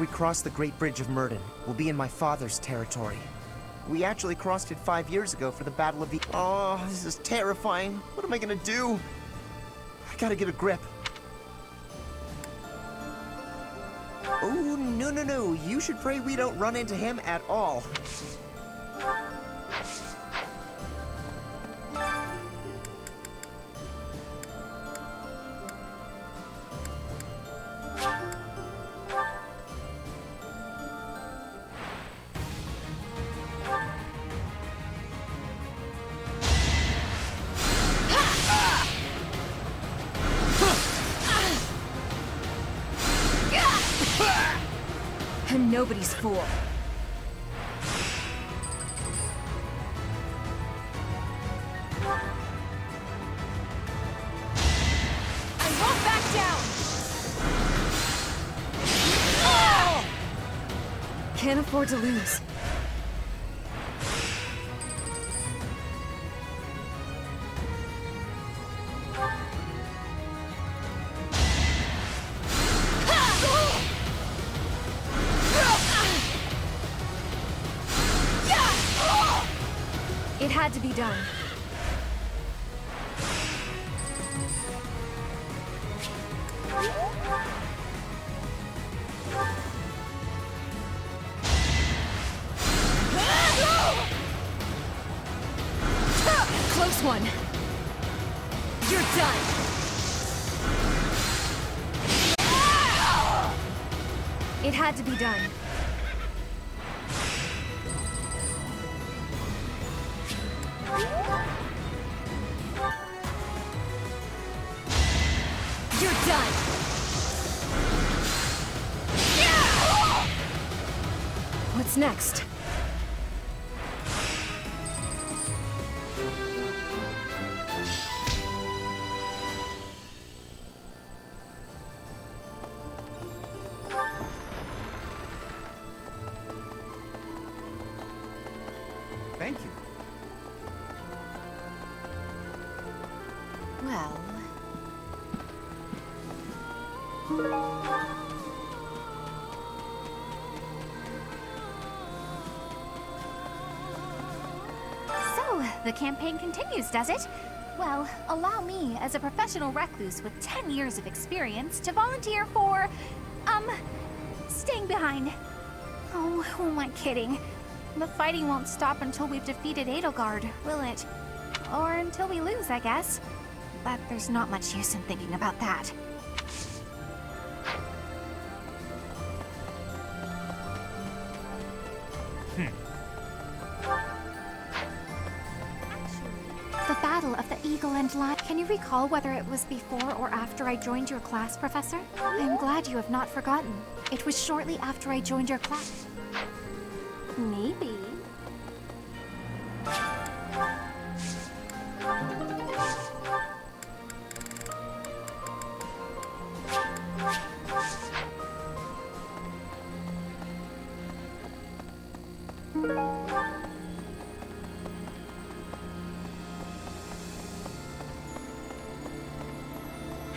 we cross the Great Bridge of Murden, we'll be in my father's territory. We actually crossed it 5 years ago for the Battle of the... Oh, this is terrifying. What am I gonna do? I gotta get a grip. Oh, no. You should pray we don't run into him at all. I'm nobody's fool. I won't back down! Can't afford to lose. It had to be done. Close one. You're done. It had to be done. You're done! What's next? Thank you. Well... So, the campaign continues, does it? Well, allow me, as a professional recluse with 10 years of experience, to volunteer for, staying behind. Oh, who am I kidding? The fighting won't stop until we've defeated Edelgard, will it? Or until we lose, I guess. But there's not much use in thinking about that. The Battle of the Eagle and Lion. Can you recall whether it was before or after I joined your class, Professor? I'm glad you have not forgotten. It was shortly after I joined your class. Maybe.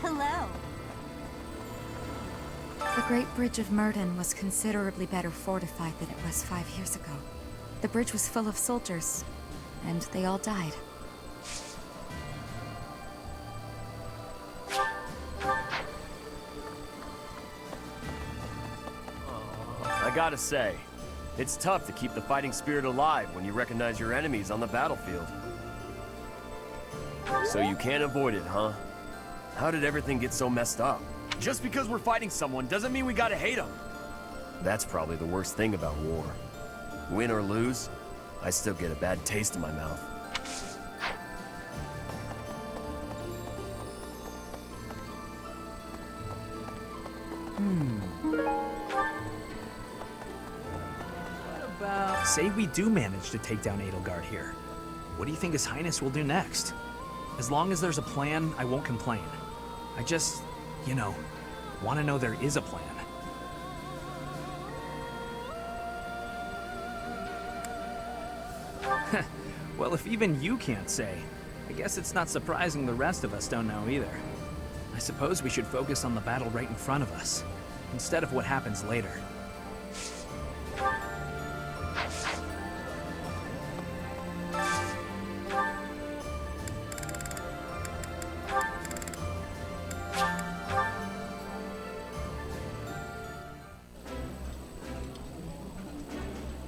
Hello. The Great Bridge of Murden was considerably better fortified than it was 5 years ago. The bridge was full of soldiers, and they all died. I gotta say, it's tough to keep the fighting spirit alive when you recognize your enemies on the battlefield. So you can't avoid it, huh? How did everything get so messed up? Just because we're fighting someone doesn't mean we gotta hate them. That's probably the worst thing about war. Win or lose, I still get a bad taste in my mouth. Say we do manage to take down Edelgard here. What do you think His Highness will do next? As long as there's a plan, I won't complain. I just, want to know there is a plan. Well, if even you can't say, I guess it's not surprising the rest of us don't know either. I suppose we should focus on the battle right in front of us, instead of what happens later.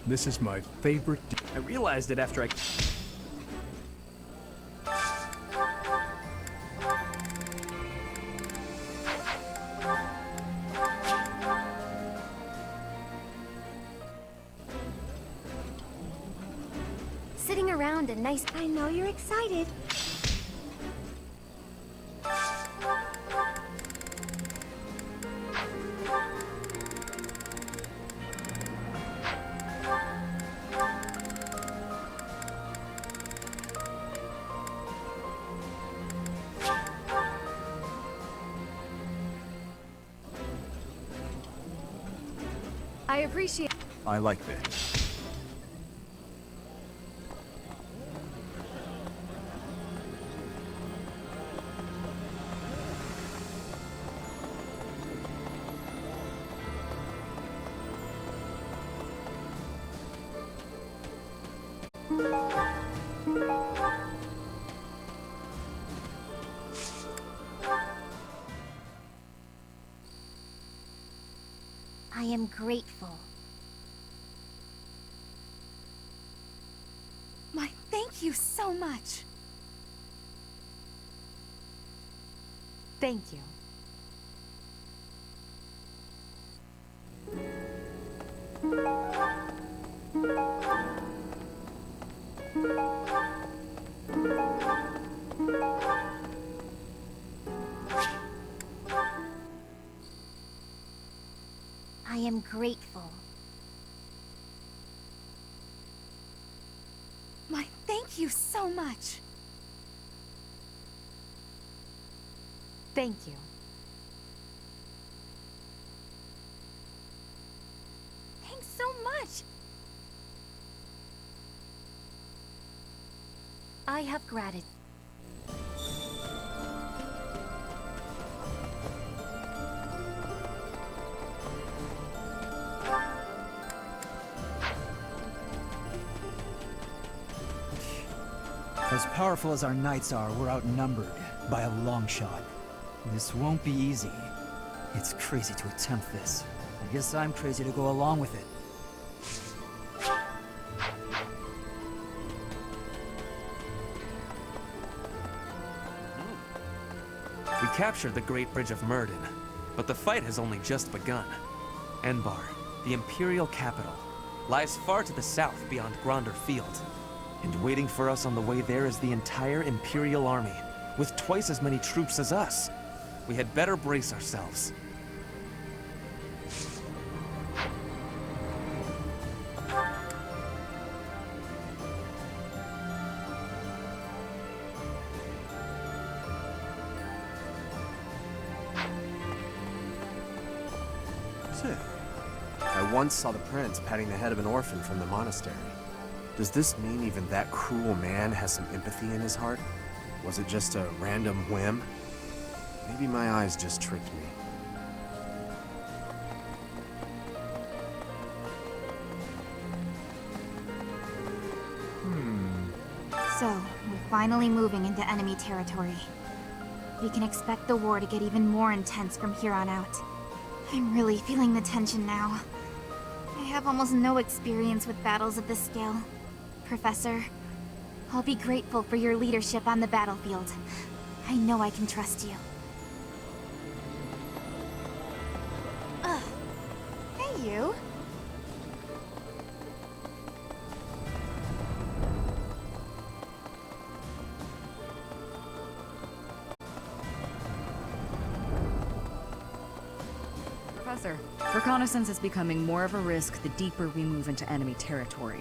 This is my favorite. I realized it after I... Sitting around a nice... I know you're excited. I appreciate... I like this. I am grateful. My thank you so much. Thank you. I am grateful. My thank you so much. Thank you. Thanks so much. I have gratitude. As powerful as our knights are, we're outnumbered by a long shot. This won't be easy. It's crazy to attempt this. I guess I'm crazy to go along with it. We captured the Great Bridge of Murden, but the fight has only just begun. Enbar, the Imperial capital, lies far to the south beyond Gronder Field. And waiting for us on the way there is the entire Imperial army, with twice as many troops as us. We had better brace ourselves. I once saw the prince patting the head of an orphan from the monastery. Does this mean even that cruel man has some empathy in his heart? Was it just a random whim? Maybe my eyes just tricked me. So, we're finally moving into enemy territory. We can expect the war to get even more intense from here on out. I'm really feeling the tension now. I have almost no experience with battles of this scale. Professor, I'll be grateful for your leadership on the battlefield. I know I can trust you. Hey, you. Professor, reconnaissance is becoming more of a risk the deeper we move into enemy territory.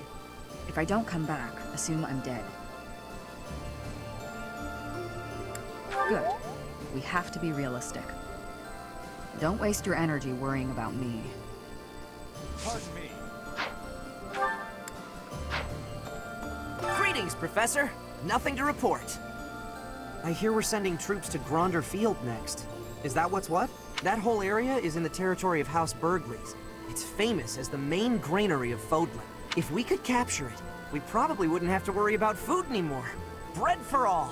If I don't come back, assume I'm dead. Good. We have to be realistic. Don't waste your energy worrying about me. Pardon me. Greetings, Professor. Nothing to report. I hear we're sending troops to Gronder Field next. Is that what's what? That whole area is in the territory of House Burgleys. It's famous as the main granary of Fodlan. If we could capture it, we probably wouldn't have to worry about food anymore. Bread for all.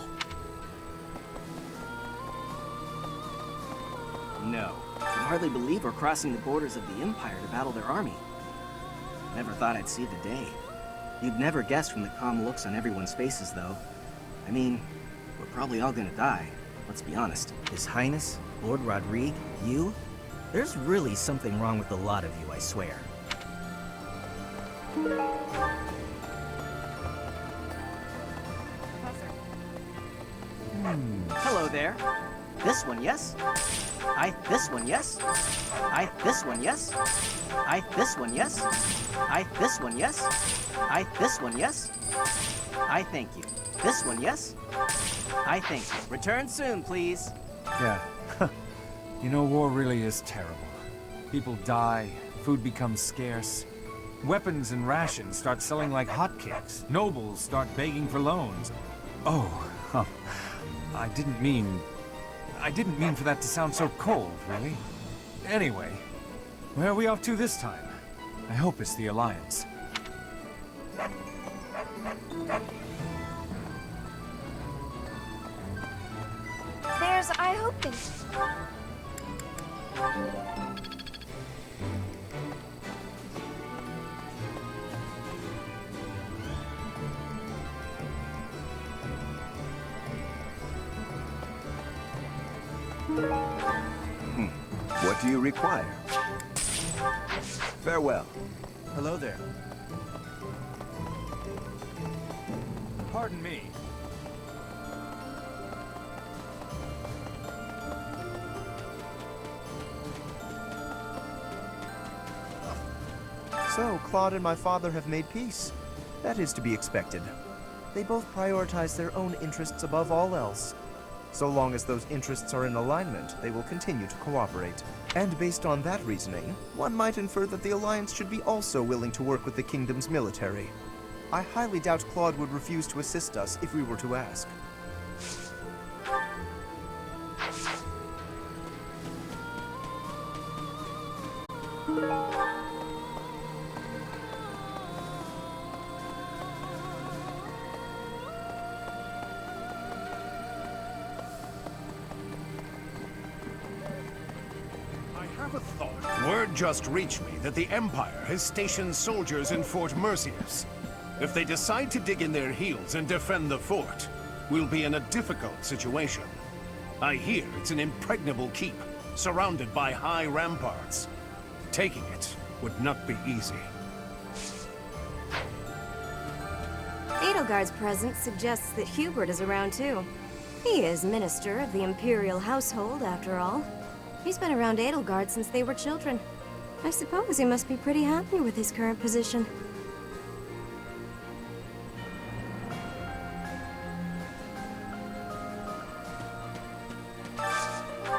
No. I can hardly believe we're crossing the borders of the Empire to battle their army. Never thought I'd see the day. You'd never guess from the calm looks on everyone's faces, though. I mean, we're probably all gonna die. Let's be honest. His Highness, Lord Rodrigue, you? There's really something wrong with a lot of you, I swear. Hello there. This one, yes? This one, yes? This one, yes? This one, yes? This one, yes? This one, yes? Thank you. This one, yes? Thank you. Return soon, please. Yeah. You know, war really is terrible. People die, food becomes scarce. Weapons and rations start selling like hotcakes. Nobles start begging for loans. Oh, huh. I didn't mean for that to sound so cold, really. Anyway, where are we off to this time? I hope it's the Alliance. There's I hope thing. What do you require? Farewell. Hello there. Pardon me. So, Claude and my father have made peace. That is to be expected. They both prioritize their own interests above all else. So long as those interests are in alignment, they will continue to cooperate. And based on that reasoning, one might infer that the Alliance should be also willing to work with the Kingdom's military. I highly doubt Claude would refuse to assist us if we were to ask. Word just reached me that the Empire has stationed soldiers in Fort Mercius. If they decide to dig in their heels and defend the fort, we'll be in a difficult situation. I hear it's an impregnable keep, surrounded by high ramparts. Taking it would not be easy. Edelgard's presence suggests that Hubert is around too. He is Minister of the Imperial Household, after all. He's been around Edelgard since they were children. I suppose he must be pretty happy with his current position.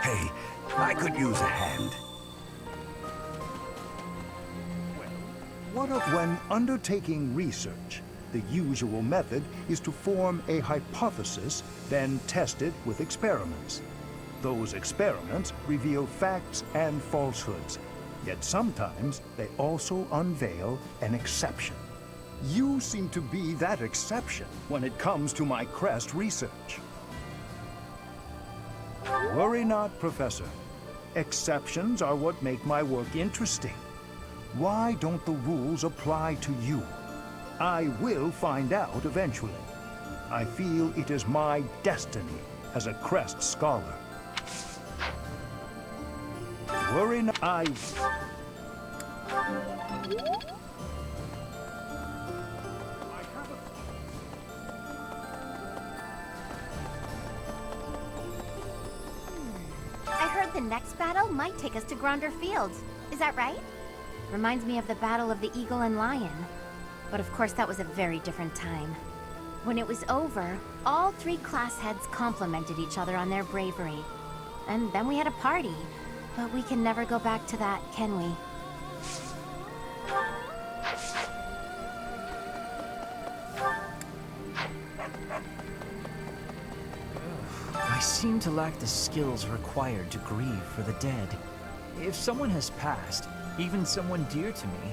Hey, I could use a hand. When undertaking research, the usual method is to form a hypothesis, then test it with experiments. Those experiments reveal facts and falsehoods, yet sometimes they also unveil an exception. You seem to be that exception when it comes to my crest research. Worry not, Professor. Exceptions are what make my work interesting. Why don't the rules apply to you? I will find out eventually. I feel it is my destiny as a crest scholar. Worry not. I heard the next battle might take us to Gronder Field. Is that right? Reminds me of the Battle of the Eagle and Lion. But of course that was a very different time. When it was over, all three class heads complimented each other on their bravery. And then we had a party. But we can never go back to that, can we? I seem to lack the skills required to grieve for the dead. If someone has passed, even someone dear to me,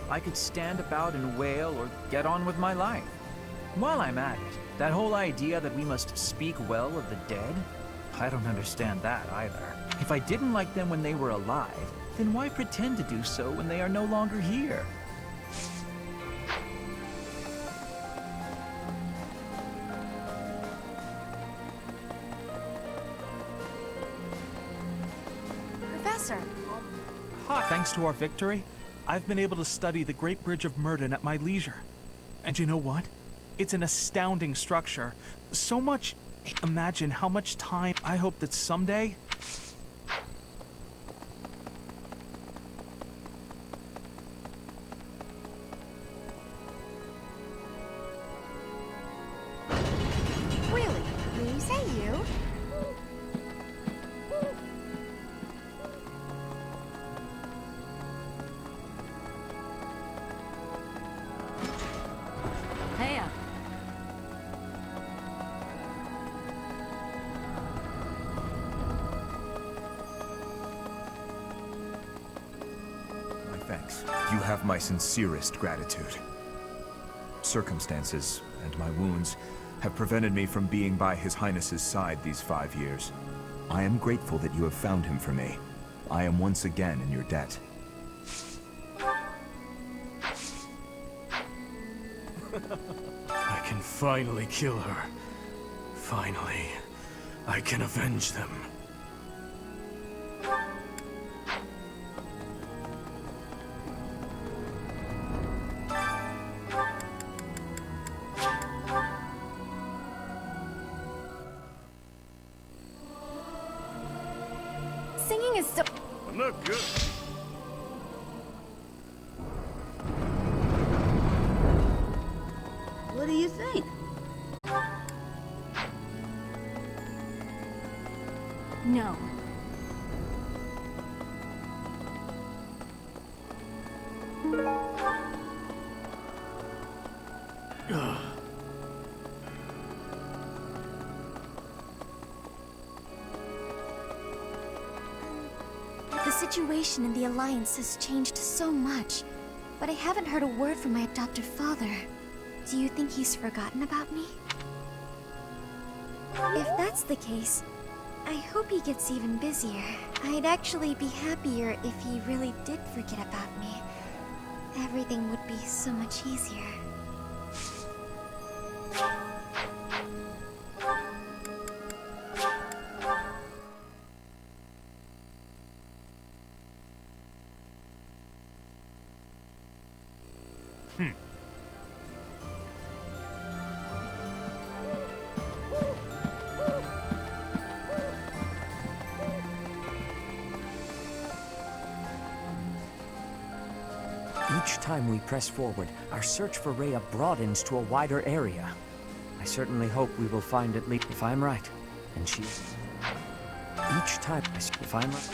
I could stand about and wail or get on with my life. While I'm at it, that whole idea that we must speak well of the dead, I don't understand that either. If I didn't like them when they were alive, then why pretend to do so when they are no longer here? sir. Thanks to our victory, I've been able to study the Great Bridge of Murden at my leisure. And you know what? It's an astounding structure. So much... Imagine how much time... I hope that someday... Really? You say you? Hey, My thanks. You have my sincerest gratitude. Circumstances and my wounds have prevented me from being by His Highness's side these 5 years. I am grateful that you have found him for me. I am once again in your debt. I can finally kill her. Finally, I can avenge them. Singing is so... I'm not good. What do you think? No. The situation in the Alliance has changed so much, but I haven't heard a word from my adoptive father. Do you think he's forgotten about me? If that's the case, I hope he gets even busier. I'd actually be happier if he really did forget about me. Everything would be so much easier. Each time we press forward, our search for Rhea broadens to a wider area. I certainly hope we will find at least if I'm right, and she... Each time, if I'm right...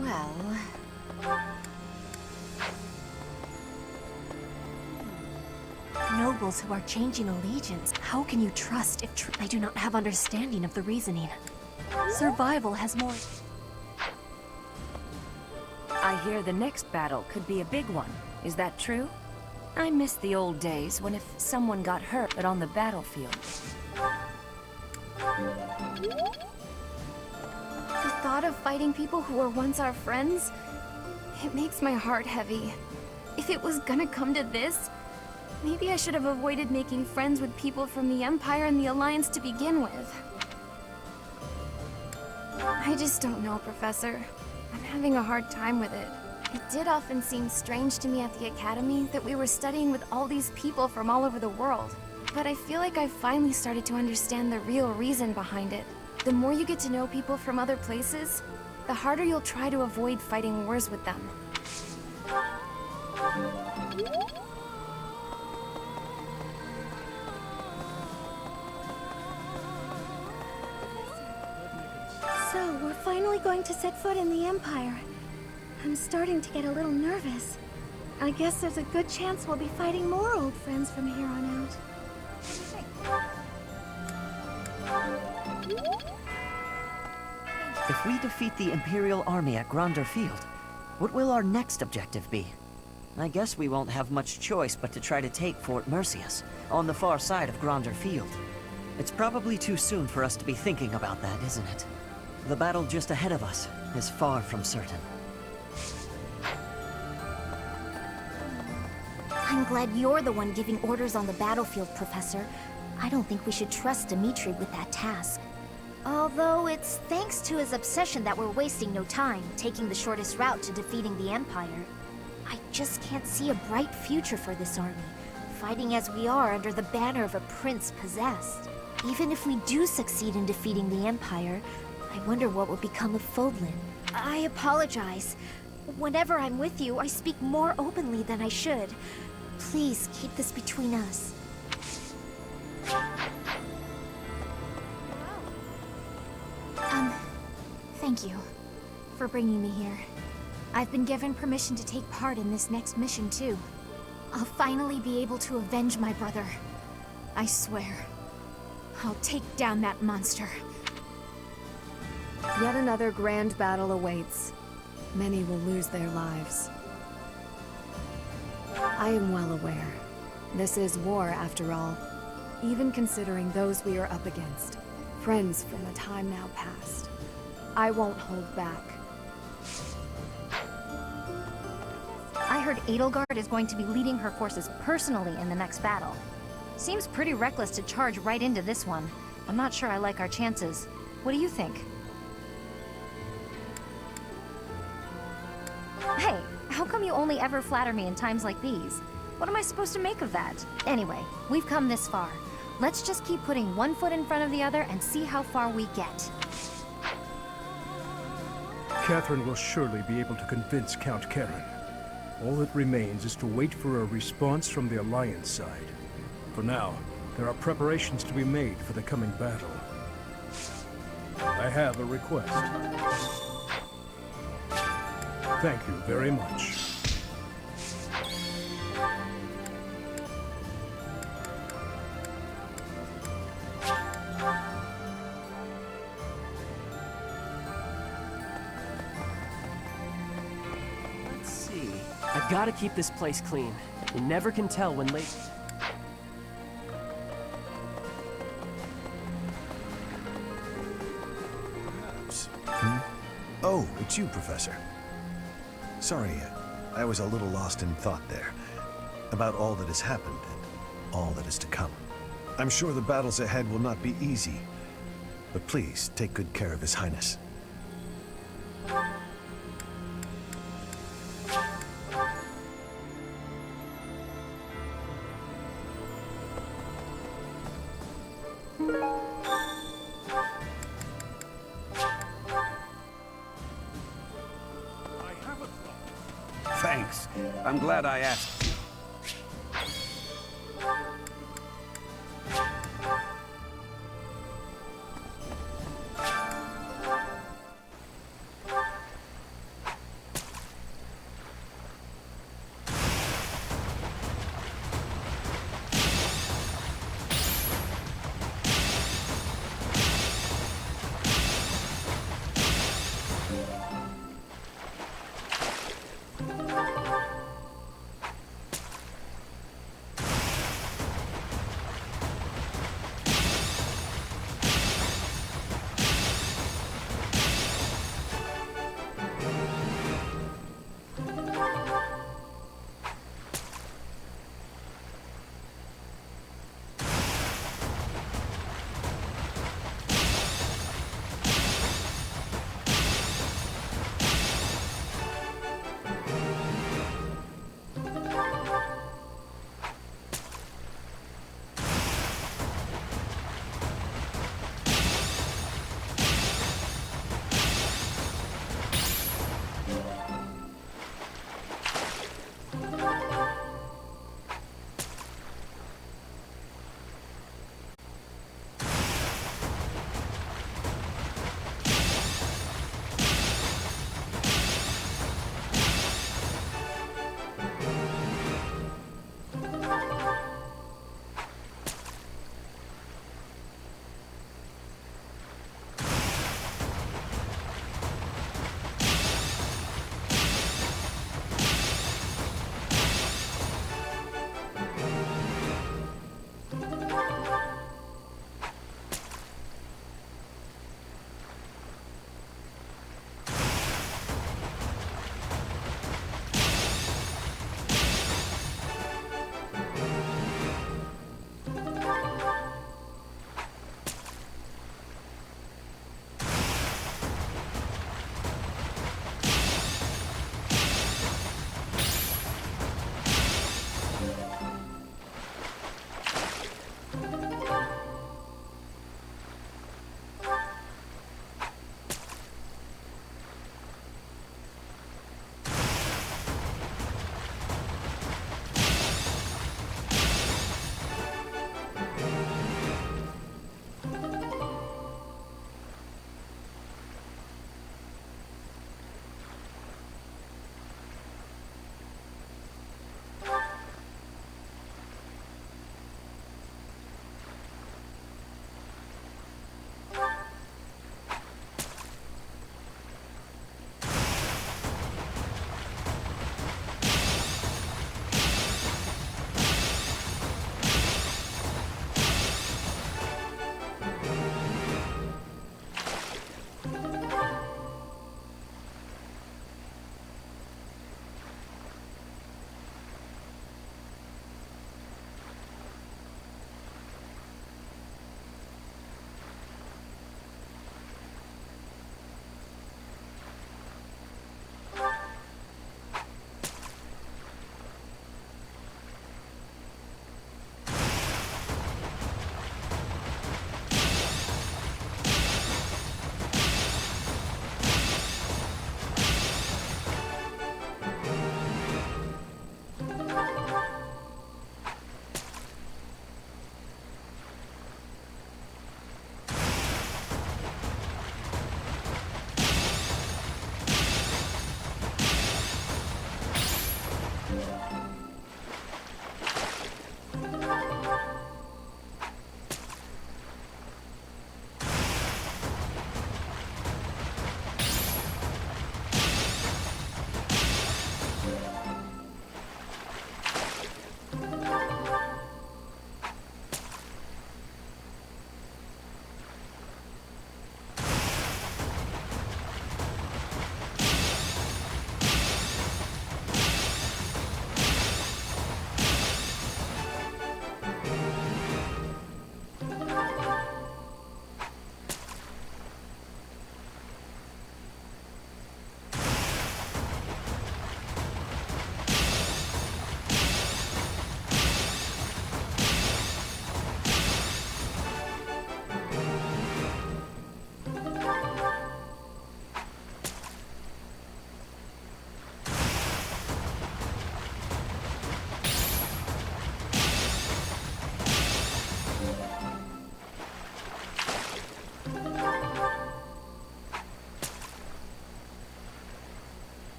Well... Nobles who are changing allegiance. How can you trust if I do not have understanding of the reasoning? Survival has more... I hear the next battle could be a big one. Is that true? I miss the old days when if someone got hurt but on the battlefield. The thought of fighting people who were once our friends, it makes my heart heavy. If it was gonna come to this, maybe I should have avoided making friends with people from the Empire and the Alliance to begin with. I just don't know, Professor. I'm having a hard time with it. It did often seem strange to me at the Academy that we were studying with all these people from all over the world. But I feel like I've finally started to understand the real reason behind it. The more you get to know people from other places, the harder you'll try to avoid fighting wars with them. So, we're finally going to set foot in the Empire. I'm starting to get a little nervous. I guess there's a good chance we'll be fighting more old friends from here on out. If we defeat the Imperial army at Gronder Field, what will our next objective be? I guess we won't have much choice but to try to take Fort Mercius, on the far side of Gronder Field. It's probably too soon for us to be thinking about that, isn't it? The battle just ahead of us is far from certain. I'm glad you're the one giving orders on the battlefield, Professor. I don't think we should trust Dimitri with that task. Although it's thanks to his obsession that we're wasting no time, taking the shortest route to defeating the Empire. I just can't see a bright future for this army, fighting as we are under the banner of a prince possessed. Even if we do succeed in defeating the Empire, I wonder what will become of Fodlan. I apologize. Whenever I'm with you, I speak more openly than I should. Please keep this between us. Thank you for bringing me here. I've been given permission to take part in this next mission, too. I'll finally be able to avenge my brother. I swear. I'll take down that monster. Yet another grand battle awaits. Many will lose their lives. I am well aware. This is war, after all. Even considering those we are up against. Friends from a time now past. I won't hold back. I heard Edelgard is going to be leading her forces personally in the next battle. Seems pretty reckless to charge right into this one. I'm not sure I like our chances. What do you think? Hey, how come you only ever flatter me in times like these? What am I supposed to make of that? Anyway, we've come this far. Let's just keep putting one foot in front of the other and see how far we get. Catherine will surely be able to convince Count Karen. All that remains is to wait for a response from the Alliance side. For now, there are preparations to be made for the coming battle. I have a request. Thank you very much. I gotta keep this place clean. You never can tell when late... Oh, it's you, Professor. Sorry, I was a little lost in thought there. About all that has happened and all that is to come. I'm sure the battles ahead will not be easy. But please, take good care of His Highness. Thanks. I'm glad I asked you.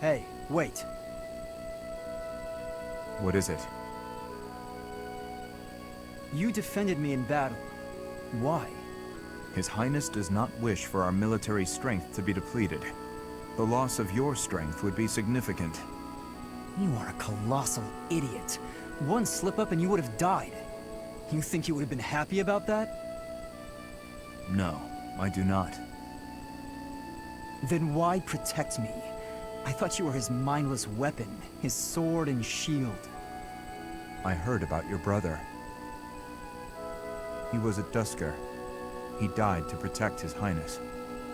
Hey, wait. What is it? You defended me in battle. Why? His Highness does not wish for our military strength to be depleted. The loss of your strength would be significant. You are a colossal idiot. One slip-up and you would have died. You think you would have been happy about that? No, I do not. Then why protect me? I thought you were his mindless weapon, his sword and shield. I heard about your brother. He was a Dusker. He died to protect His Highness.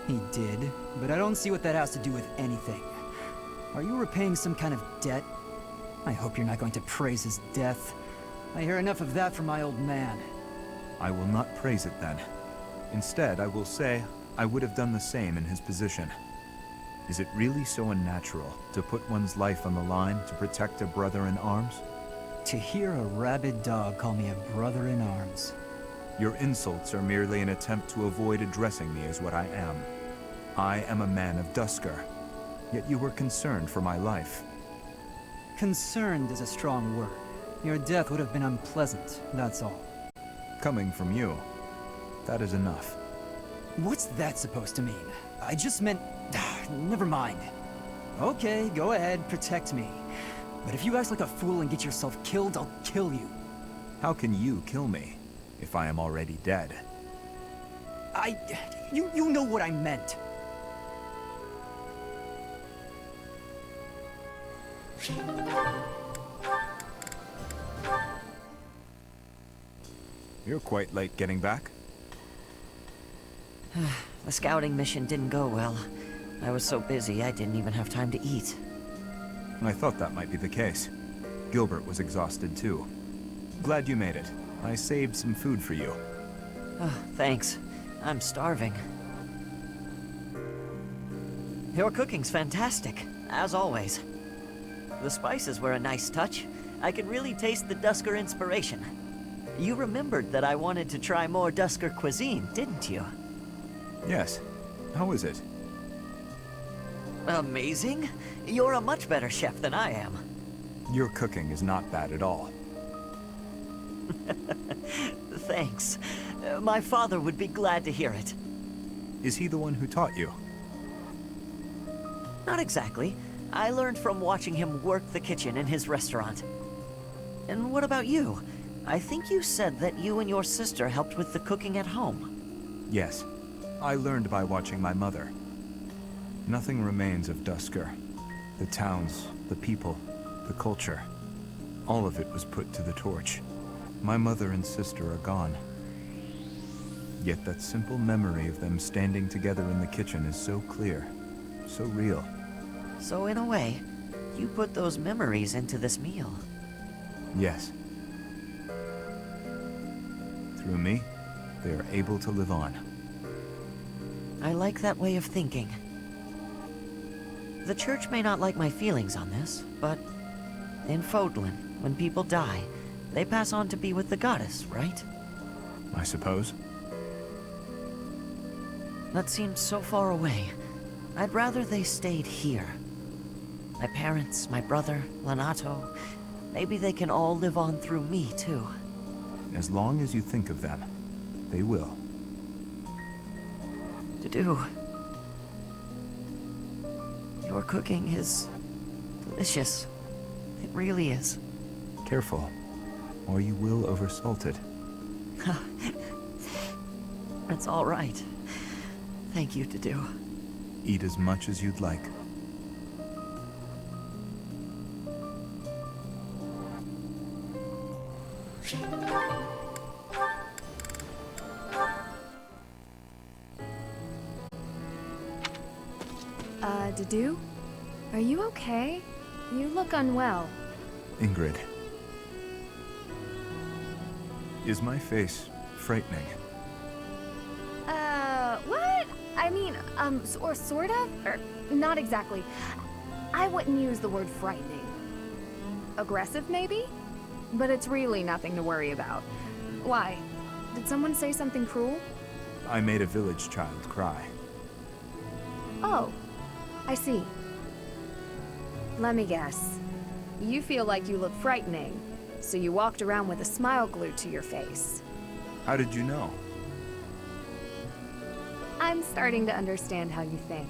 He did, but I don't see what that has to do with anything. Are you repaying some kind of debt? I hope you're not going to praise his death. I hear enough of that from my old man. I will not praise it then. Instead, I will say I would have done the same in his position. Is it really so unnatural to put one's life on the line to protect a brother in arms? To hear a rabid dog call me a brother in arms. Your insults are merely an attempt to avoid addressing me as what I am. I am a man of Dusker, yet you were concerned for my life. Concerned is a strong word. Your death would have been unpleasant, that's all. Coming from you, that is enough. What's that supposed to mean? I just meant... never mind. Okay, go ahead, protect me. But if you act like a fool and get yourself killed, I'll kill you. How can you kill me, if I am already dead? You know what I meant. You're quite late getting back. The scouting mission didn't go well. I was so busy I didn't even have time to eat. I thought that might be the case. Gilbert was exhausted too. Glad you made it. I saved some food for you. Thanks. I'm starving. Your cooking's fantastic, as always. The spices were a nice touch. I could really taste the Dusker inspiration. You remembered that I wanted to try more Dusker cuisine, didn't you? Yes. How is it? Amazing. You're a much better chef than I am. Your cooking is not bad at all. Thanks. My father would be glad to hear it. Is he the one who taught you? Not exactly. I learned from watching him work the kitchen in his restaurant. And what about you? I think you said that you and your sister helped with the cooking at home. Yes. I learned by watching my mother. Nothing remains of Dusker. The towns, the people, the culture. All of it was put to the torch. My mother and sister are gone. Yet that simple memory of them standing together in the kitchen is so clear, so real. So in a way, you put those memories into this meal. Yes. Through me, they are able to live on. I like that way of thinking. The church may not like my feelings on this, but in Fodlan, when people die, they pass on to be with the goddess, right? I suppose. That seems so far away. I'd rather they stayed here. My parents, my brother, Lanato, maybe they can all live on through me, too. As long as you think of them, they will. Dudu, your cooking is delicious. It really is. Careful, or you will oversalt it. It's all right. Thank you, Dudu. Eat as much as you'd like. Dudu? Are you okay? You look unwell. Ingrid. Is my face frightening? What? I mean, or sort of? Or not exactly. I wouldn't use the word frightening. Aggressive, maybe? But it's really nothing to worry about. Why? Did someone say something cruel? I made a village child cry. Oh, I see. Let me guess. You feel like you look frightening, so you walked around with a smile glued to your face. How did you know? I'm starting to understand how you think.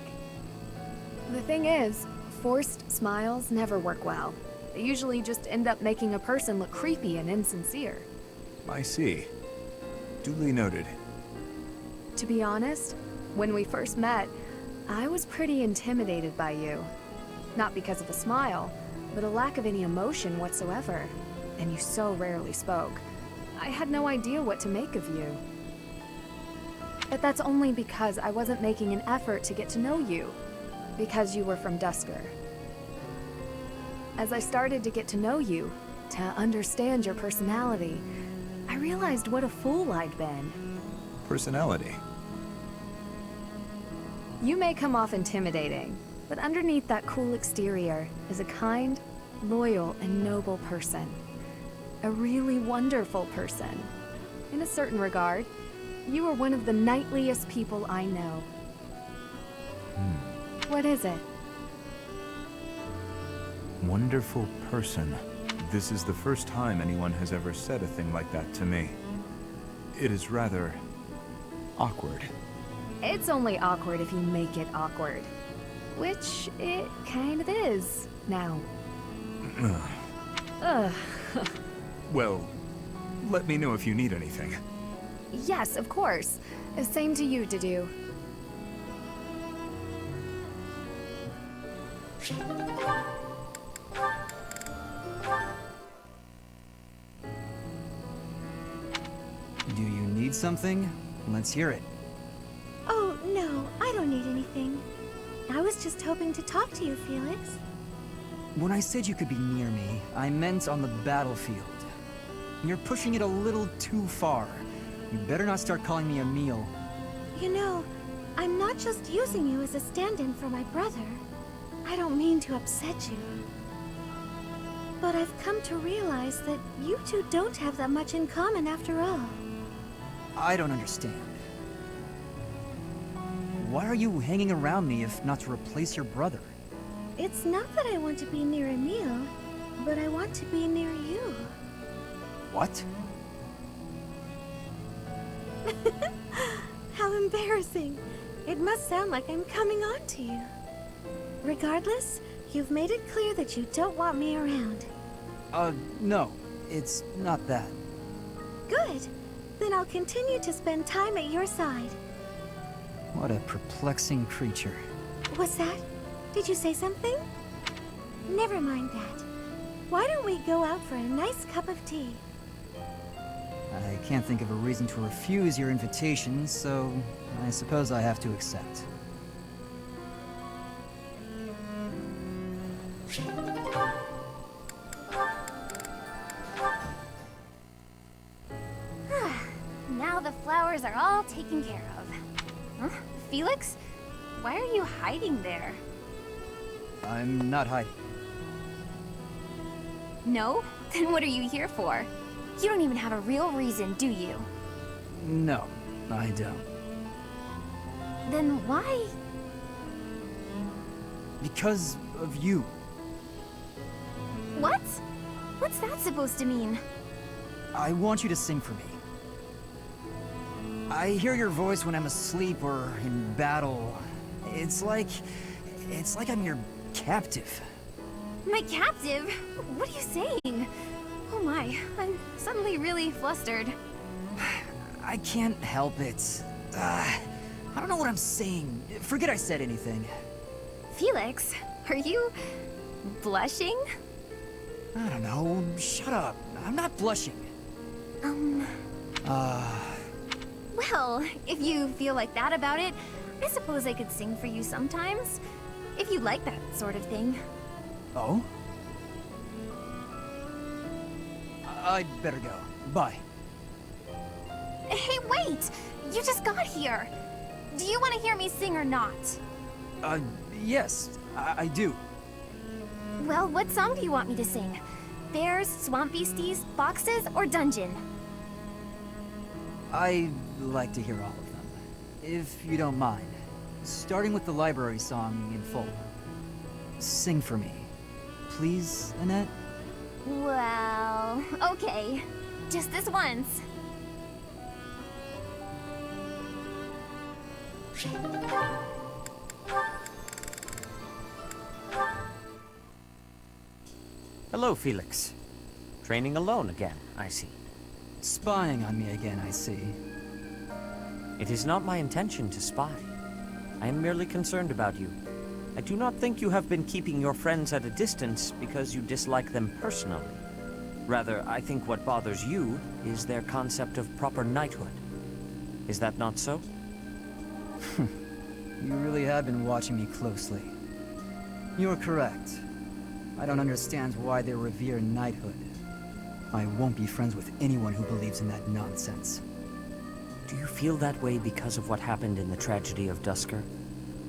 The thing is, forced smiles never work well. They usually just end up making a person look creepy and insincere. I see. Duly noted. To be honest, when we first met, I was pretty intimidated by you. Not because of a smile, but a lack of any emotion whatsoever. And you so rarely spoke. I had no idea what to make of you. But that's only because I wasn't making an effort to get to know you. Because you were from Dusker. As I started to get to know you, to understand your personality, I realized what a fool I'd been. Personality. You may come off intimidating, but underneath that cool exterior is a kind, loyal, and noble person. A really wonderful person. In a certain regard, you are one of the knightliest people I know. What is it? Wonderful person. This is the first time anyone has ever said a thing like that to me. It is rather awkward. It's only awkward if you make it awkward. Which it kind of is, now. Ugh. Well, let me know if you need anything. Yes, of course. Same to you, Dedu. Do you need something? Let's hear it. Oh, no, I don't need anything. I was just hoping to talk to you, Felix. When I said you could be near me, I meant on the battlefield. You're pushing it a little too far. You better not start calling me Emil. You know, I'm not just using you as a stand-in for my brother. I don't mean to upset you. But I've come to realize that you two don't have that much in common after all. I don't understand. Why are you hanging around me if not to replace your brother? It's not that I want to be near Emil, but I want to be near you. What? How embarrassing. It must sound like I'm coming on to you. Regardless, you've made it clear that you don't want me around. No. It's not that. Good. Then I'll continue to spend time at your side. What a perplexing creature. What's that? Did you say something? Never mind that. Why don't we go out for a nice cup of tea? I can't think of a reason to refuse your invitation, so I suppose I have to accept. Now the flowers are all taken care of. Huh? Felix? Why are you hiding there? I'm not hiding. No? Then what are you here for? You don't even have a real reason, do you? No, I don't. Then why? Because of you. What? What's that supposed to mean? I want you to sing for me. I hear your voice when I'm asleep or in battle. It's like I'm your captive. My captive? What are you saying? Oh my, I'm suddenly really flustered. I can't help it. I don't know what I'm saying. Forget I said anything. Felix, are you blushing? I don't know. Shut up. I'm not blushing. Well, if you feel like that about it, I suppose I could sing for you sometimes. If you like that sort of thing. Oh? I'd better go. Bye. Hey, wait! You just got here. Do you want to hear me sing or not? Yes, I do. Well, what song do you want me to sing? Bears, swamp beasties, boxes, or dungeon? I'd like to hear all of them, if you don't mind. Starting with the library song in full. Sing for me. Please, Annette? Well, okay. Just this once. Hello, Felix. Training alone again, I see. Spying on me again, I see. It is not my intention to spy. I am merely concerned about you. I do not think you have been keeping your friends at a distance because you dislike them personally. Rather, I think what bothers you is their concept of proper knighthood. Is that not so? You really have been watching me closely. You're correct. I don't understand why they revere knighthood. I won't be friends with anyone who believes in that nonsense. Do you feel that way because of what happened in the tragedy of Duscur?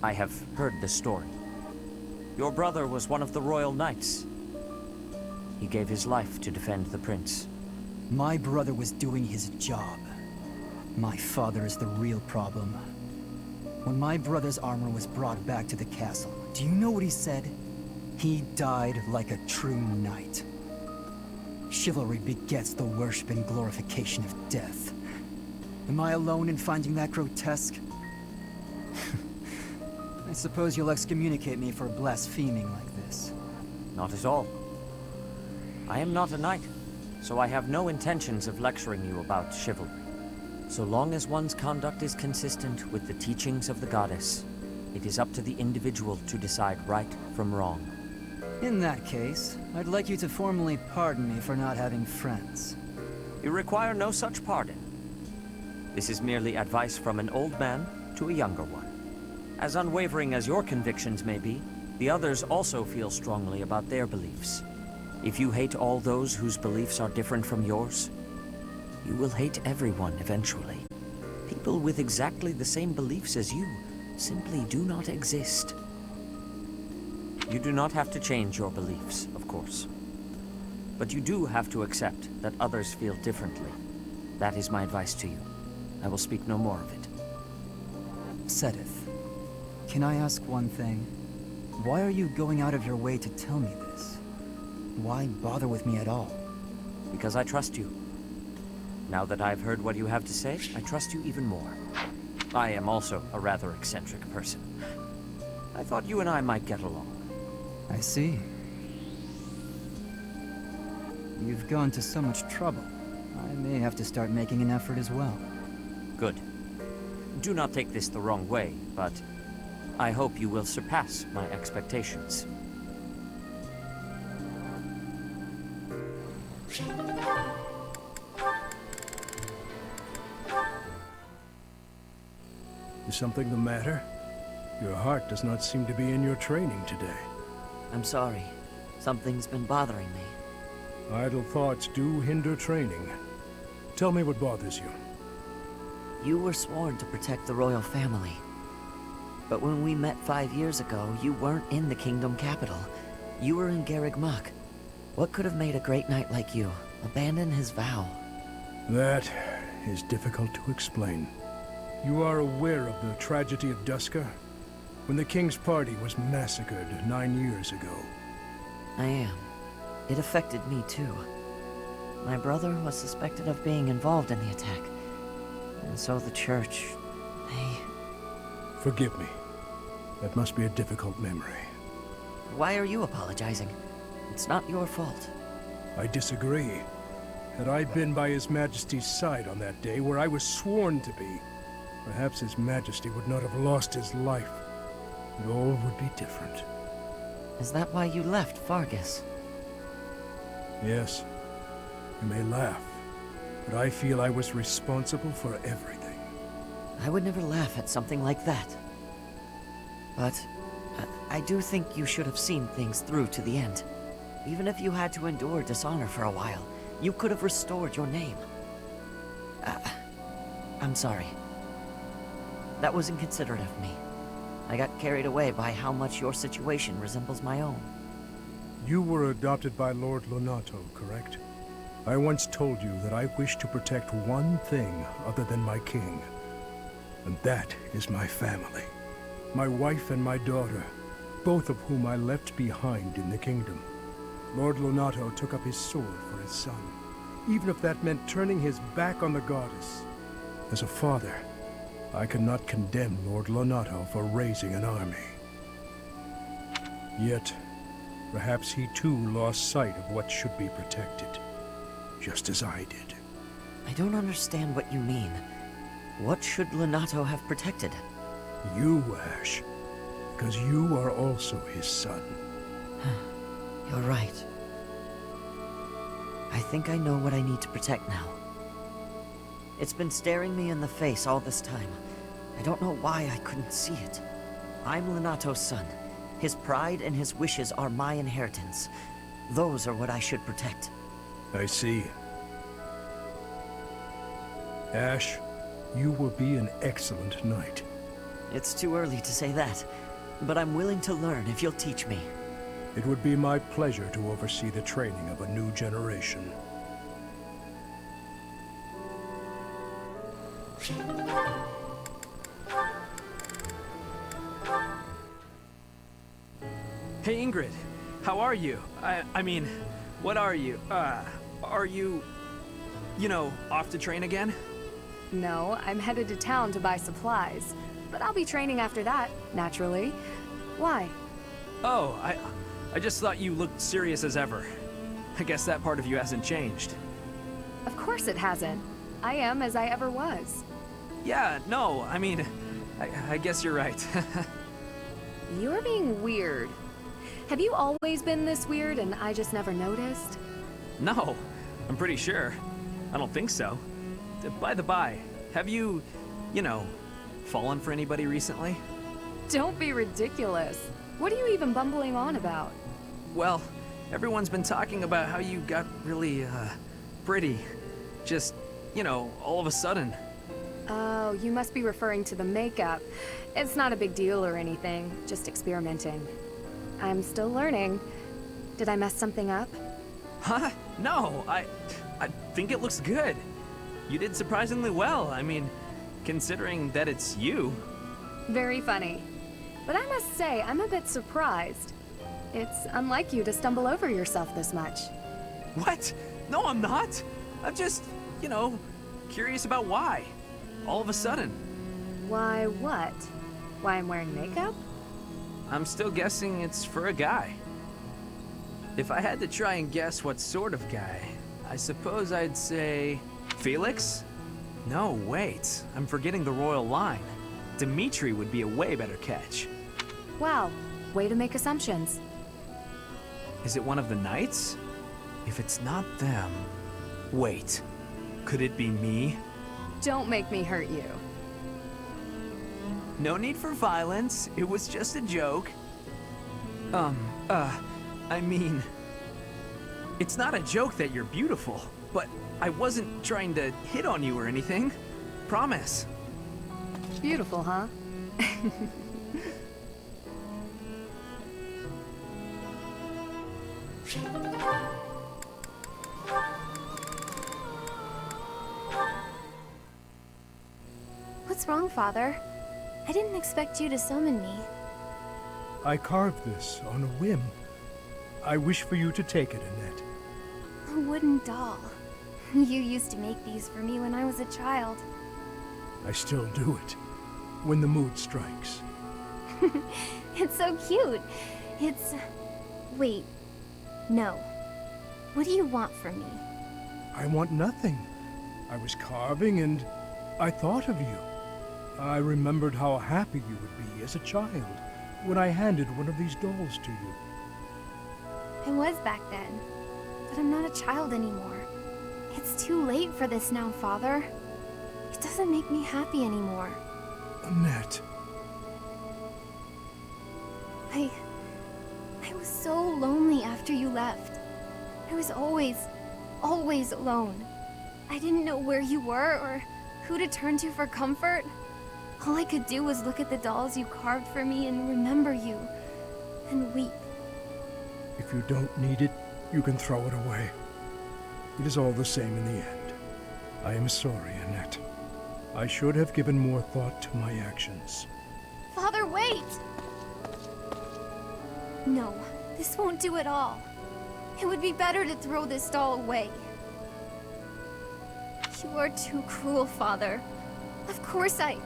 I have heard the story. Your brother was one of the royal knights. He gave his life to defend the prince. My brother was doing his job. My father is the real problem. When my brother's armor was brought back to the castle, do you know what he said? He died like a true knight. Chivalry begets the worship and glorification of death. Am I alone in finding that grotesque? I suppose you'll excommunicate me for blaspheming like this. Not at all. I am not a knight, so I have no intentions of lecturing you about chivalry. So long as one's conduct is consistent with the teachings of the goddess, it is up to the individual to decide right from wrong. In that case, I'd like you to formally pardon me for not having friends. You require no such pardon. This is merely advice from an old man to a younger one. As unwavering as your convictions may be, the others also feel strongly about their beliefs. If you hate all those whose beliefs are different from yours, you will hate everyone eventually. People with exactly the same beliefs as you simply do not exist. You do not have to change your beliefs, of course. But you do have to accept that others feel differently. That is my advice to you. I will speak no more of it. Sedith, can I ask one thing? Why are you going out of your way to tell me this? Why bother with me at all? Because I trust you. Now that I've heard what you have to say, I trust you even more. I am also a rather eccentric person. I thought you and I might get along. I see. You've gone to so much trouble. I may have to start making an effort as well. Good. Do not take this the wrong way, but I hope you will surpass my expectations. Is something the matter? Your heart does not seem to be in your training today. I'm sorry. Something's been bothering me. Idle thoughts do hinder training. Tell me what bothers you. You were sworn to protect the royal family. But when we met 5 years ago, you weren't in the kingdom capital. You were in Garreg Mach. What could have made a great knight like you abandon his vow? That is difficult to explain. You are aware of the tragedy of Duscur? When the king's party was massacred 9 years ago. I am. It affected me too. My brother was suspected of being involved in the attack. And so the church, Forgive me. That must be a difficult memory. Why are you apologizing? It's not your fault. I disagree. Had I been by His Majesty's side on that day where I was sworn to be, perhaps His Majesty would not have lost his life. And all would be different. Is that why you left Fargus? Yes. You may laugh, but I feel I was responsible for everything. I would never laugh at something like that. But I do think you should have seen things through to the end. Even if you had to endure dishonor for a while, you could have restored your name. I'm sorry. That was inconsiderate of me. I got carried away by how much your situation resembles my own. You were adopted by Lord Lonato, correct? I once told you that I wish to protect one thing other than my king. And that is my family. My wife and my daughter, both of whom I left behind in the kingdom. Lord Lonato took up his sword for his son, even if that meant turning his back on the goddess. As a father, I cannot condemn Lord Lonato for raising an army. Yet, perhaps he too lost sight of what should be protected, just as I did. I don't understand what you mean. What should Lonato have protected? You, Ash. Because you are also his son. You're right. I think I know what I need to protect now. It's been staring me in the face all this time. I don't know why I couldn't see it. I'm Lenato's son. His pride and his wishes are my inheritance. Those are what I should protect. I see. Ash, you will be an excellent knight. It's too early to say that, but I'm willing to learn if you'll teach me. It would be my pleasure to oversee the training of a new generation. Hey Ingrid, how are you? I mean, what are you? Are you, off to train again? No, I'm headed to town to buy supplies. But I'll be training after that, naturally. Why? Oh, I just thought you looked serious as ever. I guess that part of you hasn't changed. Of course it hasn't. I am as I ever was. Yeah, no, I mean, I guess you're right. You're being weird. Have you always been this weird and I just never noticed? No, I'm pretty sure. I don't think so. By the by, have you, fallen for anybody recently? Don't be ridiculous. What are you even bumbling on about? Well, everyone's been talking about how you got really, pretty. Just, all of a sudden. Oh, you must be referring to the makeup. It's not a big deal or anything, just experimenting. I'm still learning. Did I mess something up? Huh? No, I think it looks good. You did surprisingly well. I mean, considering that it's you. Very funny. But I must say, I'm a bit surprised. It's unlike you to stumble over yourself this much. What? No, I'm not. I'm just, curious about why. All of a sudden. Why what? Why I'm wearing makeup? I'm still guessing it's for a guy. If I had to try and guess what sort of guy, I suppose I'd say... Felix? No, wait. I'm forgetting the royal line. Dimitri would be a way better catch. Wow, way to make assumptions. Is it one of the knights? If it's not them... Wait. Could it be me? Don't make me hurt you. No need for violence. It was just a joke. I mean... It's not a joke that you're beautiful, but I wasn't trying to hit on you or anything. Promise. Beautiful, huh? What's wrong, Father? I didn't expect you to summon me. I carved this on a whim. I wish for you to take it, Annette. A wooden doll. You used to make these for me when I was a child. I still do it, when the mood strikes. It's so cute. It's... Wait. No. What do you want from me? I want nothing. I was carving and I thought of you. I remembered how happy you would be as a child when I handed one of these dolls to you. I was back then, but I'm not a child anymore. It's too late for this now, Father. It doesn't make me happy anymore. Annette. I was so lonely after you left. I was always alone. I didn't know where you were or who to turn to for comfort. All I could do was look at the dolls you carved for me and remember you, and weep. If you don't need it, you can throw it away. It is all the same in the end. I am sorry, Annette. I should have given more thought to my actions. Father, wait! No, this won't do at all. It would be better to throw this doll away. You are too cruel, Father. Of course I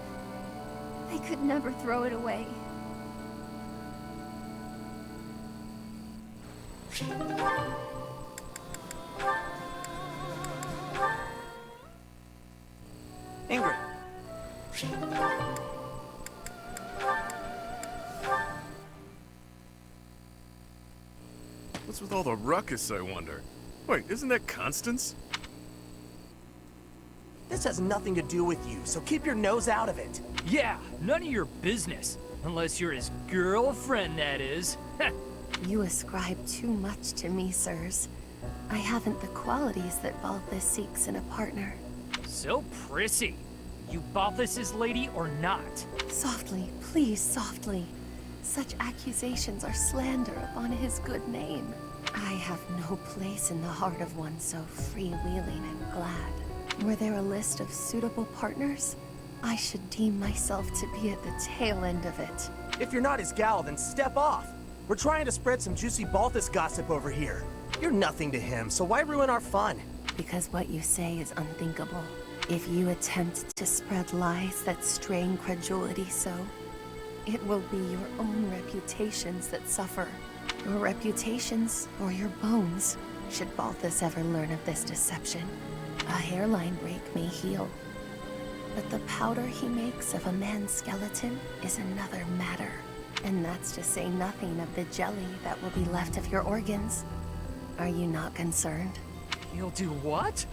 could never throw it away. Ingrid. What's with all the ruckus, I wonder? Wait, isn't that Constance? This has nothing to do with you, so keep your nose out of it. Yeah, none of your business. Unless you're his girlfriend, that is. You ascribe too much to me, sirs. I haven't the qualities that Balthus seeks in a partner. So prissy. You Balthus's lady or not? Softly, please, softly. Such accusations are slander upon his good name. I have no place in the heart of one so freewheeling and glad. Were there a list of suitable partners? I should deem myself to be at the tail end of it. If you're not his gal, then step off. We're trying to spread some juicy Balthus gossip over here. You're nothing to him, so why ruin our fun? Because what you say is unthinkable. If you attempt to spread lies that strain credulity so, it will be your own reputations that suffer. Your reputations or your bones, should Balthus ever learn of this deception. A hairline break may heal, but the powder he makes of a man's skeleton is another matter. And that's to say nothing of the jelly that will be left of your organs. Are you not concerned? He'll do what?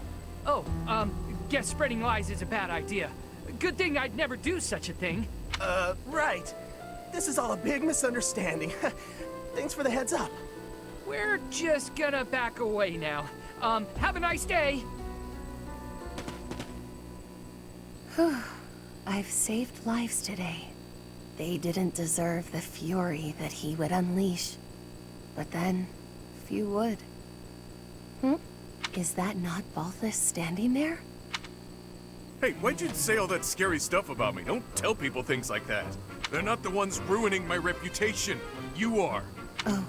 Oh, guess spreading lies is a bad idea. Good thing I'd never do such a thing. Right. This is all a big misunderstanding. Thanks for the heads up. We're just gonna back away now. Have a nice day. I've saved lives today. They didn't deserve the fury that he would unleash. But then, few would. Is that not Balthus standing there? Hey, why'd you say all that scary stuff about me? Don't tell people things like that. They're not the ones ruining my reputation. You are. Oh,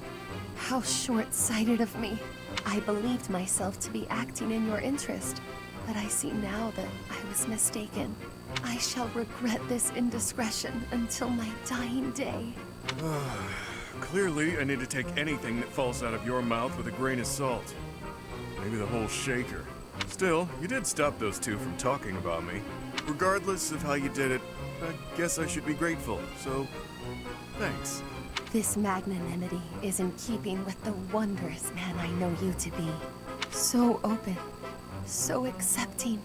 how short-sighted of me. I believed myself to be acting in your interest, but I see now that I was mistaken. I shall regret this indiscretion until my dying day. Clearly, I need to take anything that falls out of your mouth with a grain of salt. Maybe the whole shaker. Still, you did stop those two from talking about me. Regardless of how you did it, I guess I should be grateful, so thanks. This magnanimity is in keeping with the wondrous man I know you to be. So open, so accepting.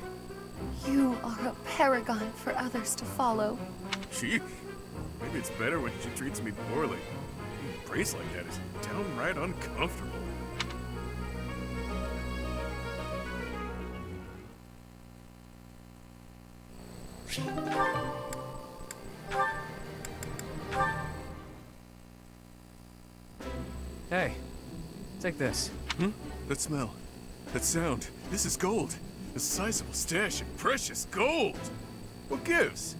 You are a paragon for others to follow. Sheesh. Maybe it's better when she treats me poorly. Being praised like that is downright uncomfortable. Hey, take this. That smell. That sound. This is gold. A sizable stash of precious gold. What gives?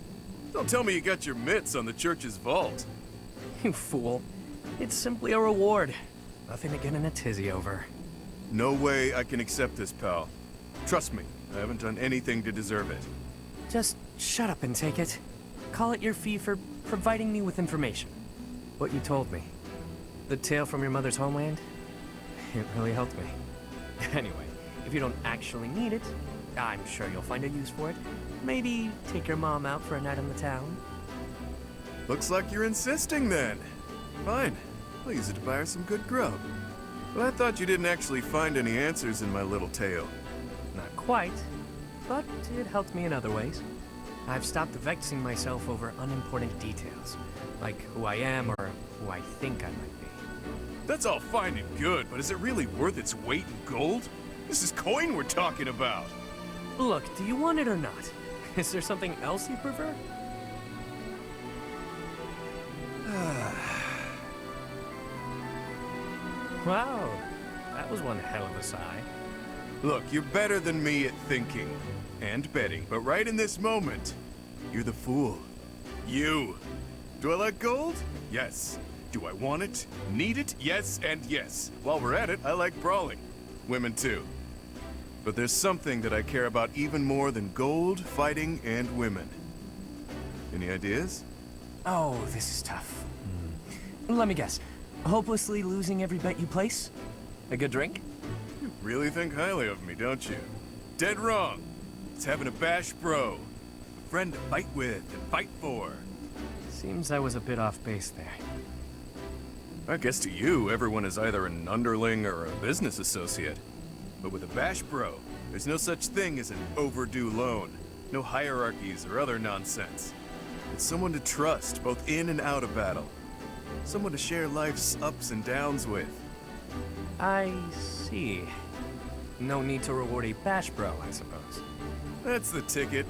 Don't tell me you got your mitts on the church's vault. You fool. It's simply a reward. Nothing to get in a tizzy over. No way I can accept this, pal. Trust me, I haven't done anything to deserve it. Just shut up and take it. Call it your fee for providing me with information. What you told me. The tale from your mother's homeland? It really helped me. Anyway, if you don't actually need it, I'm sure you'll find a use for it. Maybe take your mom out for a night on the town. Looks like you're insisting then. Fine, I'll use it to buy her some good grub. But I thought you didn't actually find any answers in my little tale. Not quite, but it helped me in other ways. I've stopped vexing myself over unimportant details, like who I am or who I think I might be. That's all fine and good, but is it really worth its weight in gold? This is coin we're talking about. Look, do you want it or not? Is there something else you prefer? Wow, that was one hell of a sigh. Look, you're better than me at thinking and betting, but right in this moment, you're the fool. You. Do I like gold? Yes. Do I want it? Need it? Yes and yes. While we're at it, I like brawling. Women too. But there's something that I care about even more than gold, fighting, and women. Any ideas? Oh, this is tough. Let me guess. Hopelessly losing every bet you place? A good drink? You really think highly of me, don't you? Dead wrong. It's having a bash bro. A friend to fight with and fight for. Seems I was a bit off base there. I guess to you, everyone is either an underling or a business associate. But with a Bash Bro, there's no such thing as an overdue loan. No hierarchies or other nonsense. It's someone to trust, both in and out of battle. Someone to share life's ups and downs with. I see. No need to reward a Bash Bro, I suppose. That's the ticket.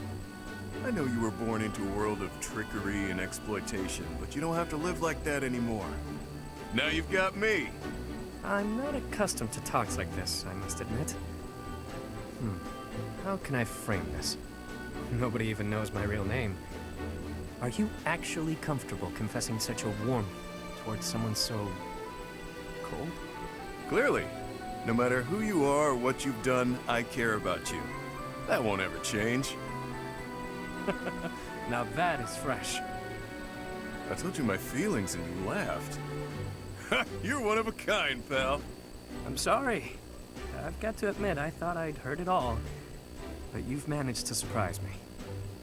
I know you were born into a world of trickery and exploitation, but you don't have to live like that anymore. Now you've got me. I'm not accustomed to talks like this, I must admit. How can I frame this? Nobody even knows my real name. Are you actually comfortable confessing such a warmth towards someone so... cold? Clearly. No matter who you are or what you've done, I care about you. That won't ever change. Now that is fresh. I told you my feelings and you laughed. You're one of a kind, pal. I'm sorry. I've got to admit, I thought I'd heard it all. But you've managed to surprise me.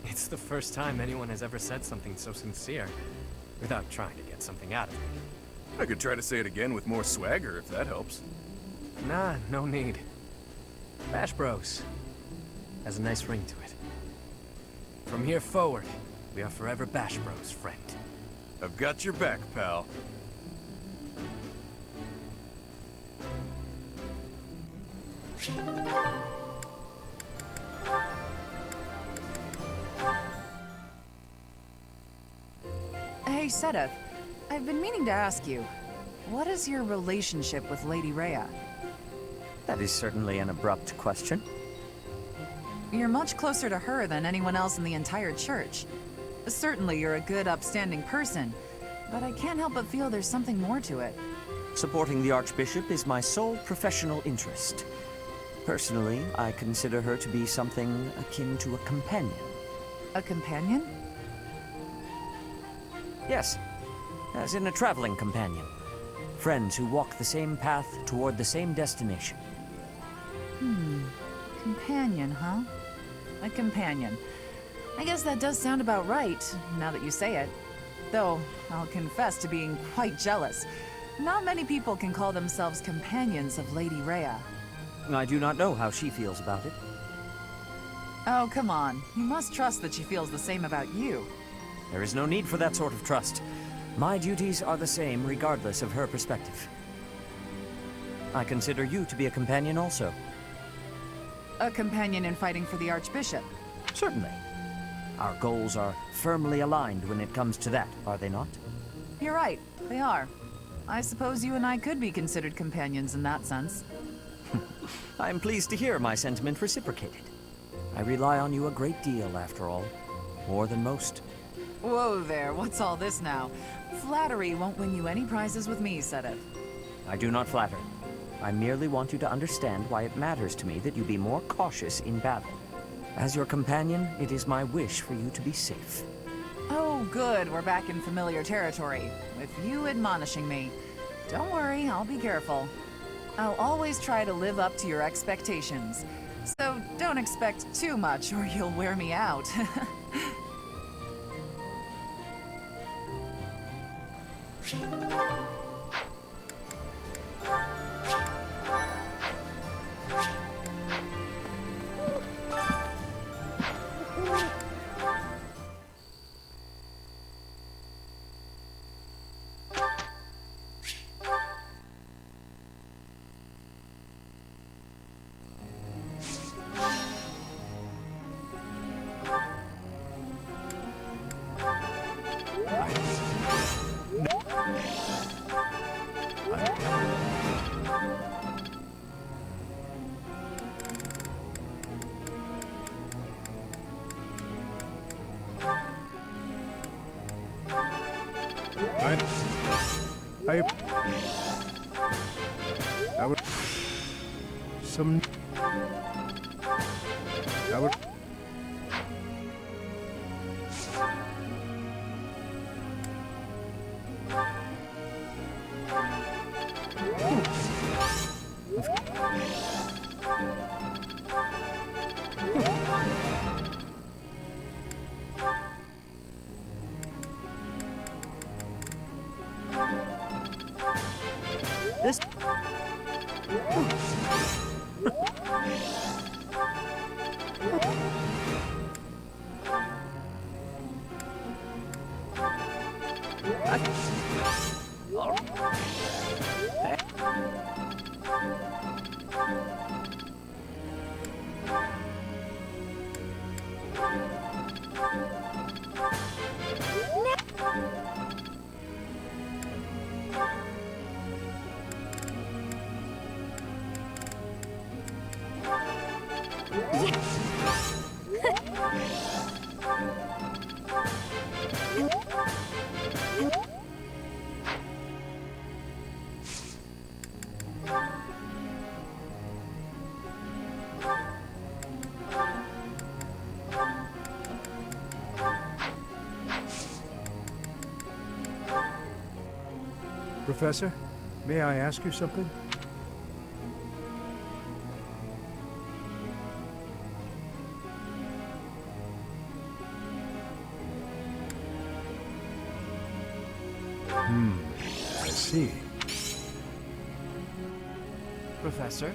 It's the first time anyone has ever said something so sincere, without trying to get something out of me. I could try to say it again with more swagger, if that helps. Nah, no need. Bash Bros has a nice ring to it. From here forward, we are forever Bash Bros, friend. I've got your back, pal. Hey, Sedith. I've been meaning to ask you, what is your relationship with Lady Rhea? That is certainly an abrupt question. You're much closer to her than anyone else in the entire church. Certainly you're a good, upstanding person, but I can't help but feel there's something more to it. Supporting the Archbishop is my sole professional interest. Personally, I consider her to be something akin to a companion. A companion? Yes, as in a traveling companion. Friends who walk the same path toward the same destination. Companion, huh? A companion. I guess that does sound about right, now that you say it. Though, I'll confess to being quite jealous. Not many people can call themselves companions of Lady Rhea. I do not know how she feels about it. Oh, come on. You must trust that she feels the same about you. There is no need for that sort of trust. My duties are the same regardless of her perspective. I consider you to be a companion also. A companion in fighting for the Archbishop? Certainly. Our goals are firmly aligned when it comes to that, are they not? You're right, they are. I suppose you and I could be considered companions in that sense. I am pleased to hear my sentiment reciprocated. I rely on you a great deal, after all. More than most. Whoa there, what's all this now? Flattery won't win you any prizes with me, Sedith. I do not flatter. I merely want you to understand why it matters to me that you be more cautious in battle. As your companion, it is my wish for you to be safe. Oh, good, we're back in familiar territory, with you admonishing me. Don't worry, I'll be careful. I'll always try to live up to your expectations. So don't expect too much or you'll wear me out. I would... Some... I would... This... Professor, may I ask you something? I see. Professor?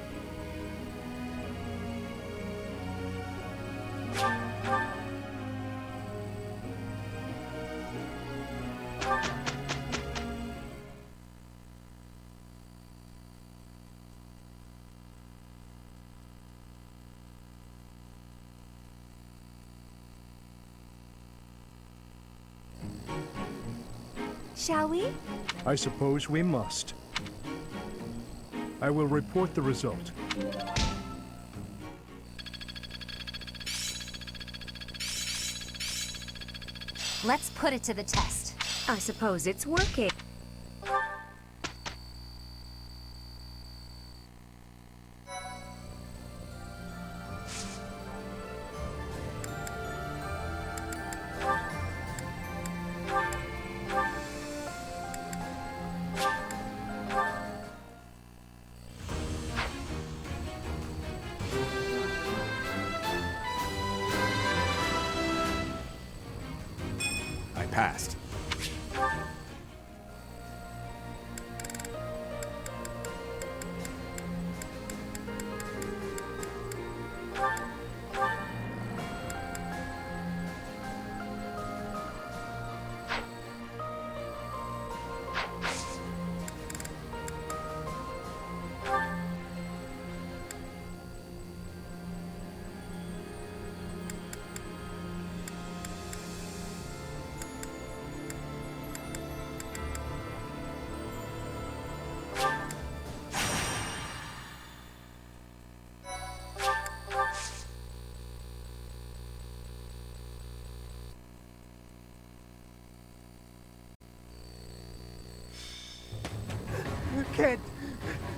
Shall we? I suppose we must. I will report the result. Let's put it to the test. I suppose it's working. I passed. Can't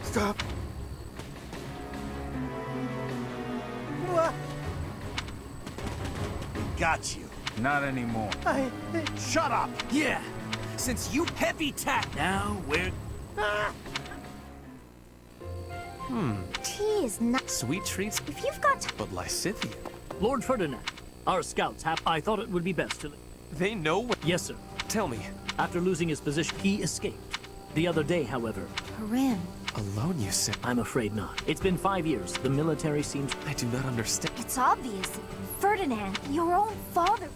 stop. What? Got you. Not anymore. Shut up! Yeah, since you heavy tack now, we're... Tea is not... Sweet treats, If you've got... but lascivious. Lord Ferdinand, our scouts have... I thought it would be best to... They know what... Yes, sir. Tell me. After losing his position, he escaped. The other day, however... Corinne. Alone, you said? I'm afraid not. It's been 5 years. The military seems... I do not understand. It's obvious. Ferdinand, your own father...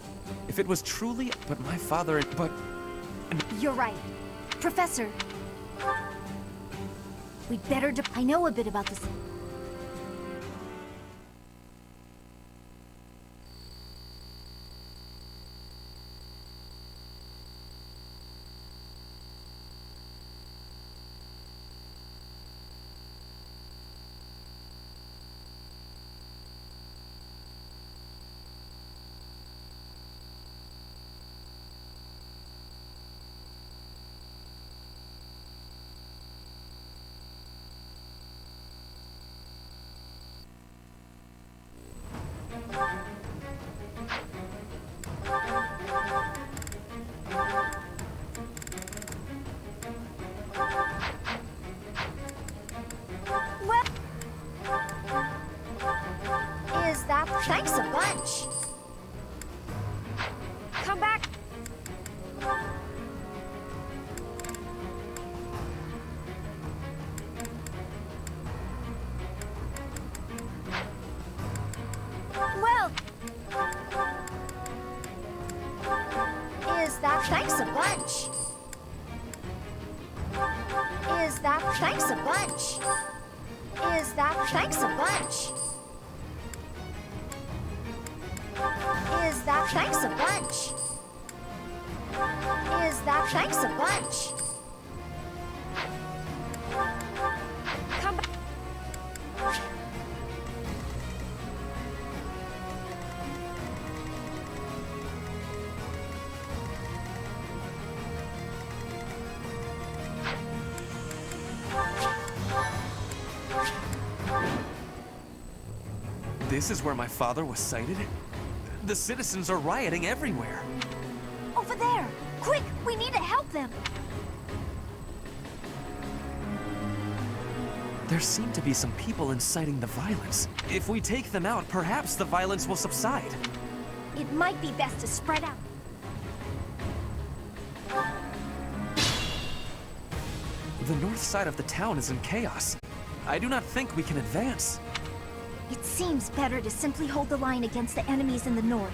If it was truly... But my father... But... You're right. Professor... We'd better... I know a bit about this... thanks a bunch? Is that thanks a bunch? Is that thanks a bunch? Is that thanks a bunch? Come back. This is where my father was sighted? The citizens are rioting everywhere. Over there! Quick! We need to help them! There seem to be some people inciting the violence. If we take them out, perhaps the violence will subside. It might be best to spread out. The north side of the town is in chaos. I do not think we can advance. It seems better to simply hold the line against the enemies in the north.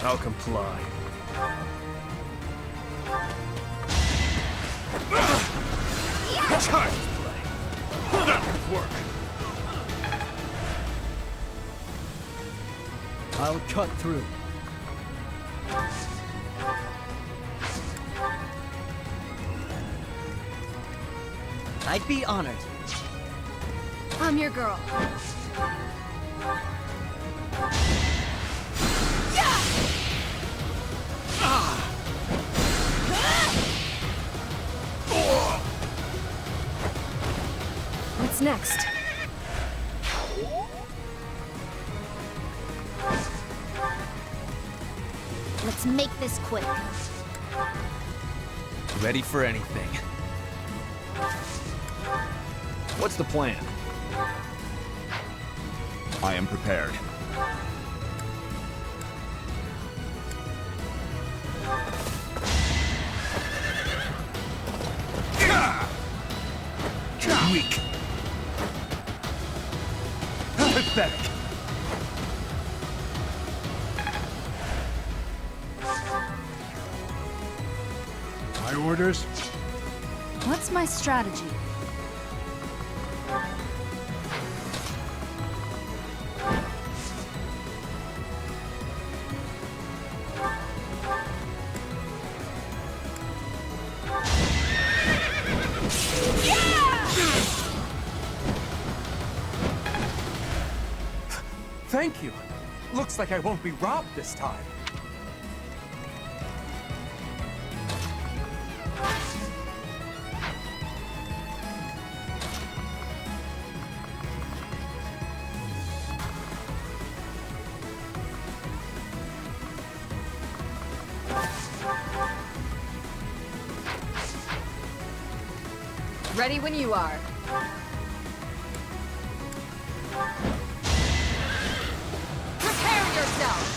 I'll comply. Child's play. That would work. I'll cut through. I'd be honored. I'm your girl. What's next? Let's make this quick. Ready for anything. What's the plan? I am prepared. Weak. Pathetic. My orders? What's my strategy? Thank you. Looks like I won't be robbed this time. Ready when you are. Prepare yourself!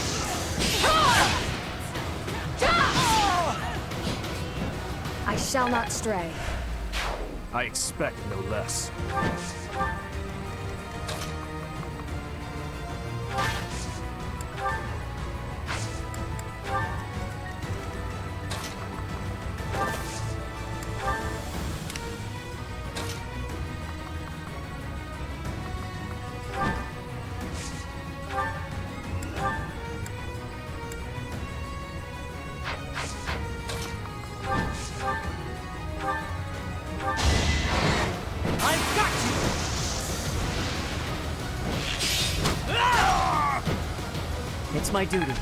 I shall not stray. I expect no less. It's my duty.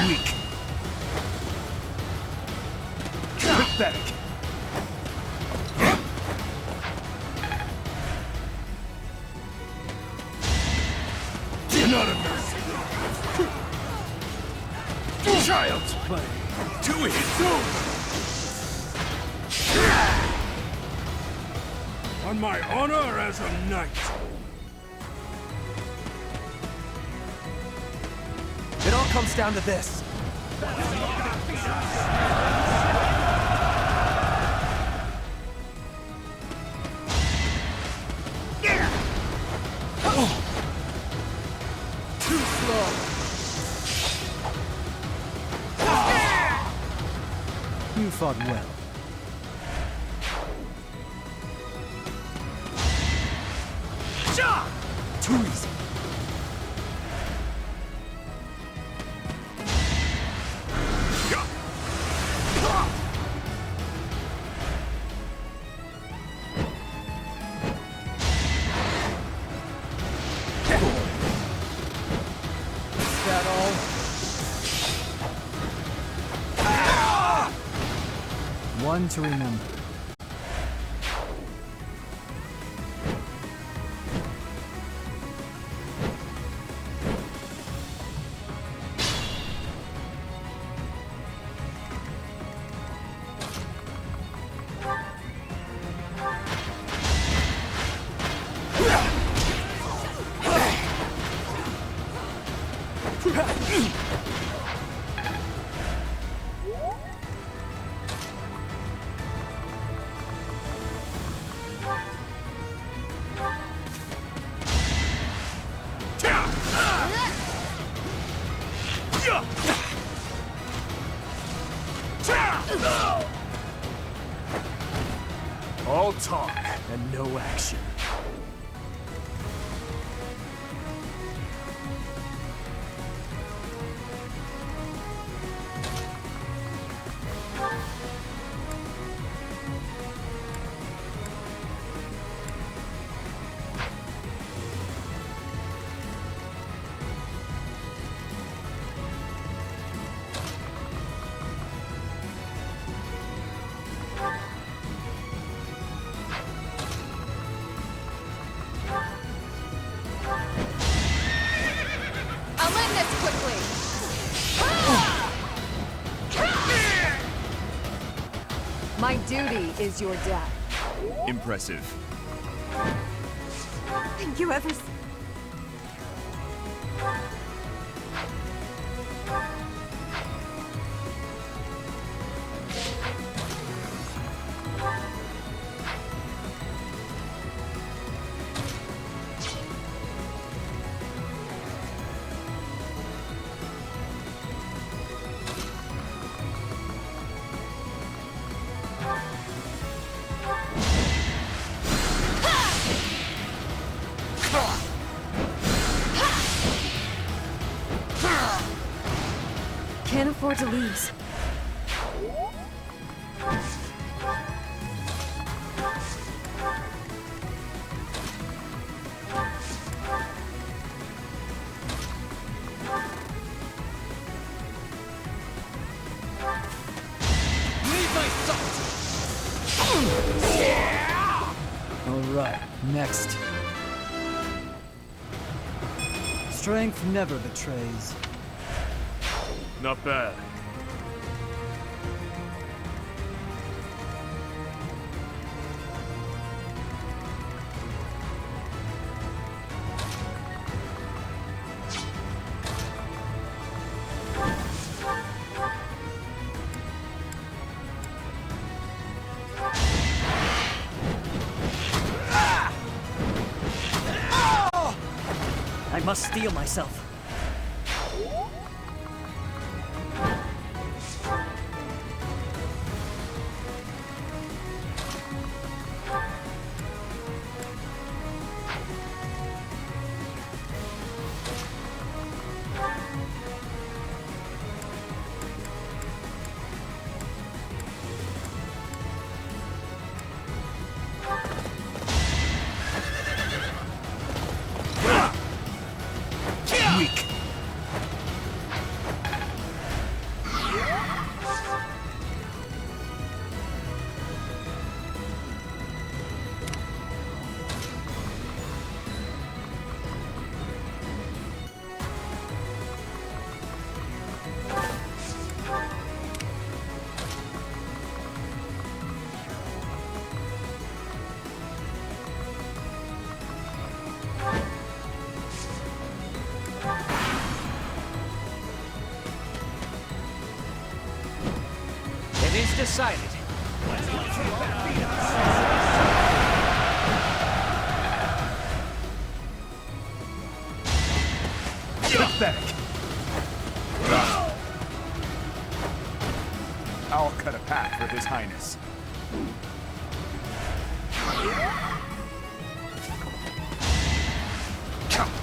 Weak. Pathetic. Not a mercy. Child's play. Do it. On my honor as a knight. It all comes down to this. fought well. Too easy. Is that all? One to remember. All talk and no action. I'll end this quickly. My duty is your death. Impressive. Thank you ever so... Can't afford to lose. Need my salt! Alright, next. Strength never betrays. Not bad. I must steel myself. Weak. It is decided. Get back. I'll cut a path for His Highness.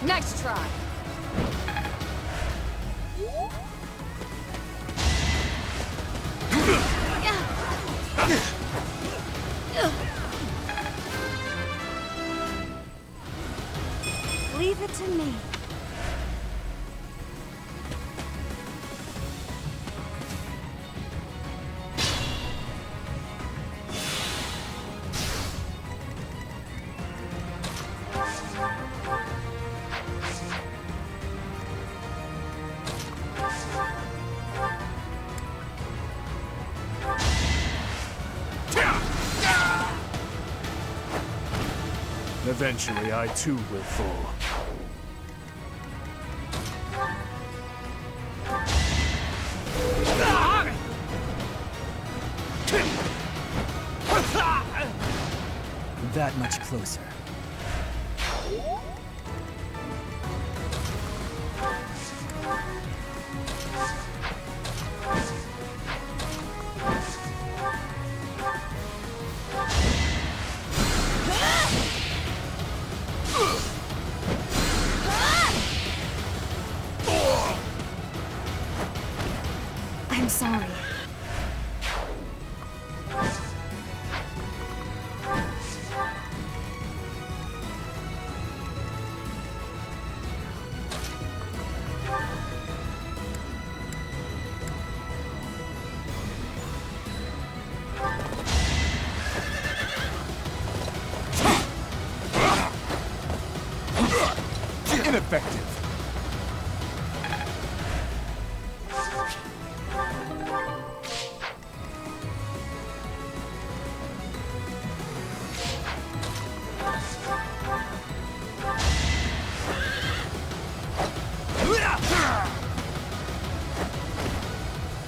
Nice try. Leave it to me. Eventually, I too will fall. That much closer. I'm sorry. Ineffective.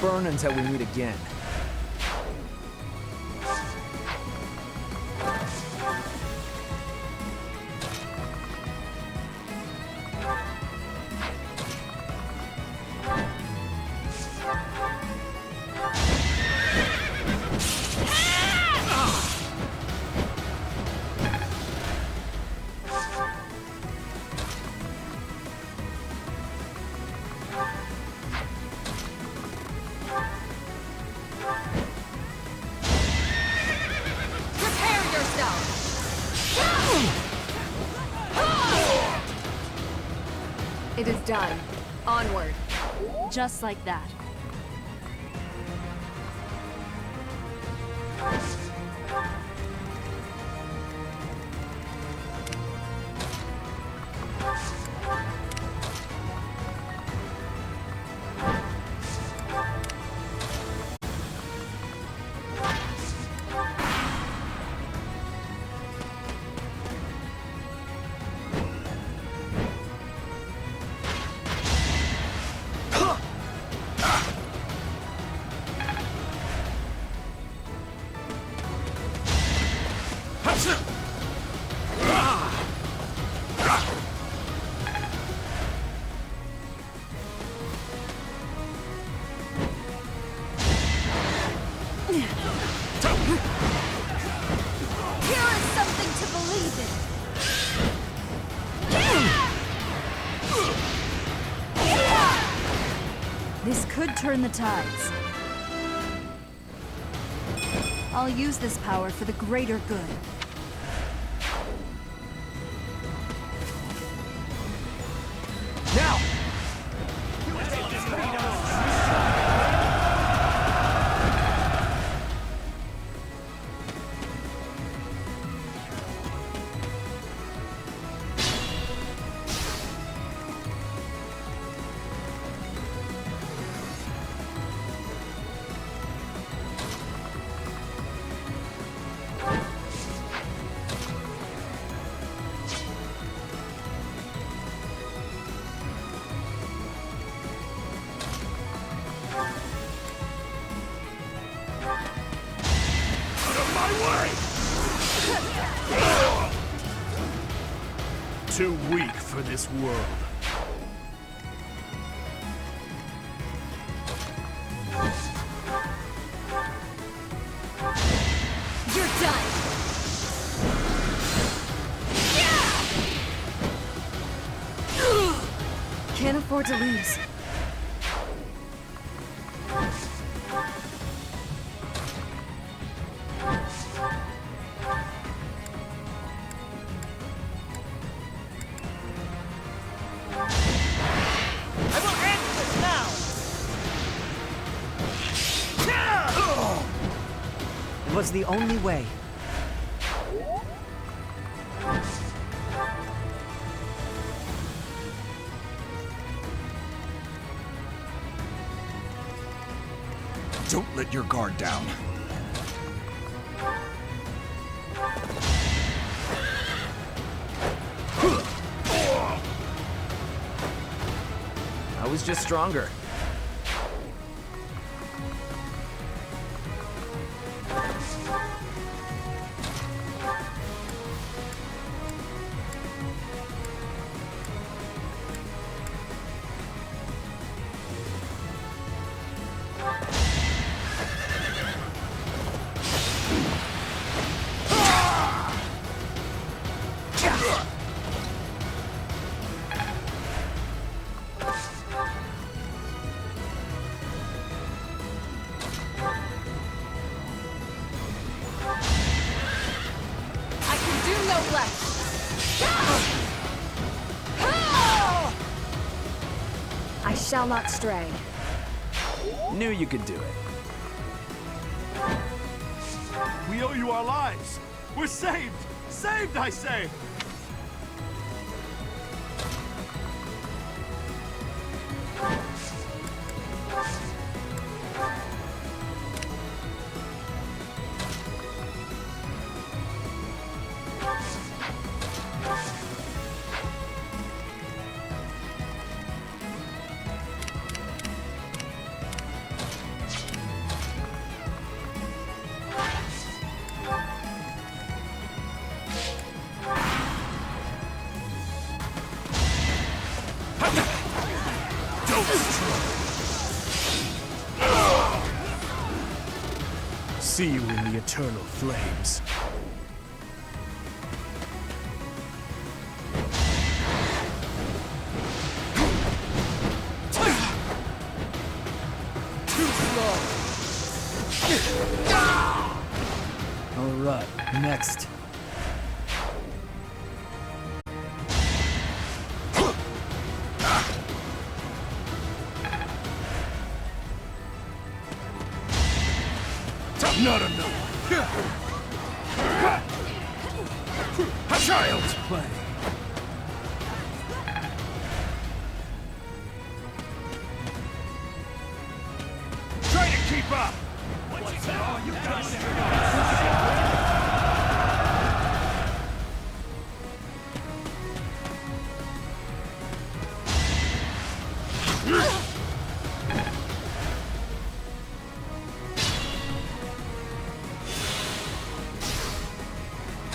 Burn until we meet again. It is done. Onward. Just like that. Here is something to believe in. This could turn the tides. I'll use this power for the greater good. Now! Too weak for this world. Can't afford to lose. I will end this now! It was the only way. Don't let your guard down. I was just stronger. I shall not stray. Knew you could do it. We owe you our lives. We're saved. Saved, I say. See you in the eternal flames. Too slow. All right, next. Not enough. A child's play. Try to keep up. What's that? You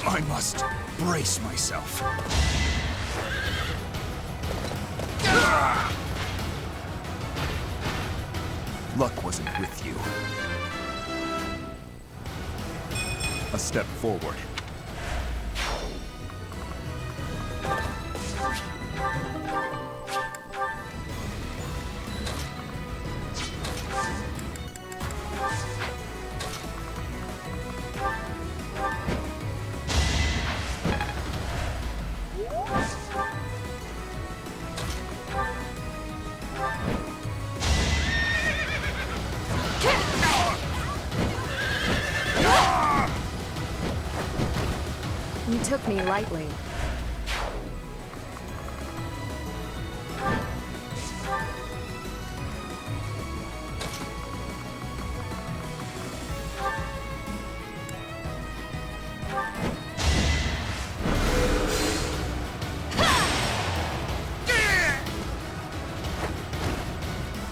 I must brace myself. Luck wasn't with you. A step forward. You took me lightly.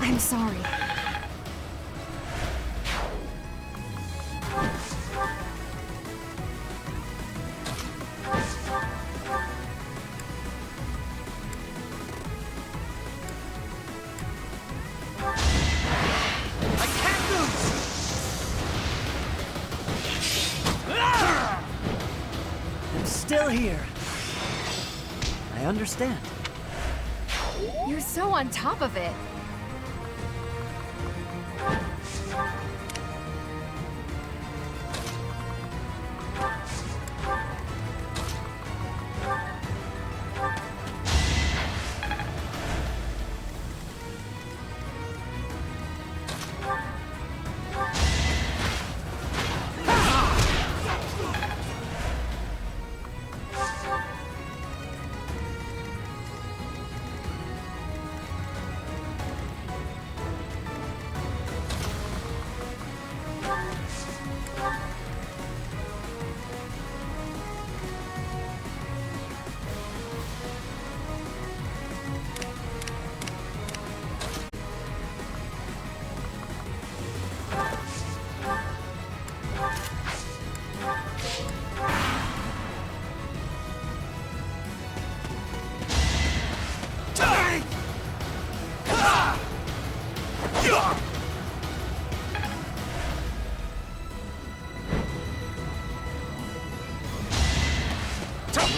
I'm sorry. I'm still here. I understand. You're so on top of it.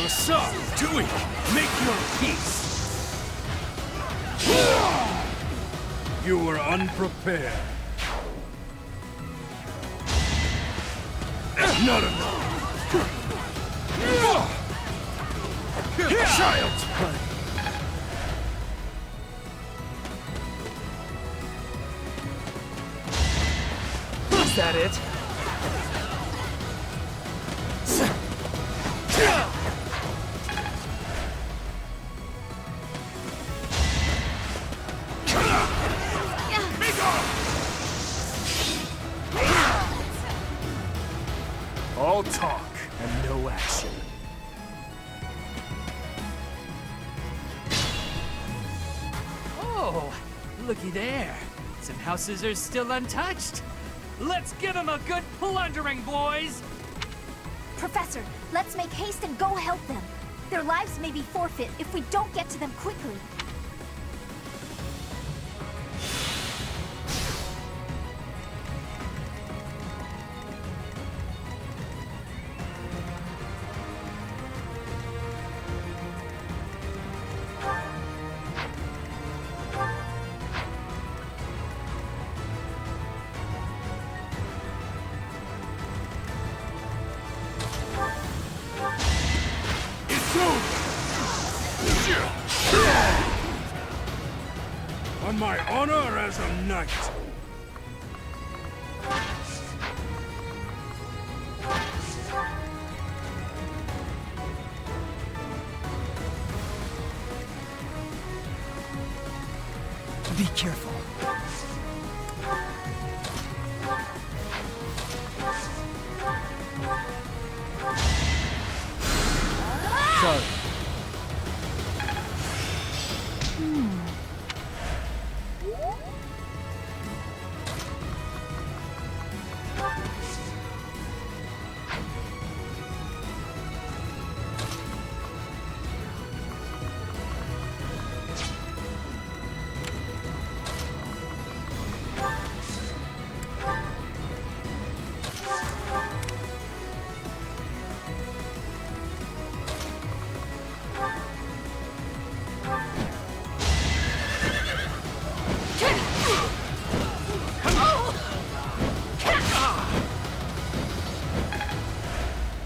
So, Dewey, make your peace. You were unprepared. Not enough. Child's play. Is that it? All talk and no action. Oh, looky there. Some houses are still untouched. Let's give them a good plundering, boys! Professor, let's make haste and go help them. Their lives may be forfeit if we don't get to them quickly. On my honor as a knight. Be careful. Sorry.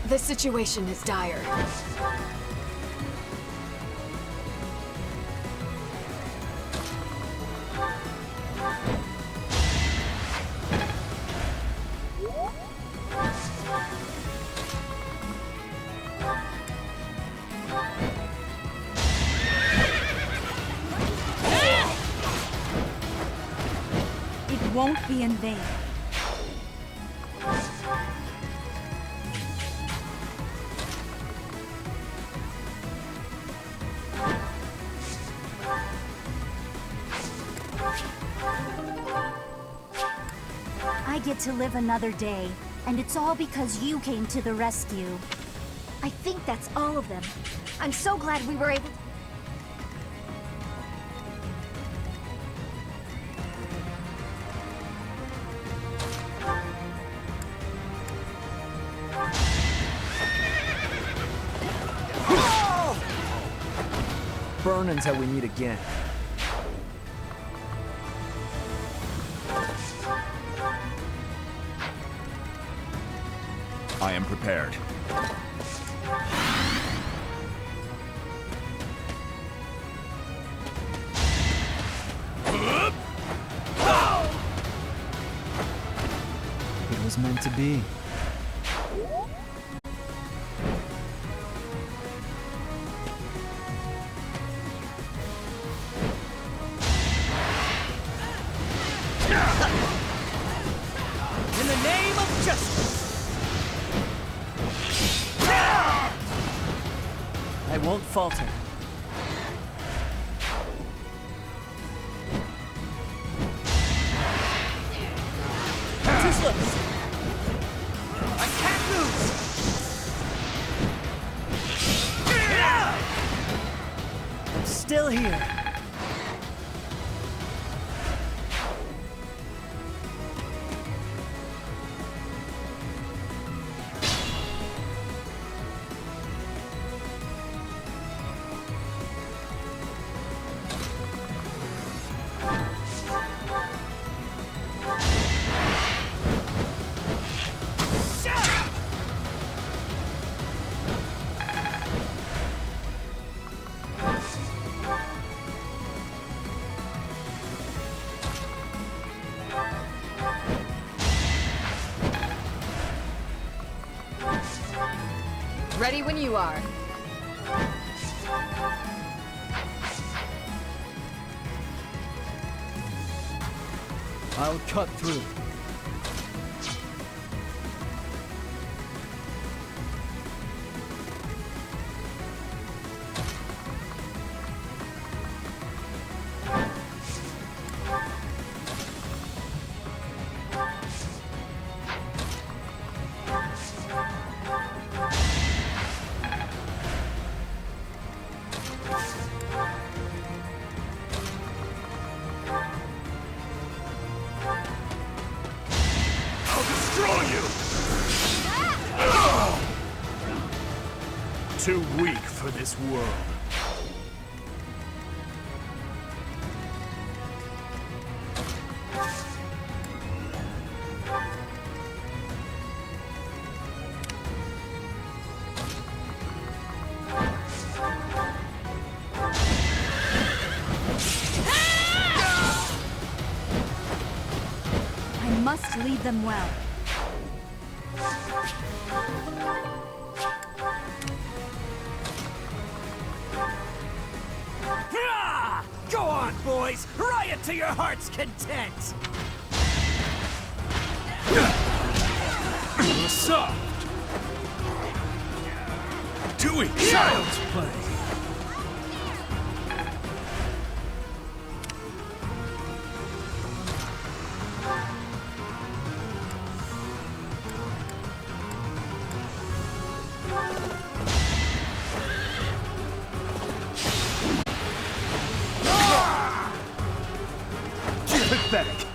The situation is dire. It won't be in vain. I get to live another day, and it's all because you came to the rescue. I think that's all of them. I'm so glad we were able to... Burn until we meet again. I am prepared. It was meant to be. In the name of justice! I won't falter. Too slow. I can't lose! I'm still here. Ready when you are. I'll cut through. Too weak for this world. I must lead them well. Go on, boys! Riot to your heart's content! Soft! Doing child's play! Pathetic.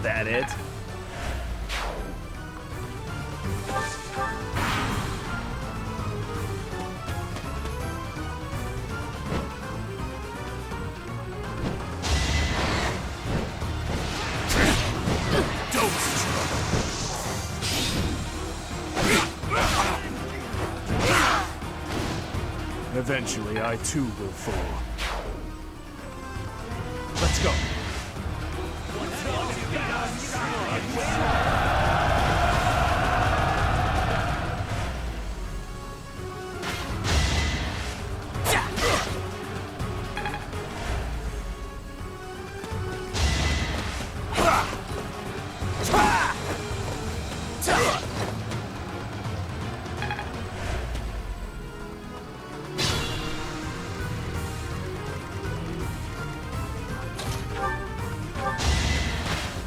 That it? Eventually, I too will fall. Let's go.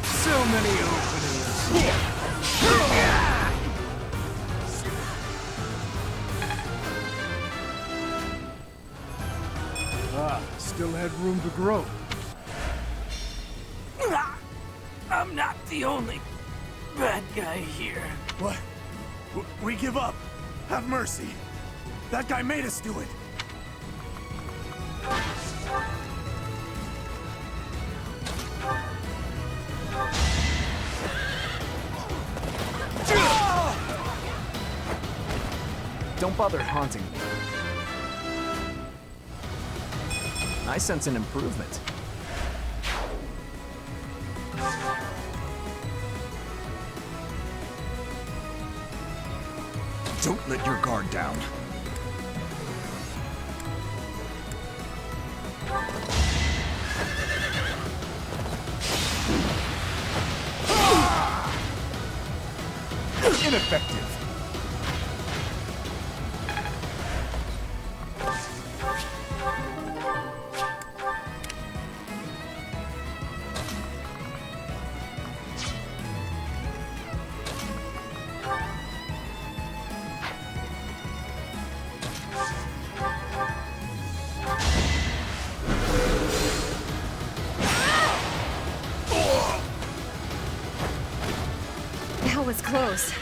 So many openings. Still had room to grow. the only bad guy here. What? We give up. Have mercy. That guy made us do it. Don't bother haunting me. I sense an improvement. Don't let your guard down. Ineffective. That was close.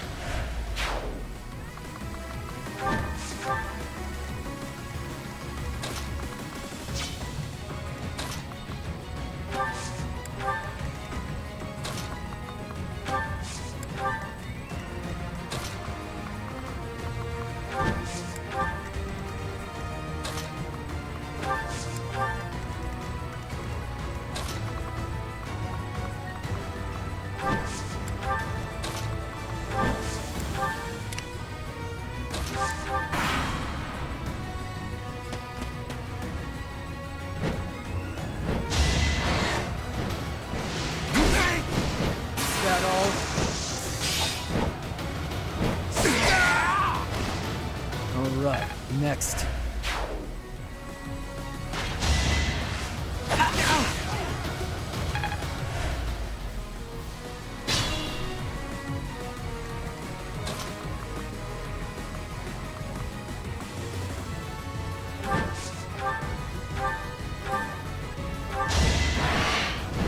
Alright, next.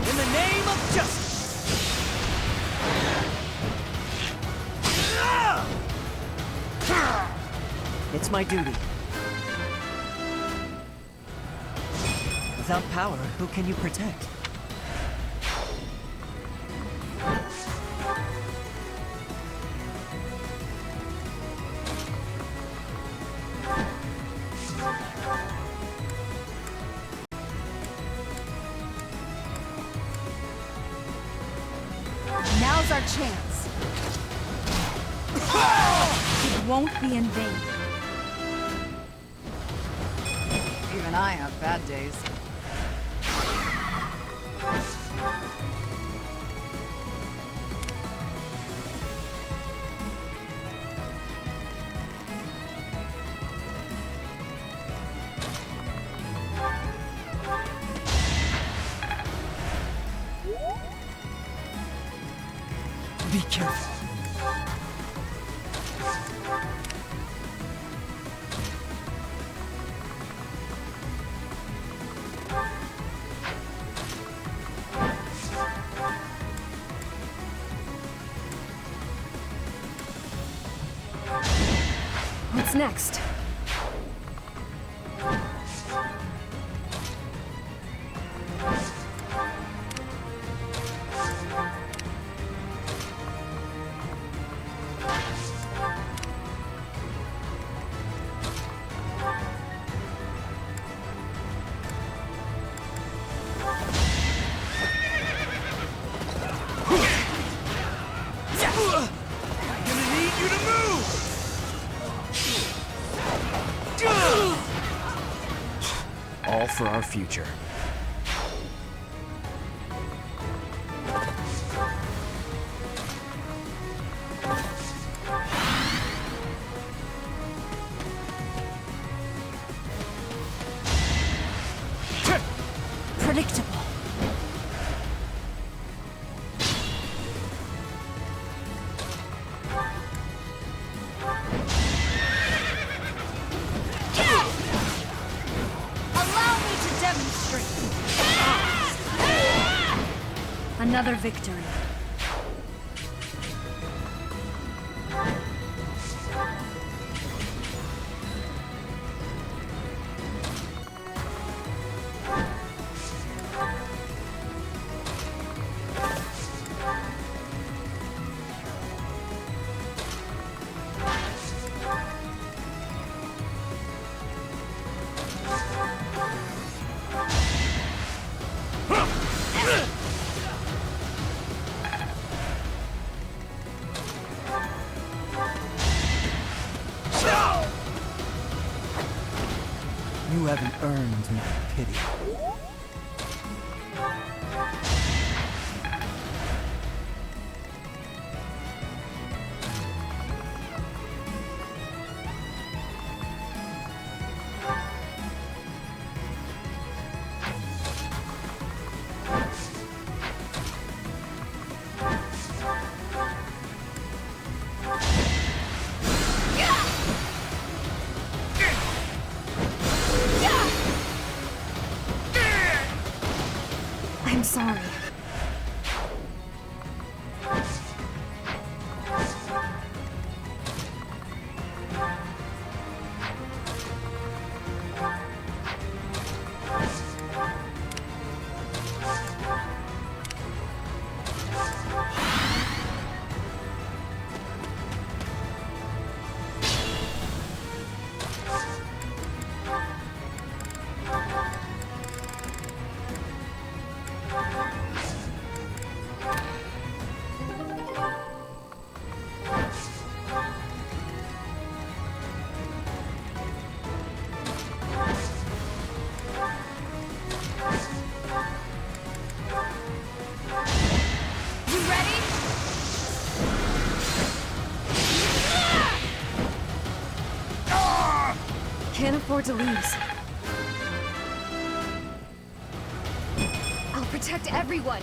In the name of justice! It's my duty. Without power, who can you protect? Now's our chance. It won't be in vain. Even I have bad days. Be careful. What's next? I'm gonna need you to move! All for our future. Predictable. Allow me to demonstrate. Another victory. You haven't earned my pity. I'm sorry. Can't afford to lose. I'll protect everyone.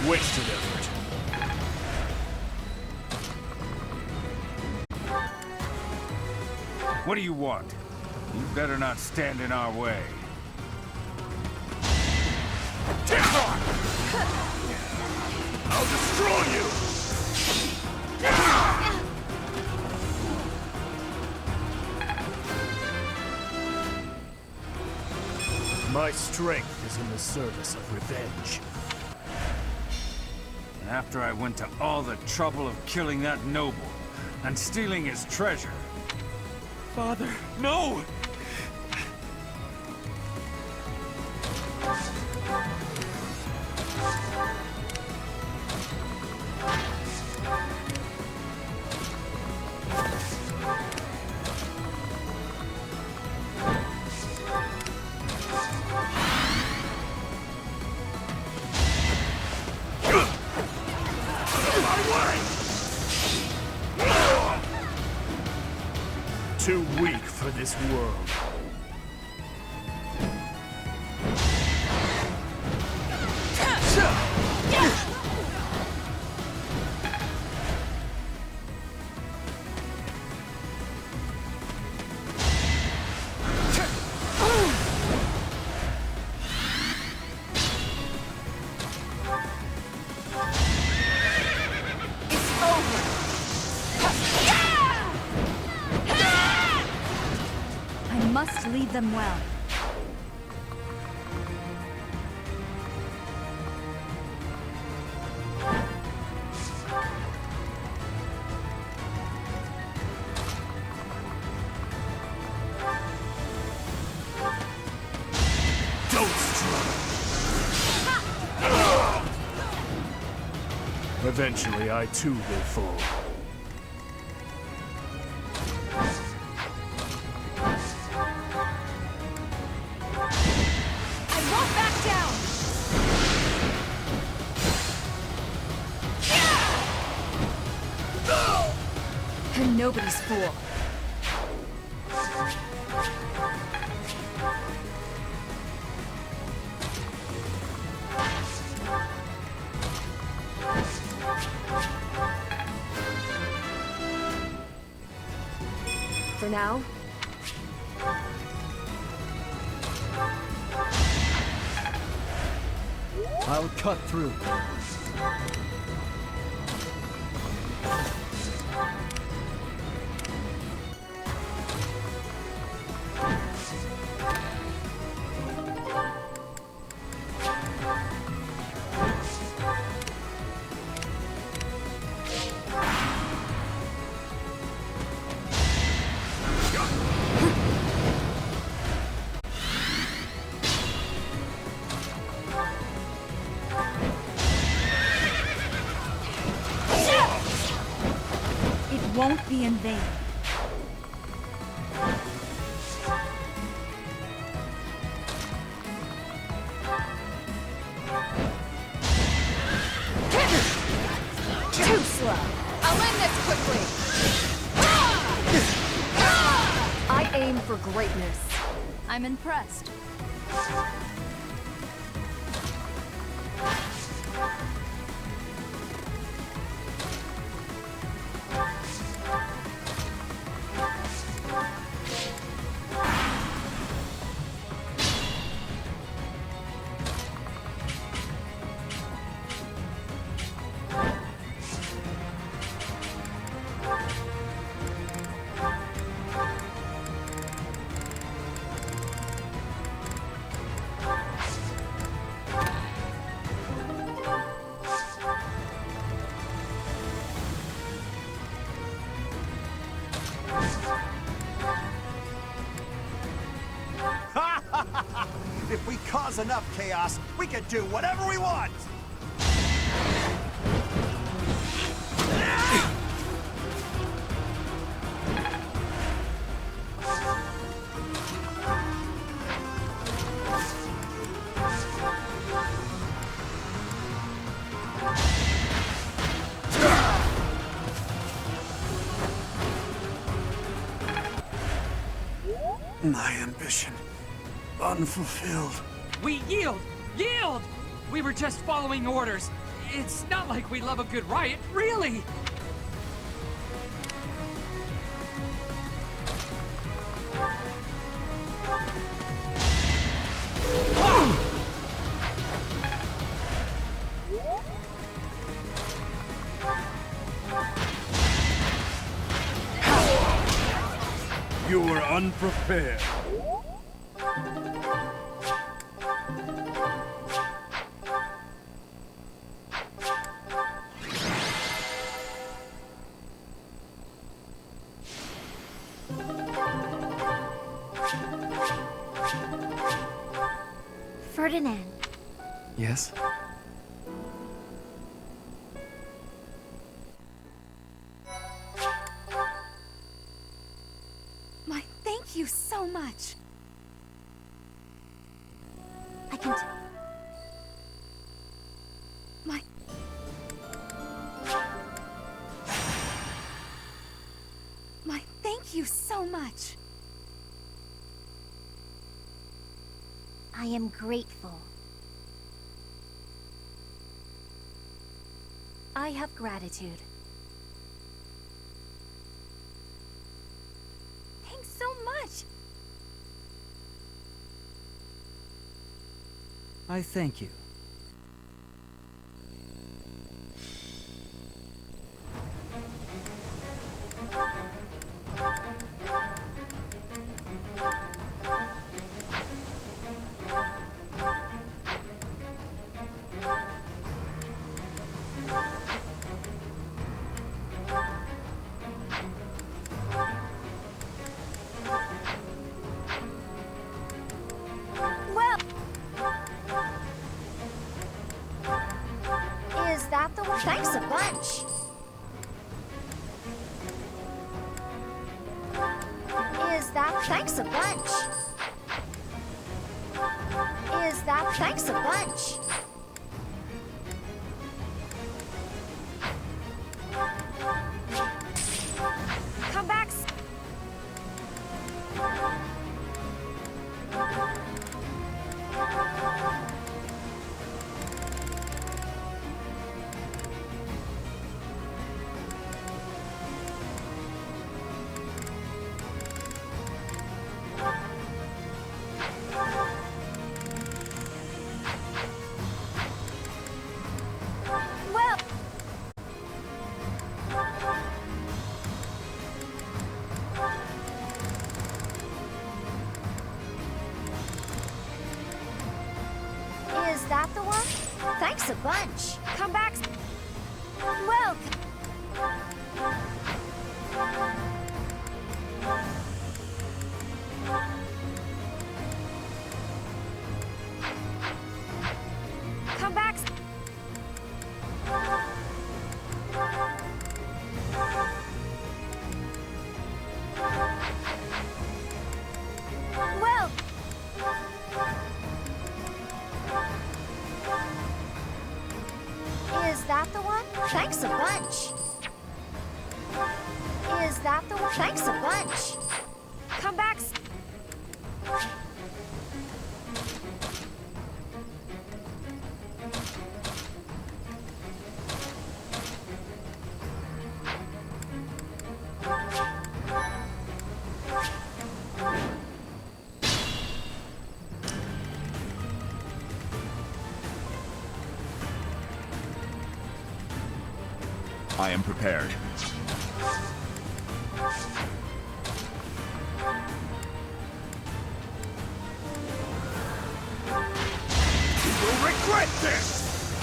Wasted effort. What do you want? You better not stand in our way. I'll destroy you! My strength is in the service of revenge. And after I went to all the trouble of killing that noble and stealing his treasure. Father, no! Too weak for this world. I must lead them well. Don't struggle. Eventually, I too will fall. I'm nobody's fool. For now, I'll cut through. be in vain. Too slow. I'll end this quickly. I aim for greatness. I'm impressed. If we cause enough chaos, we can do whatever we want! My ambition unfulfilled. We yield! Yield! We were just following orders. It's not like we love a good riot, really! You were unprepared. Ferdinand, Yes? Thank you so much. I can Thank you so much. I am grateful. I have gratitude. Thanks so much. I thank you. Well... Is that the one? Thanks a bunch. Is that... Thanks a bunch. Is that... Thanks a bunch. Come back. Well... Is that the one? Thanks a bunch. Come back. Well... Come back. Is that the one? Thanks a bunch. Is that the one? Thanks a bunch. Come back. I am prepared. You'll regret this!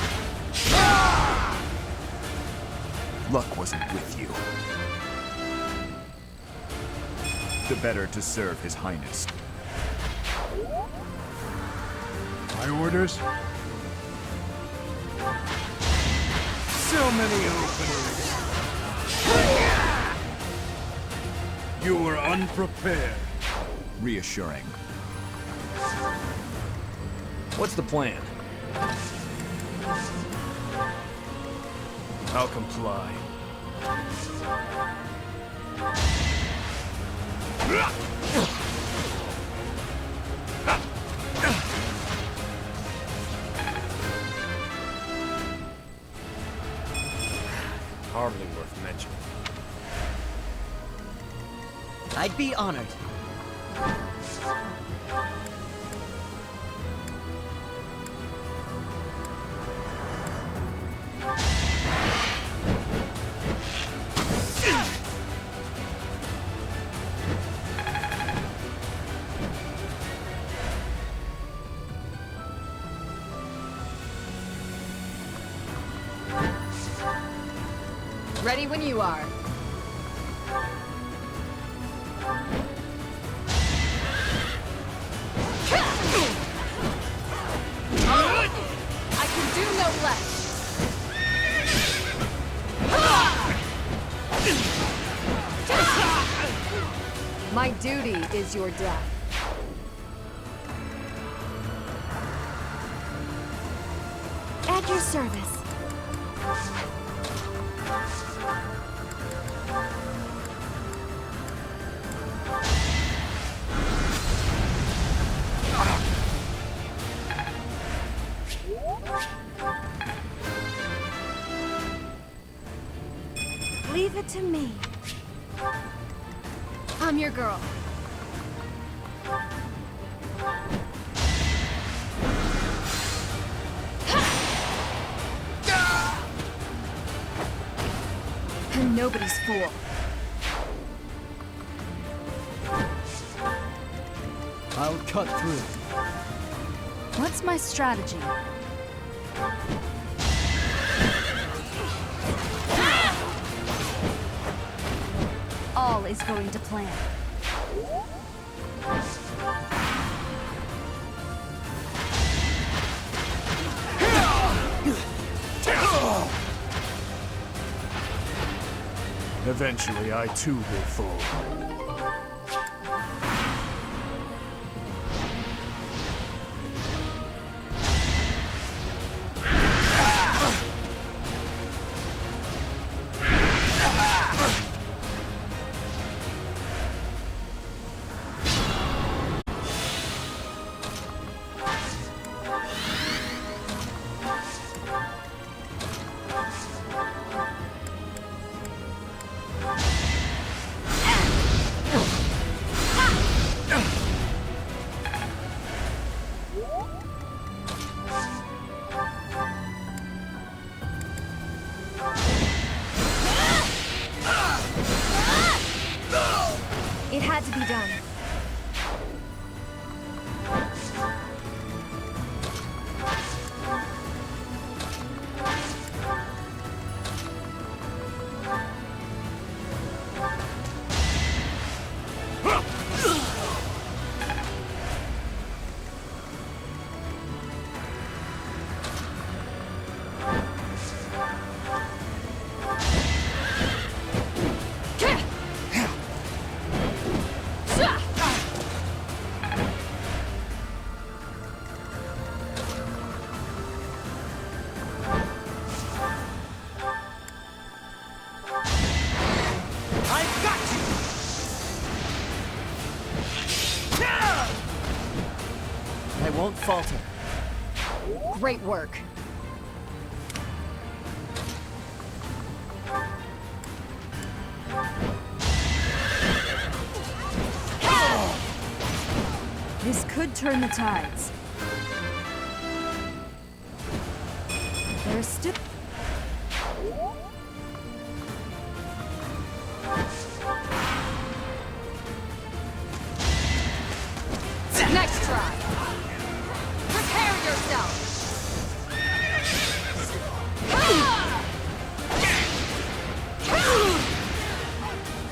Luck wasn't with you. The better to serve His Highness. My orders? So many openings. You were unprepared. Reassuring. What's the plan? I'll comply. Hardly worth mentioning. I'd be honored. Ready when you are. I can do no less. My duty is your death. At your service. Leave it to me. I'm your girl. I'm nobody's fool. I'll cut through. What's my strategy? All is going to plan. Eventually, I too will fall. I won't falter. Great work. This could turn the tides. There's still... Next try. Prepare yourself.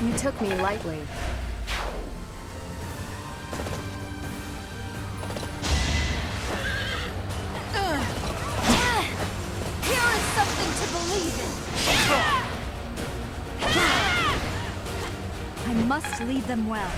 You took me lightly. Here is something to believe in. I must lead them well.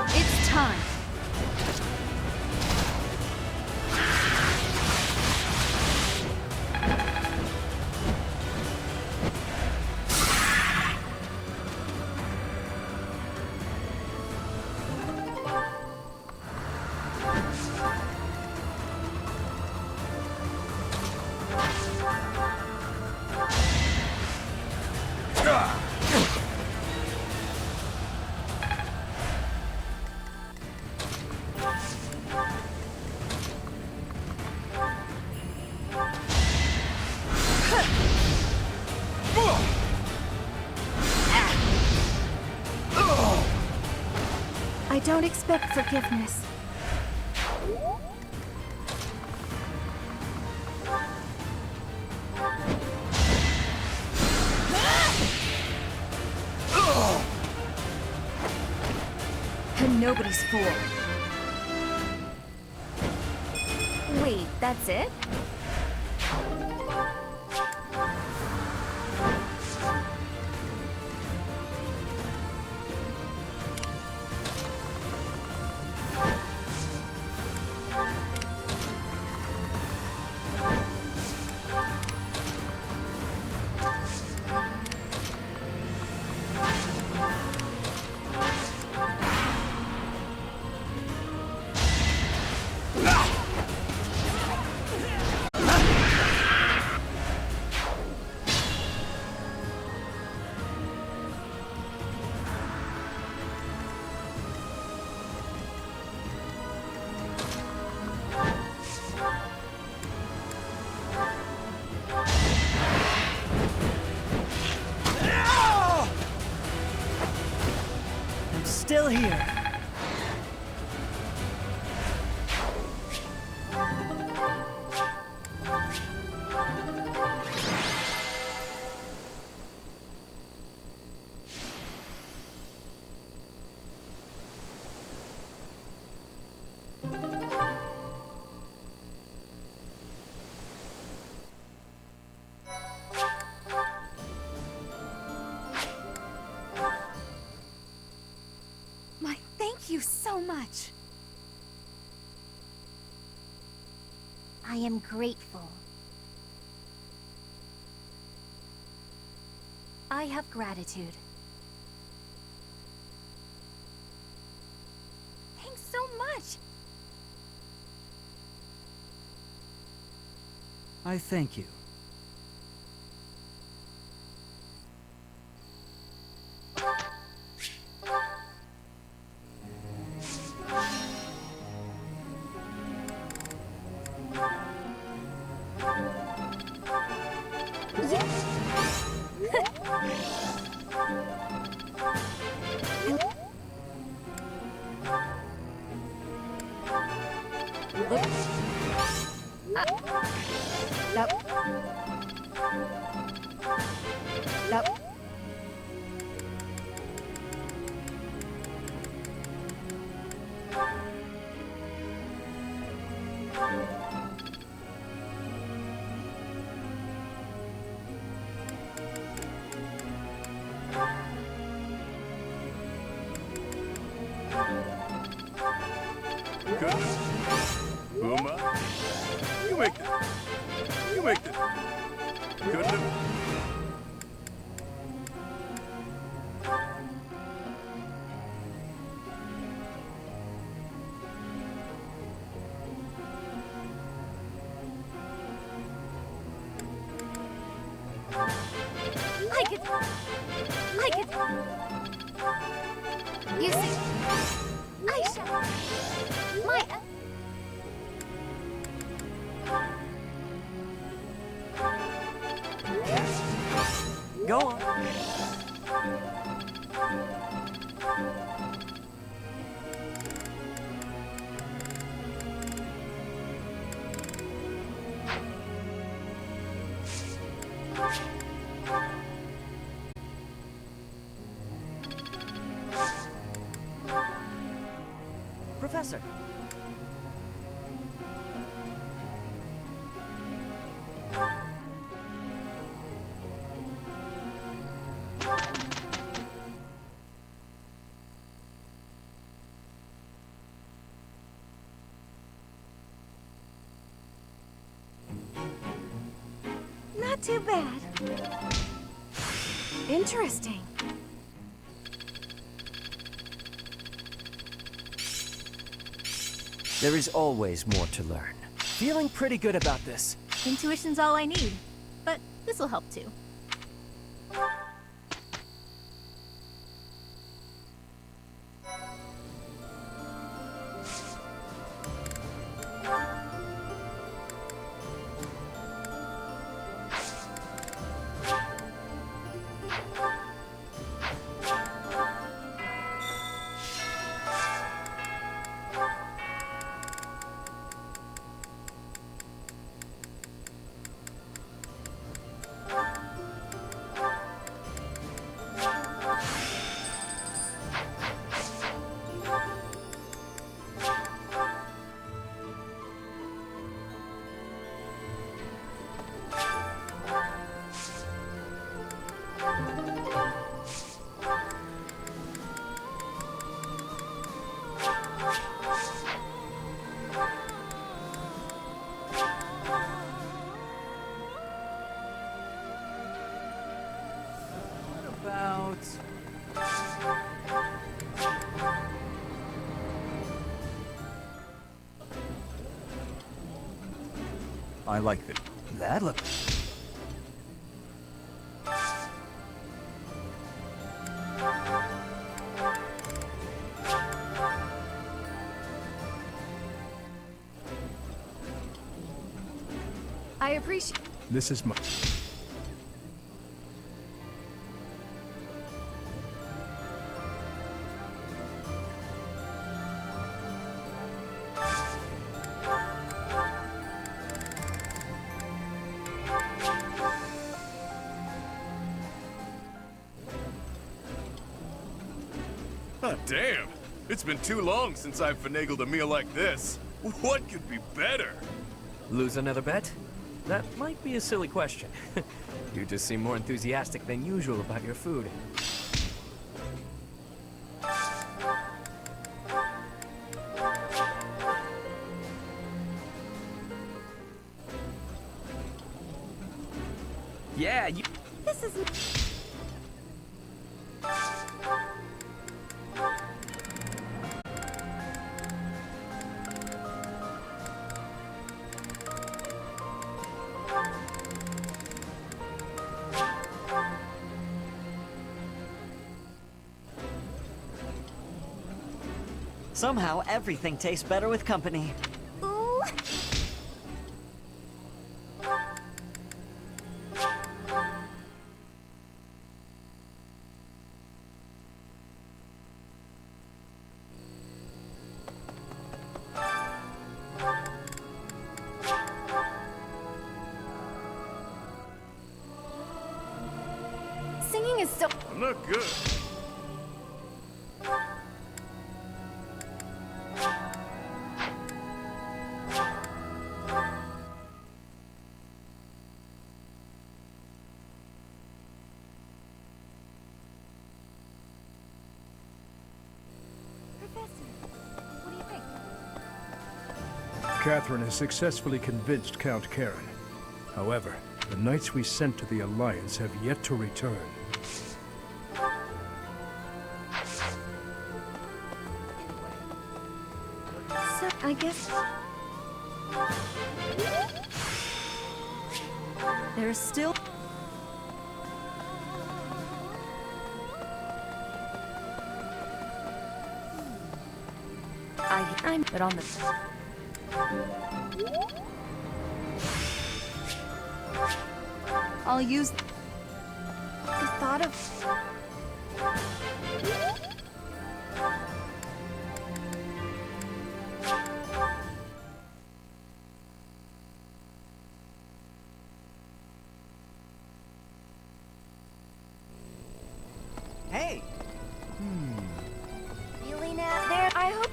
It's time. I don't expect forgiveness. And nobody's fool. Wait, that's it? I'm still here. Thank you so much. I am grateful. I have gratitude. Thanks so much. I thank you. look. Nope. Nope. Goodness. Uma. You make it. You make it. Goodness. I could. You see, I shall. My. Go on. Professor. Not too bad. Interesting. There is always more to learn. Feeling pretty good about this. Intuition's all I need, but this'll help too. I like it. That look. I appreciate. This is my... Ah, damn! It's been too long since I've finagled a meal like this. What could be better? Lose another bet? That might be a silly question. You just seem more enthusiastic than usual about your food. Yeah, you... This is... Somehow, everything tastes better with company. Ooh. look good. Catherine has successfully convinced Count Karen. However, the knights we sent to the Alliance have yet to return. So, I guess... There's still... I'm but on the... I'll use the thought of... Hey! Feeling out there, I hope...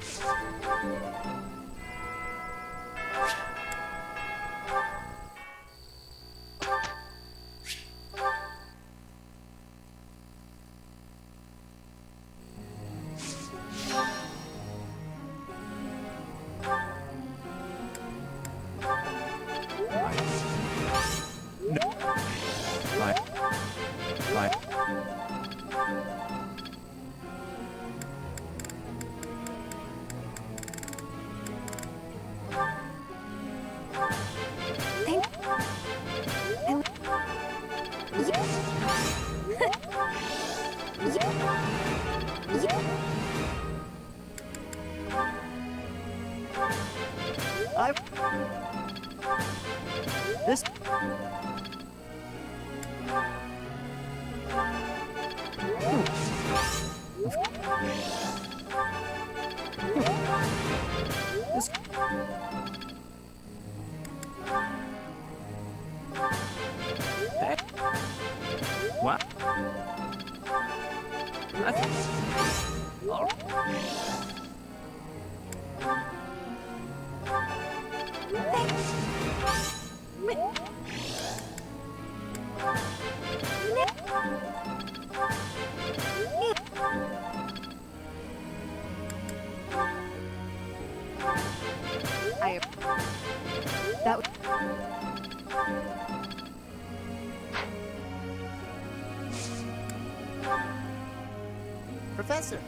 This... This... Hey. What? That Professor.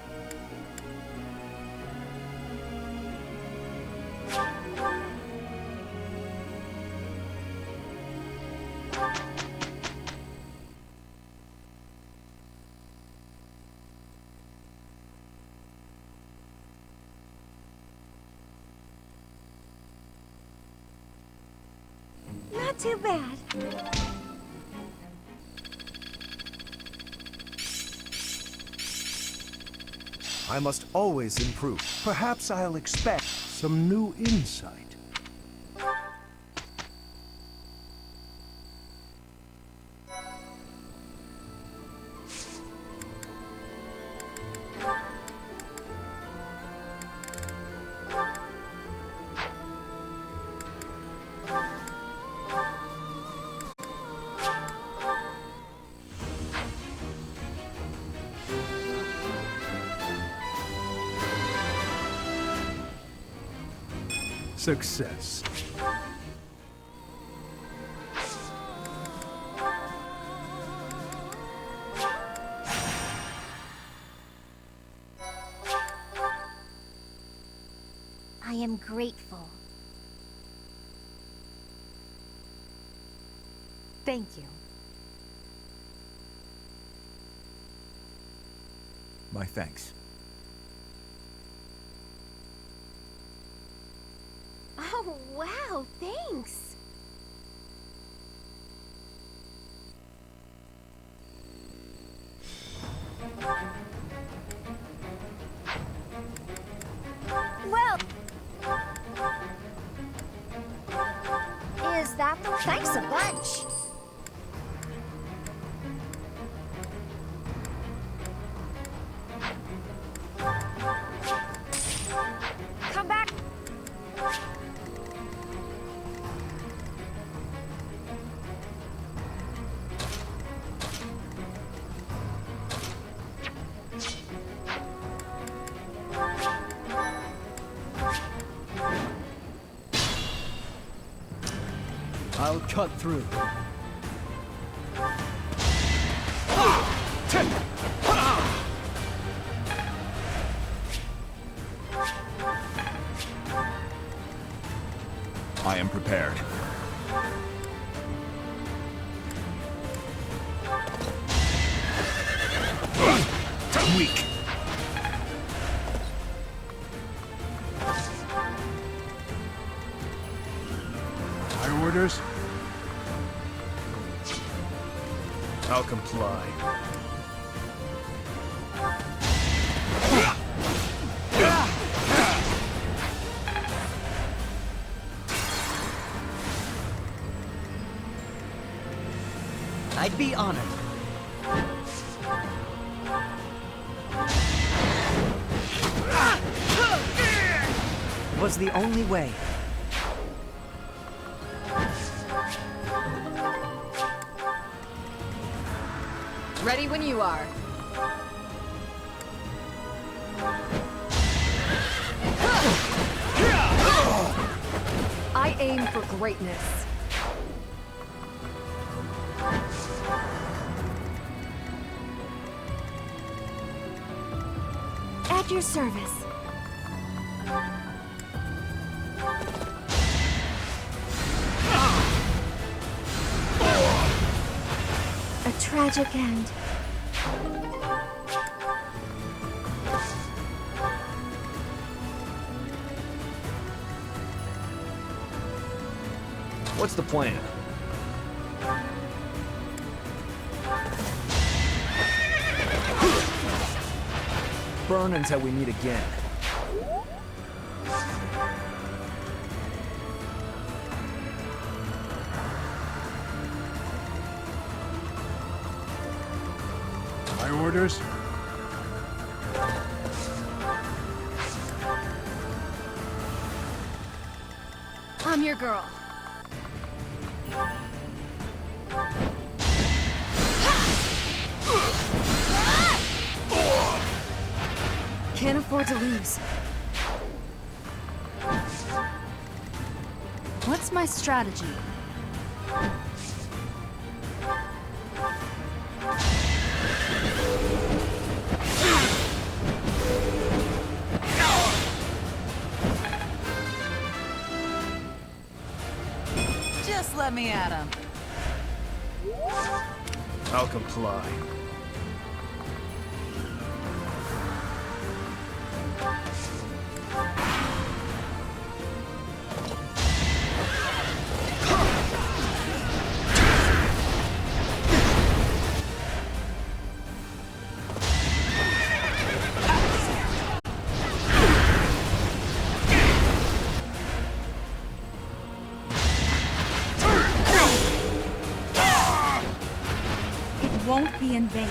Not too bad. I must always improve. Perhaps I'll expect some new insight. Success. I am grateful. Thank you. My thanks. Oh, wow, thanks. Well... Is that the... Thanks a bunch. I'll cut through. I am prepared. Weak. My orders? I'll comply. I'd be honored. It was the only way. Ready when you are. I aim for greatness. At your service. A tragic end. What's the plan? Burn until we meet again. My orders? I'm your girl. Can't afford to lose. What's my strategy? Just let me at him. I'll comply. Won't be in vain.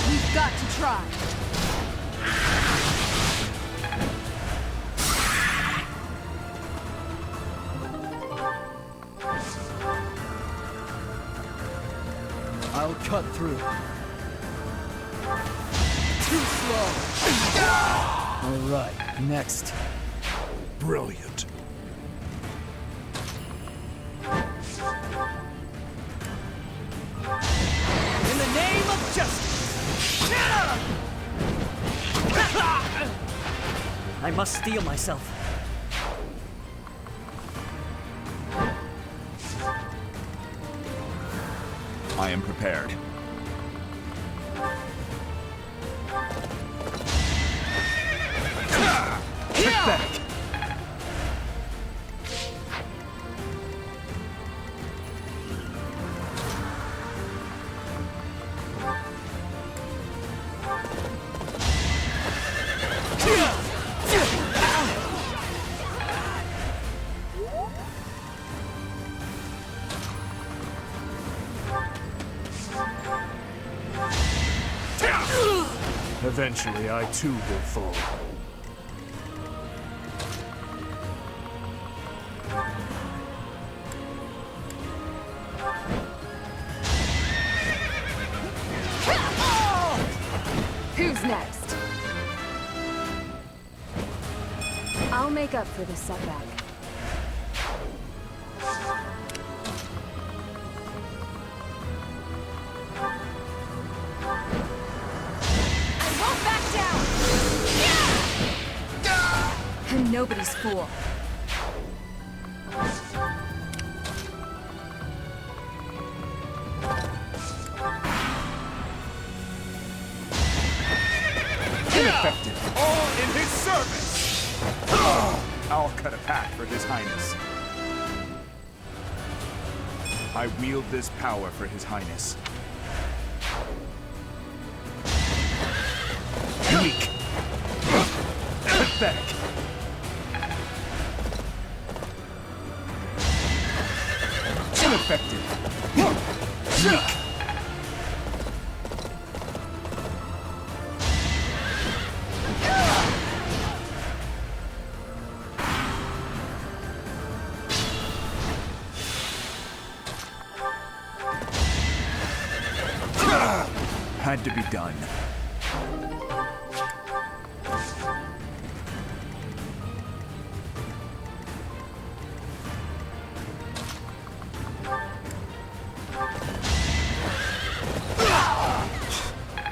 We've got to try. I'll cut through. Too slow. All right, next. Brilliant. In the name of justice! I must steel myself. I am prepared. Pathetic. Eventually, I too will fall. Who's next? I'll make up for this setback. I'm nobody's fool. Ineffective. All in his service. I'll cut a path for His Highness. I wield this power for His Highness. Weak. Pathetic. Ineffective. Weak. Had to be done.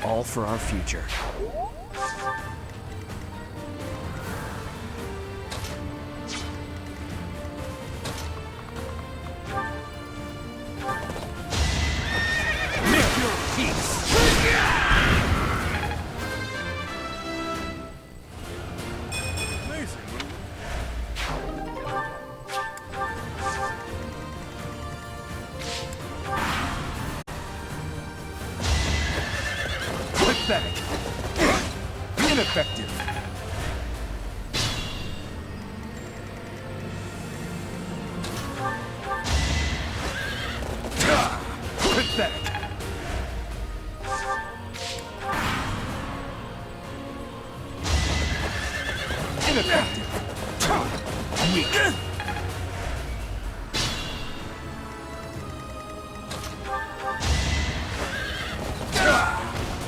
All for our future. Make your peace. Pathetic. Ineffective. Pathetic. Ineffective. Weak.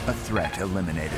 A threat eliminated.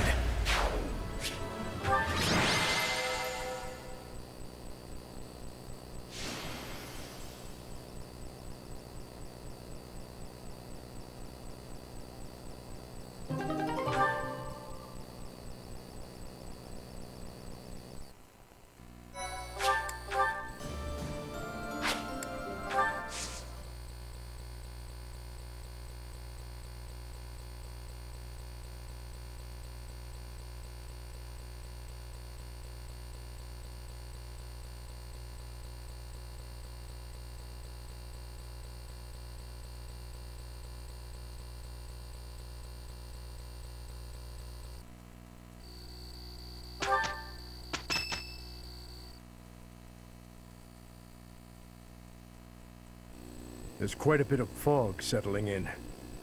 There's quite a bit of fog settling in.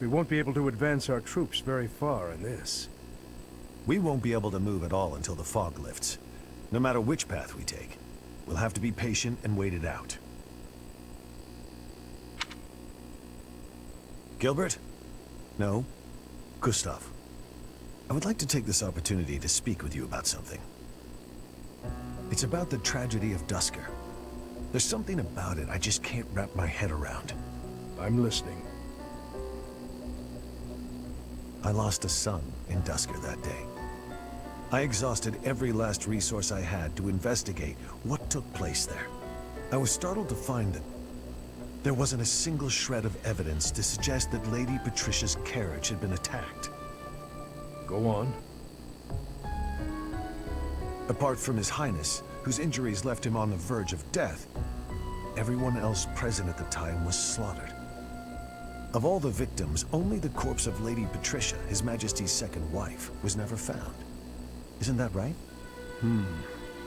We won't be able to advance our troops very far in this. We won't be able to move at all until the fog lifts. No matter which path we take, we'll have to be patient and wait it out. Gilbert? No? Gustav. I would like to take this opportunity to speak with you about something. It's about the tragedy of Duscur. There's something about it I just can't wrap my head around. I'm listening. I lost a son in Duscur that day. I exhausted every last resource I had to investigate what took place there. I was startled to find that There wasn't a single shred of evidence to suggest that Lady Patricia's carriage had been attacked. Go on. Apart from His Highness, whose injuries left him on the verge of death, everyone else present at the time was slaughtered. Of all the victims, only the corpse of Lady Patricia, His Majesty's second wife, was never found. Isn't that right?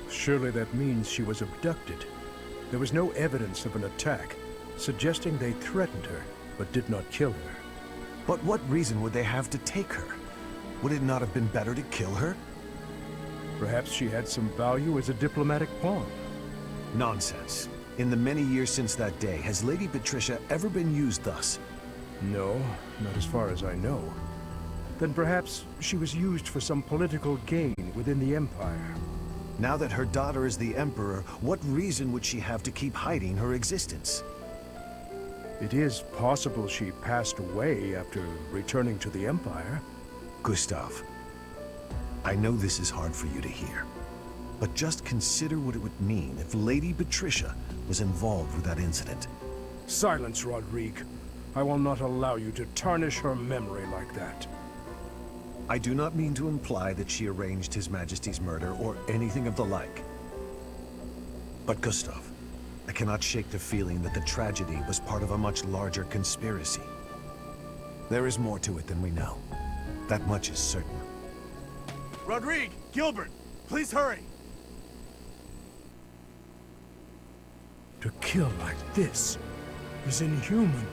Surely that means she was abducted. There was no evidence of an attack, suggesting they threatened her, but did not kill her. But what reason would they have to take her? Would it not have been better to kill her? Perhaps she had some value as a diplomatic pawn. Nonsense. In the many years since that day, has Lady Patricia ever been used thus? No, not as far as I know. Then perhaps she was used for some political gain within the Empire. Now that her daughter is the Emperor, what reason would she have to keep hiding her existence? It is possible she passed away after returning to the Empire. Gustav, I know this is hard for you to hear, but just consider what it would mean if Lady Patricia was involved with that incident. Silence, Rodrigue. I will not allow you to tarnish her memory like that. I do not mean to imply that she arranged His Majesty's murder or anything of the like. But Gustav, I cannot shake the feeling that the tragedy was part of a much larger conspiracy. There is more to it than we know. That much is certain. Rodrigue! Gilbert! Please hurry! To kill like this is inhuman.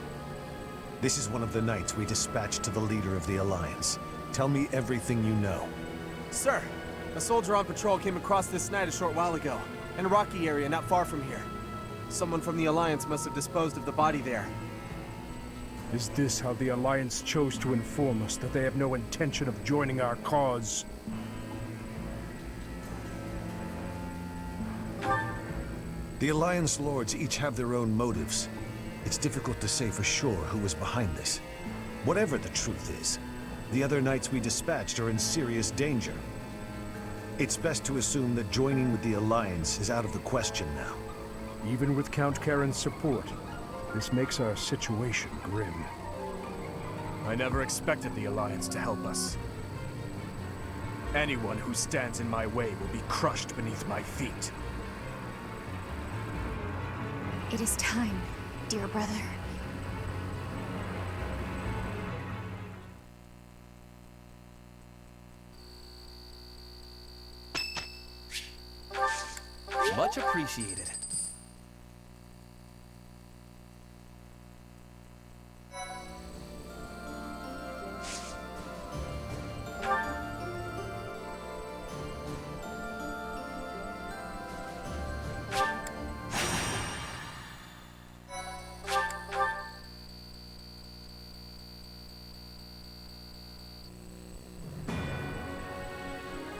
This is one of the knights we dispatched to the leader of the Alliance. Tell me everything you know. Sir, a soldier on patrol came across this night a short while ago, in a rocky area not far from here. Someone from the Alliance must have disposed of the body there. Is this how the Alliance chose to inform us that they have no intention of joining our cause? The Alliance lords each have their own motives. It's difficult to say for sure who was behind this. Whatever the truth is, the other knights we dispatched are in serious danger. It's best to assume that joining with the Alliance is out of the question now. Even with Count Karen's support, this makes our situation grim. I never expected the Alliance to help us. Anyone who stands in my way will be crushed beneath my feet. It is time, dear brother. Much appreciated.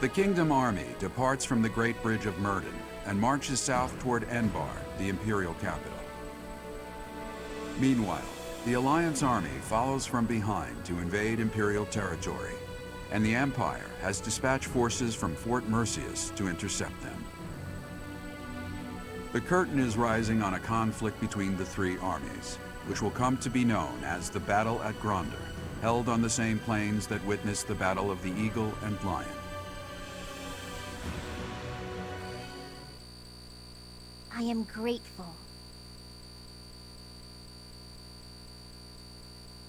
The Kingdom Army departs from the Great Bridge of Myrden and marches south toward Enbar, the Imperial capital. Meanwhile, the Alliance army follows from behind to invade Imperial territory, and the Empire has dispatched forces from Fort Mercius to intercept them. The curtain is rising on a conflict between the three armies, which will come to be known as the Battle at Gronder, held on the same plains that witnessed the Battle of the Eagle and Lion. I am grateful.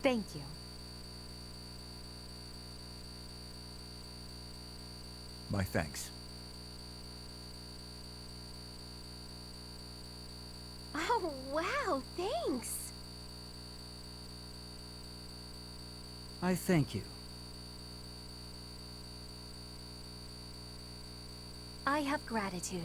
Thank you. My thanks. Oh, wow, thanks. I thank you. I have gratitude.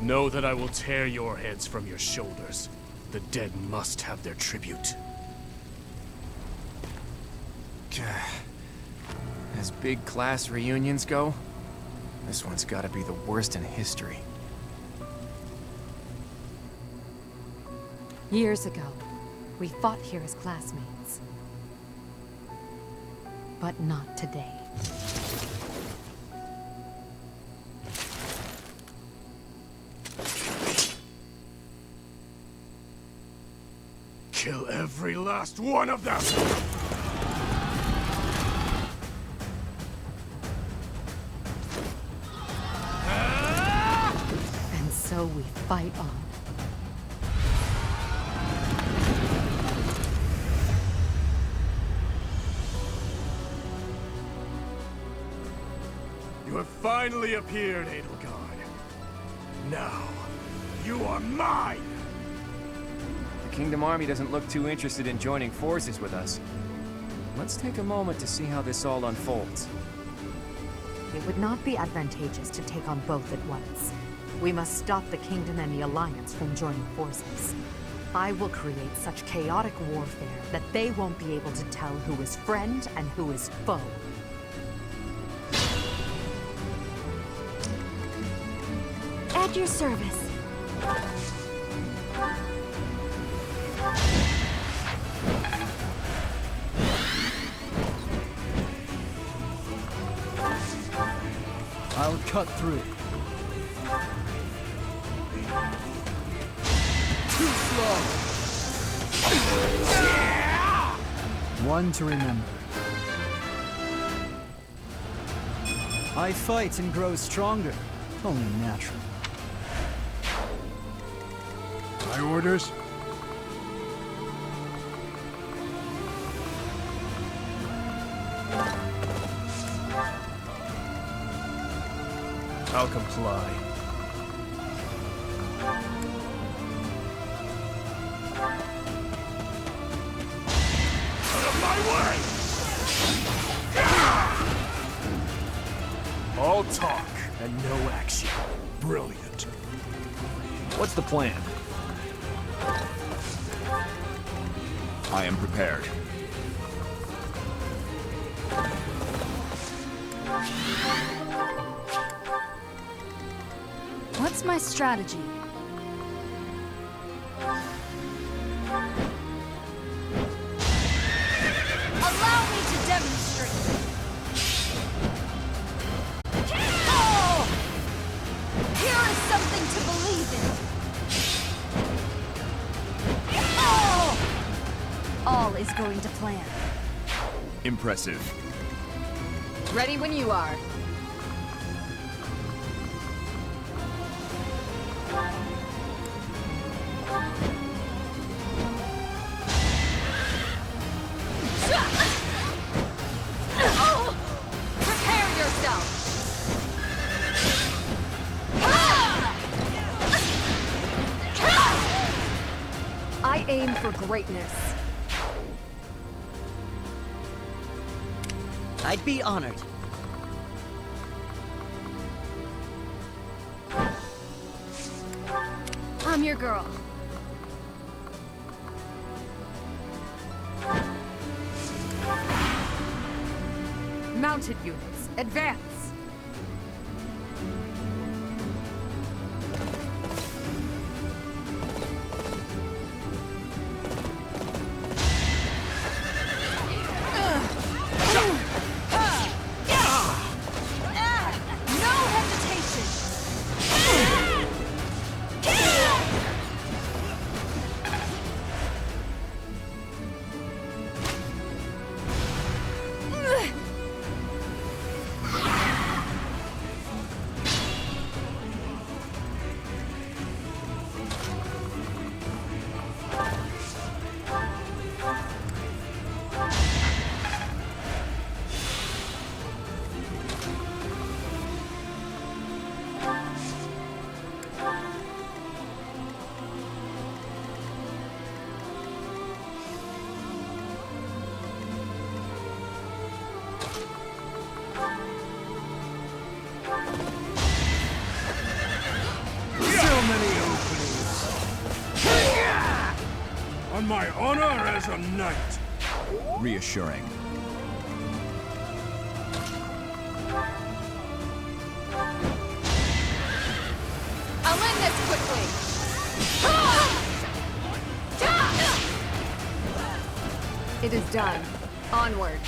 Know that I will tear your heads from your shoulders. The dead must have their tribute. As big class reunions go, this one's gotta be the worst in history. Years ago, we fought here as classmates. But not today. Kill every last one of them! And so we fight on. You have finally appeared, Edelgard. Now, you are mine! The Kingdom Army doesn't look too interested in joining forces with us. Let's take a moment to see how this all unfolds. It would not be advantageous to take on both at once. We must stop the Kingdom and the Alliance from joining forces. I will create such chaotic warfare that they won't be able to tell who is friend and who is foe. At your service. I'll cut through. Too slow! One to remember. I fight and grow stronger. Only natural. My orders? I'll comply. Out of my way! All talk and no action. Brilliant. What's the plan? I am prepared. What's my strategy? Allow me to demonstrate. Oh! Here is something to believe in. Oh! All is going to plan. Impressive. Ready when you are. Prepare yourself. I aim for greatness. I'd be honored. I'm your girl. Mounted units, advance! No hesitation. On my honor as a knight. Reassuring. I'll end this quickly. It is done. Onward.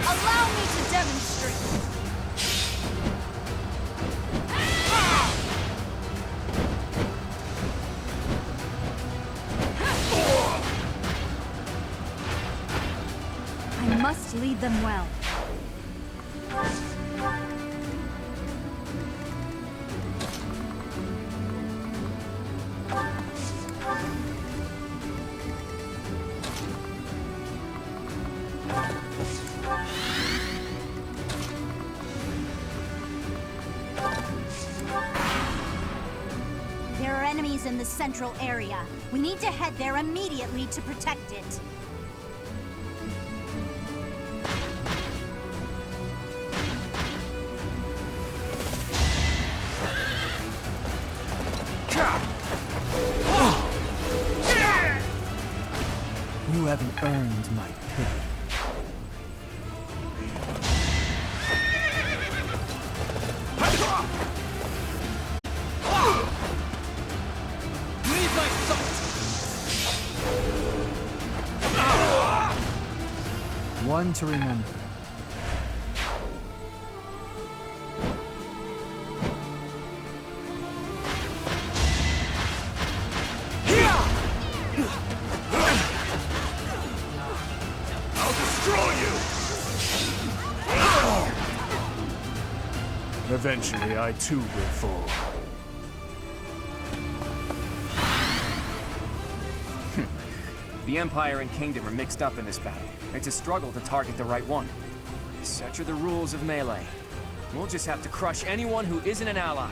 Allow me to demonstrate. I must lead them well. There are enemies in the central area. We need to head there immediately to protect it. You haven't earned my pity. Need my salt! One to remember. I'll destroy you! Eventually, I too will fall. The Empire and Kingdom are mixed up in this battle. It's a struggle to target the right one. Such are the rules of melee. We'll just have to crush anyone who isn't an ally.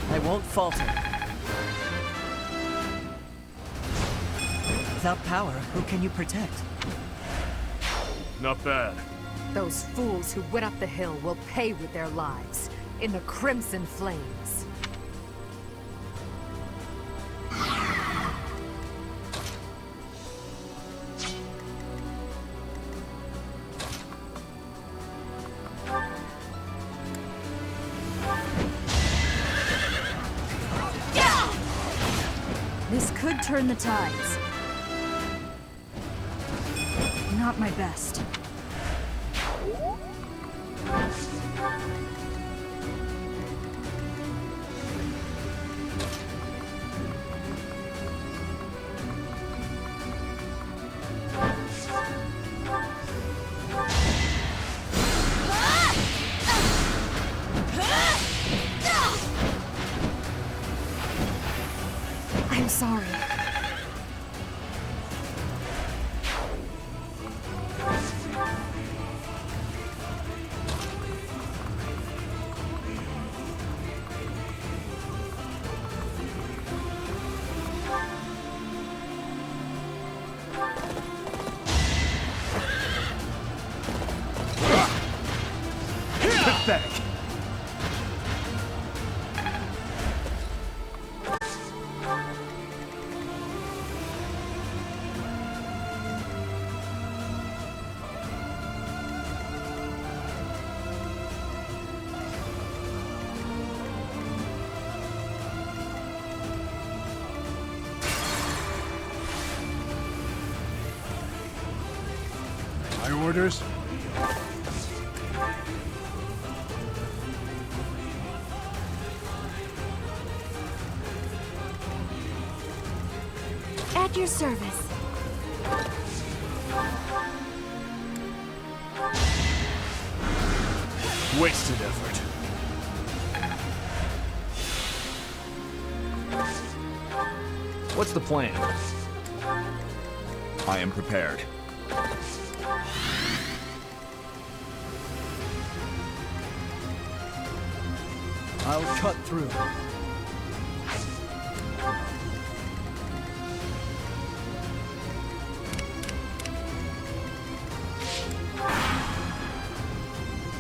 I won't falter. Without power, who can you protect? Not bad. Those fools who went up the hill will pay with their lives in the crimson flames. This could turn the tides. Not my best. I'm sorry. Pathetic. My orders? At your service. Wasted effort. What's the plan? I am prepared. I'll cut through.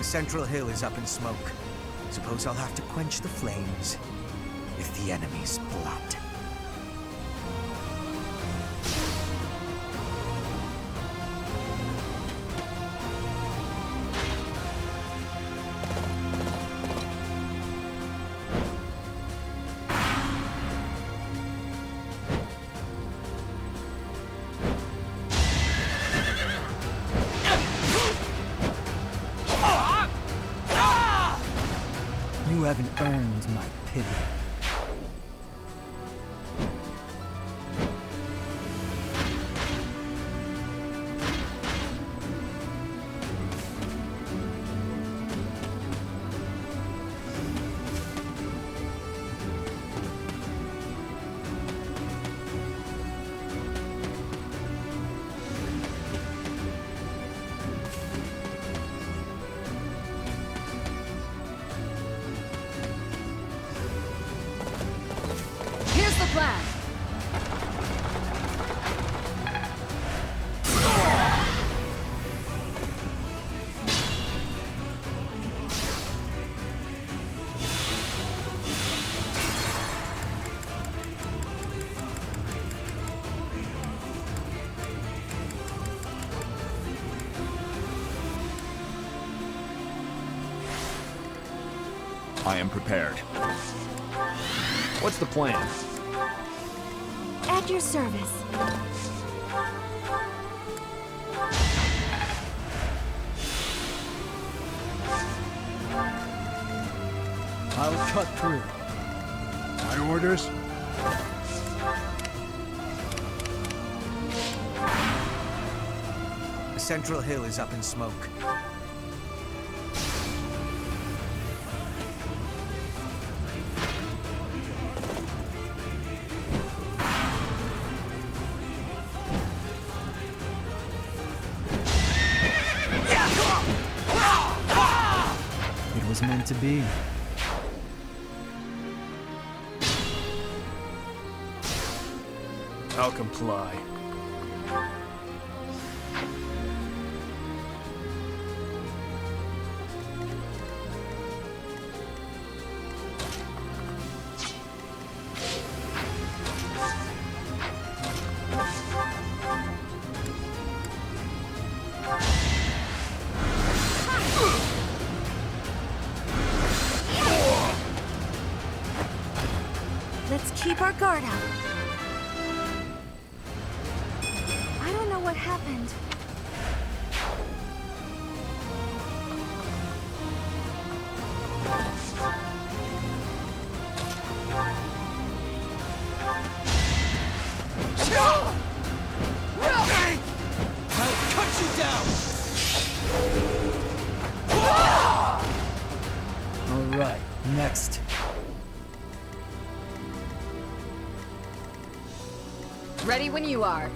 Central Hill is up in smoke. Suppose I'll have to quench the flames with the enemy's blood. You haven't earned my pity. Here's the plan. I am prepared. What's the plan? At your service. I'll cut through. My orders? Central Hill is up in smoke. It was meant to be. I'll comply. Let's keep our guard up. I don't know what happened. I'll cut you down! All right, next. Ready when you are.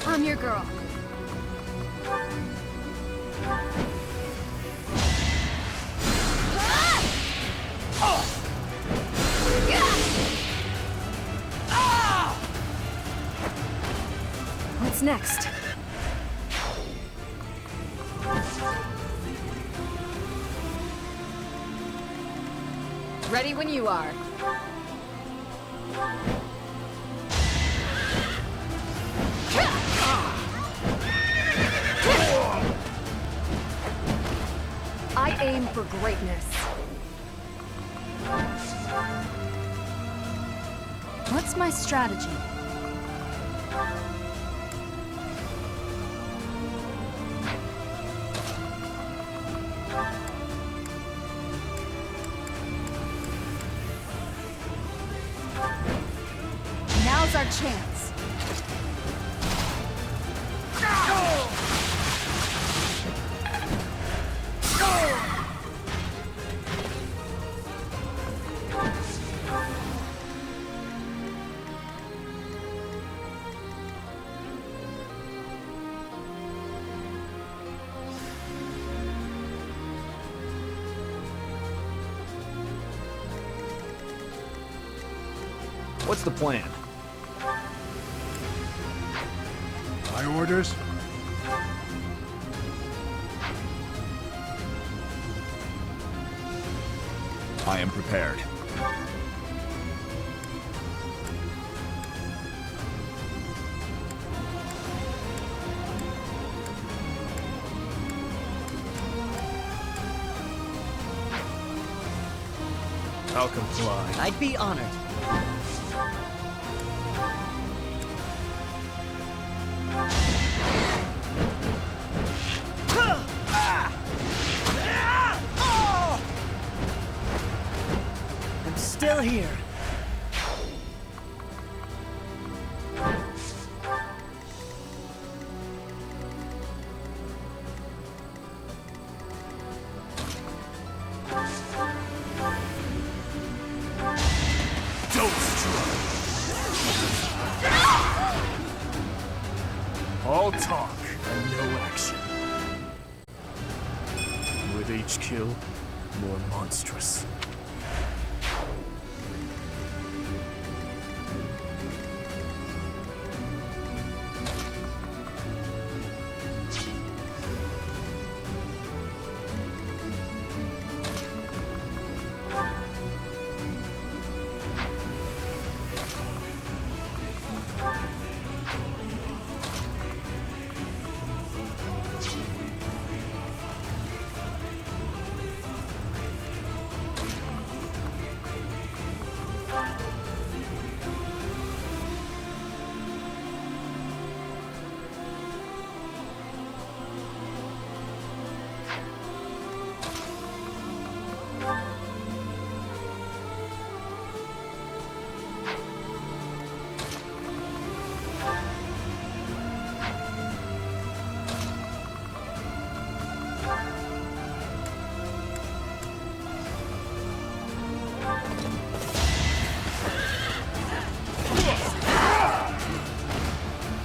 I'm your girl. What's next? Ready when you are. I aim for greatness. What's my strategy? Now's our chance. What's the plan? My orders? I am prepared. I'll comply. I'd be honored. I'm still here. All talk and no action. With each kill, more monstrous.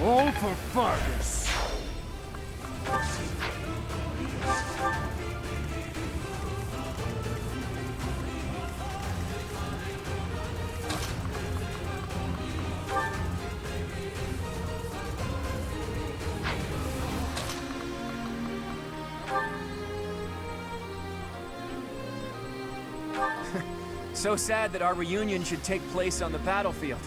All for Fargus. So sad that our reunion should take place on the battlefield.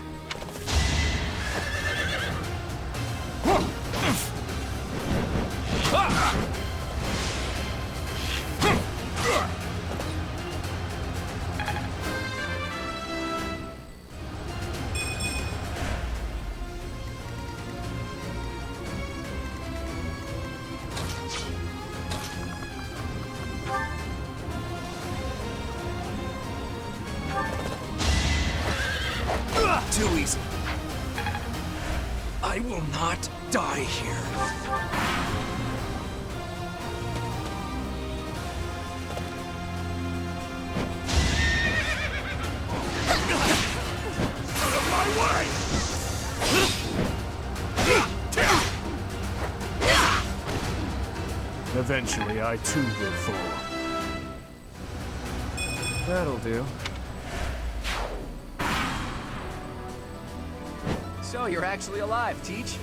too easy. I will not die here. Out of my way! Eventually, I too will fall. That'll do. So you're actually alive, Teach.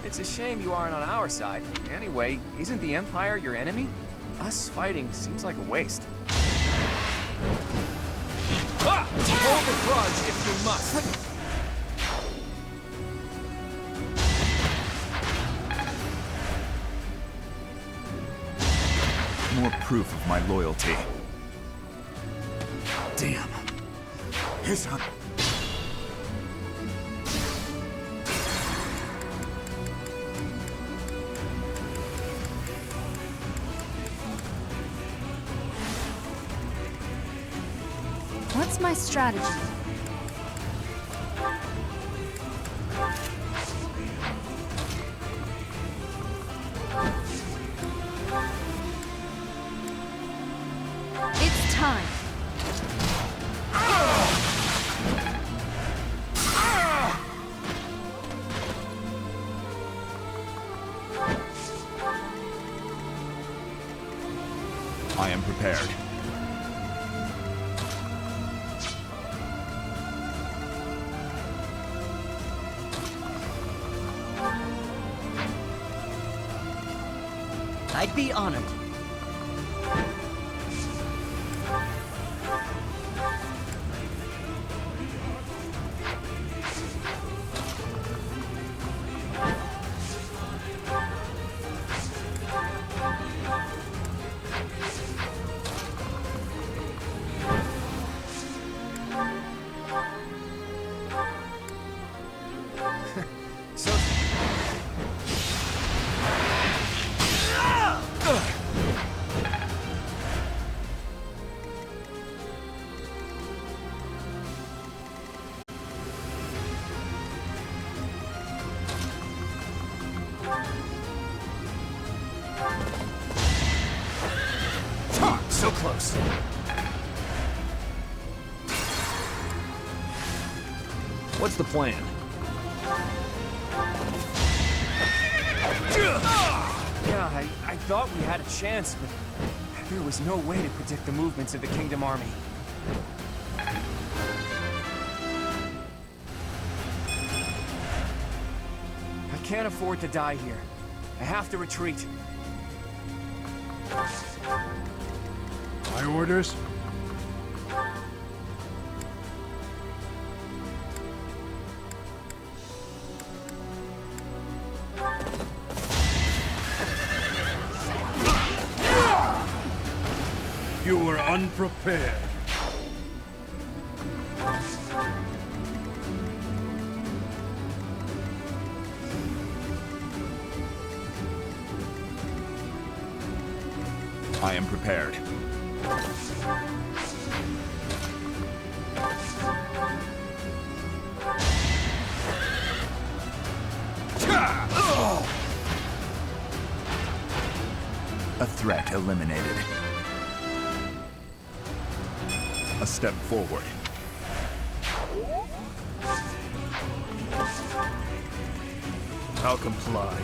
It's a shame you aren't on our side. Anyway, isn't the Empire your enemy? Us fighting seems like a waste. Ah! Hold the grudge if you must. More proof of my loyalty. Damn. His hunt. What's my strategy? It's time. I am prepared. I'd be honored. So... So close. What's the plan? Yeah, I thought we had a chance, but there was no way to predict the movements of the Kingdom Army. I can't afford to die here. I have to retreat. My orders? You were unprepared. I am prepared. A threat eliminated. A step forward. I'll comply.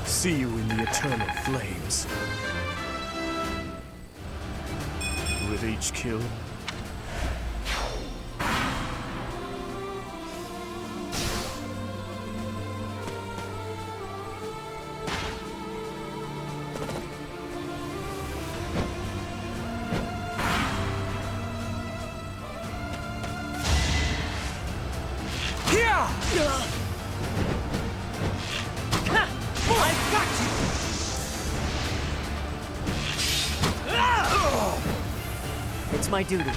See you in the eternal flames. With each kill, I've got you! It's my duty.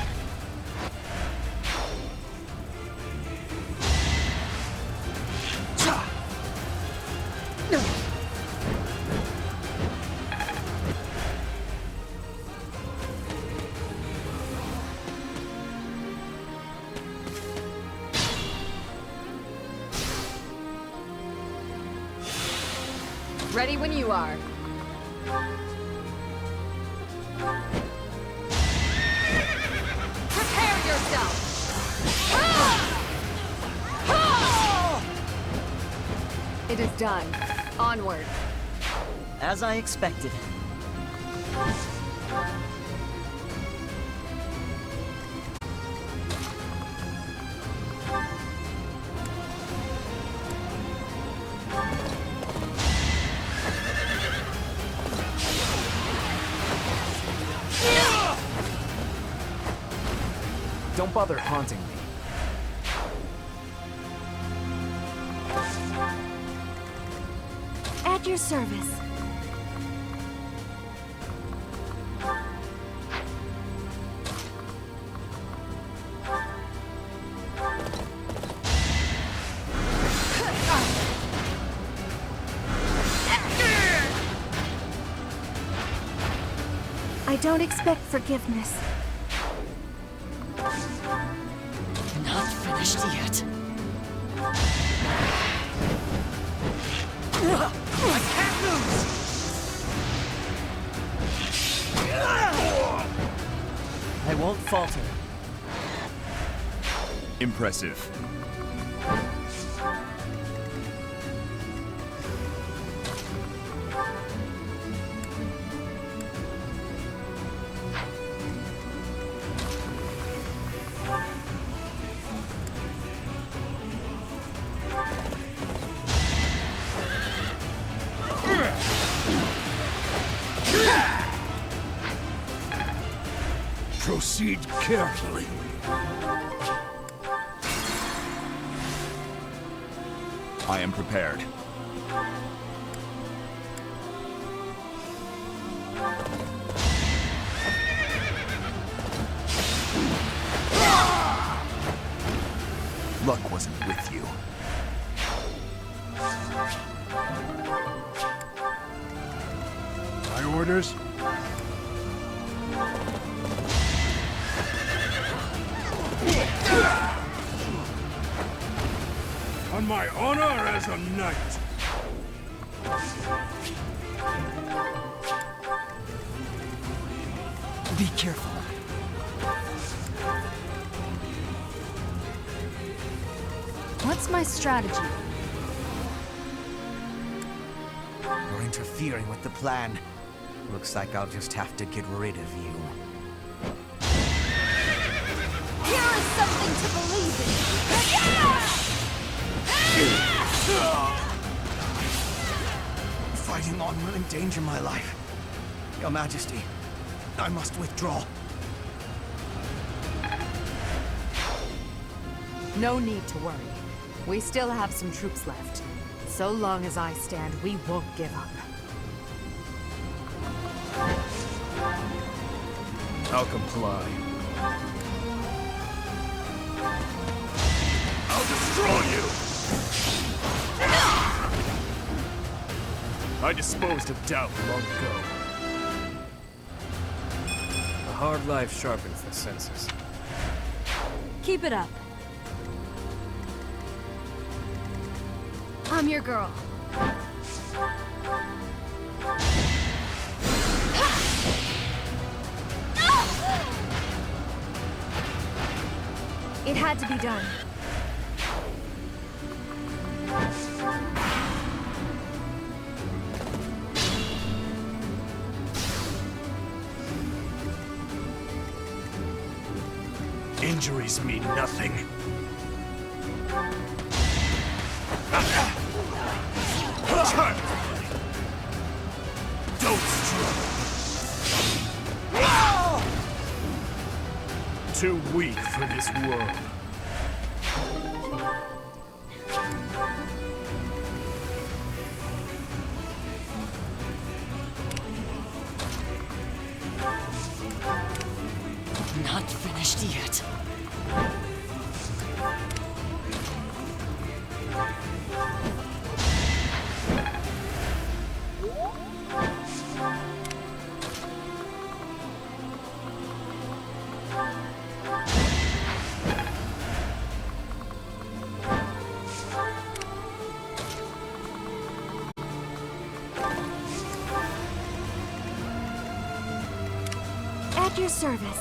Ready when you are. Prepare yourself! It is done. Onward. As I expected. Don't bother haunting me. At your service. I don't expect forgiveness. Not finished yet. I can't lose! I won't falter. Impressive. Proceed carefully. I am prepared. Luck wasn't with you. My orders? On my honor as a knight. Be careful. What's my strategy? You're interfering with the plan. Looks like I'll just have to get rid of you. Here is something to believe in. Fighting on will endanger my life. Your Majesty, I must withdraw. No need to worry. We still have some troops left. So long as I stand, we won't give up. I'll comply. I'll destroy you! I disposed of doubt long ago. A hard life sharpens the senses. Keep it up. I'm your girl. It had to be done. Injuries mean nothing. Don't struggle. Too weak for this world. Not finished yet. At your service.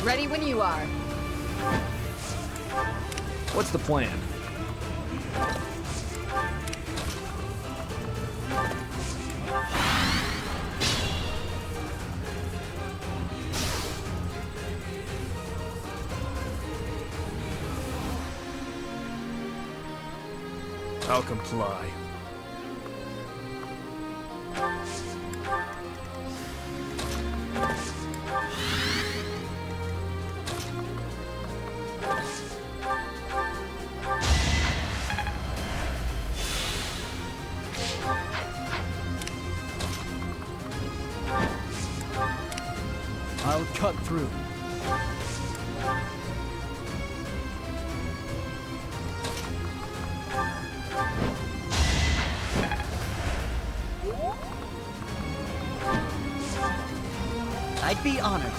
Ready when you are. What's the plan? I'll comply. I'll cut through. I'd be honored.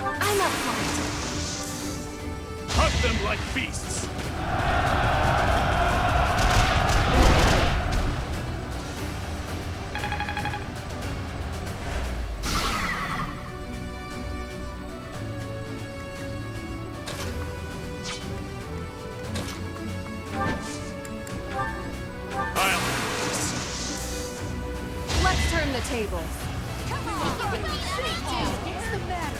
I'm up for it. Hunt them like beasts! Let's turn the tables. Come on! What's the matter?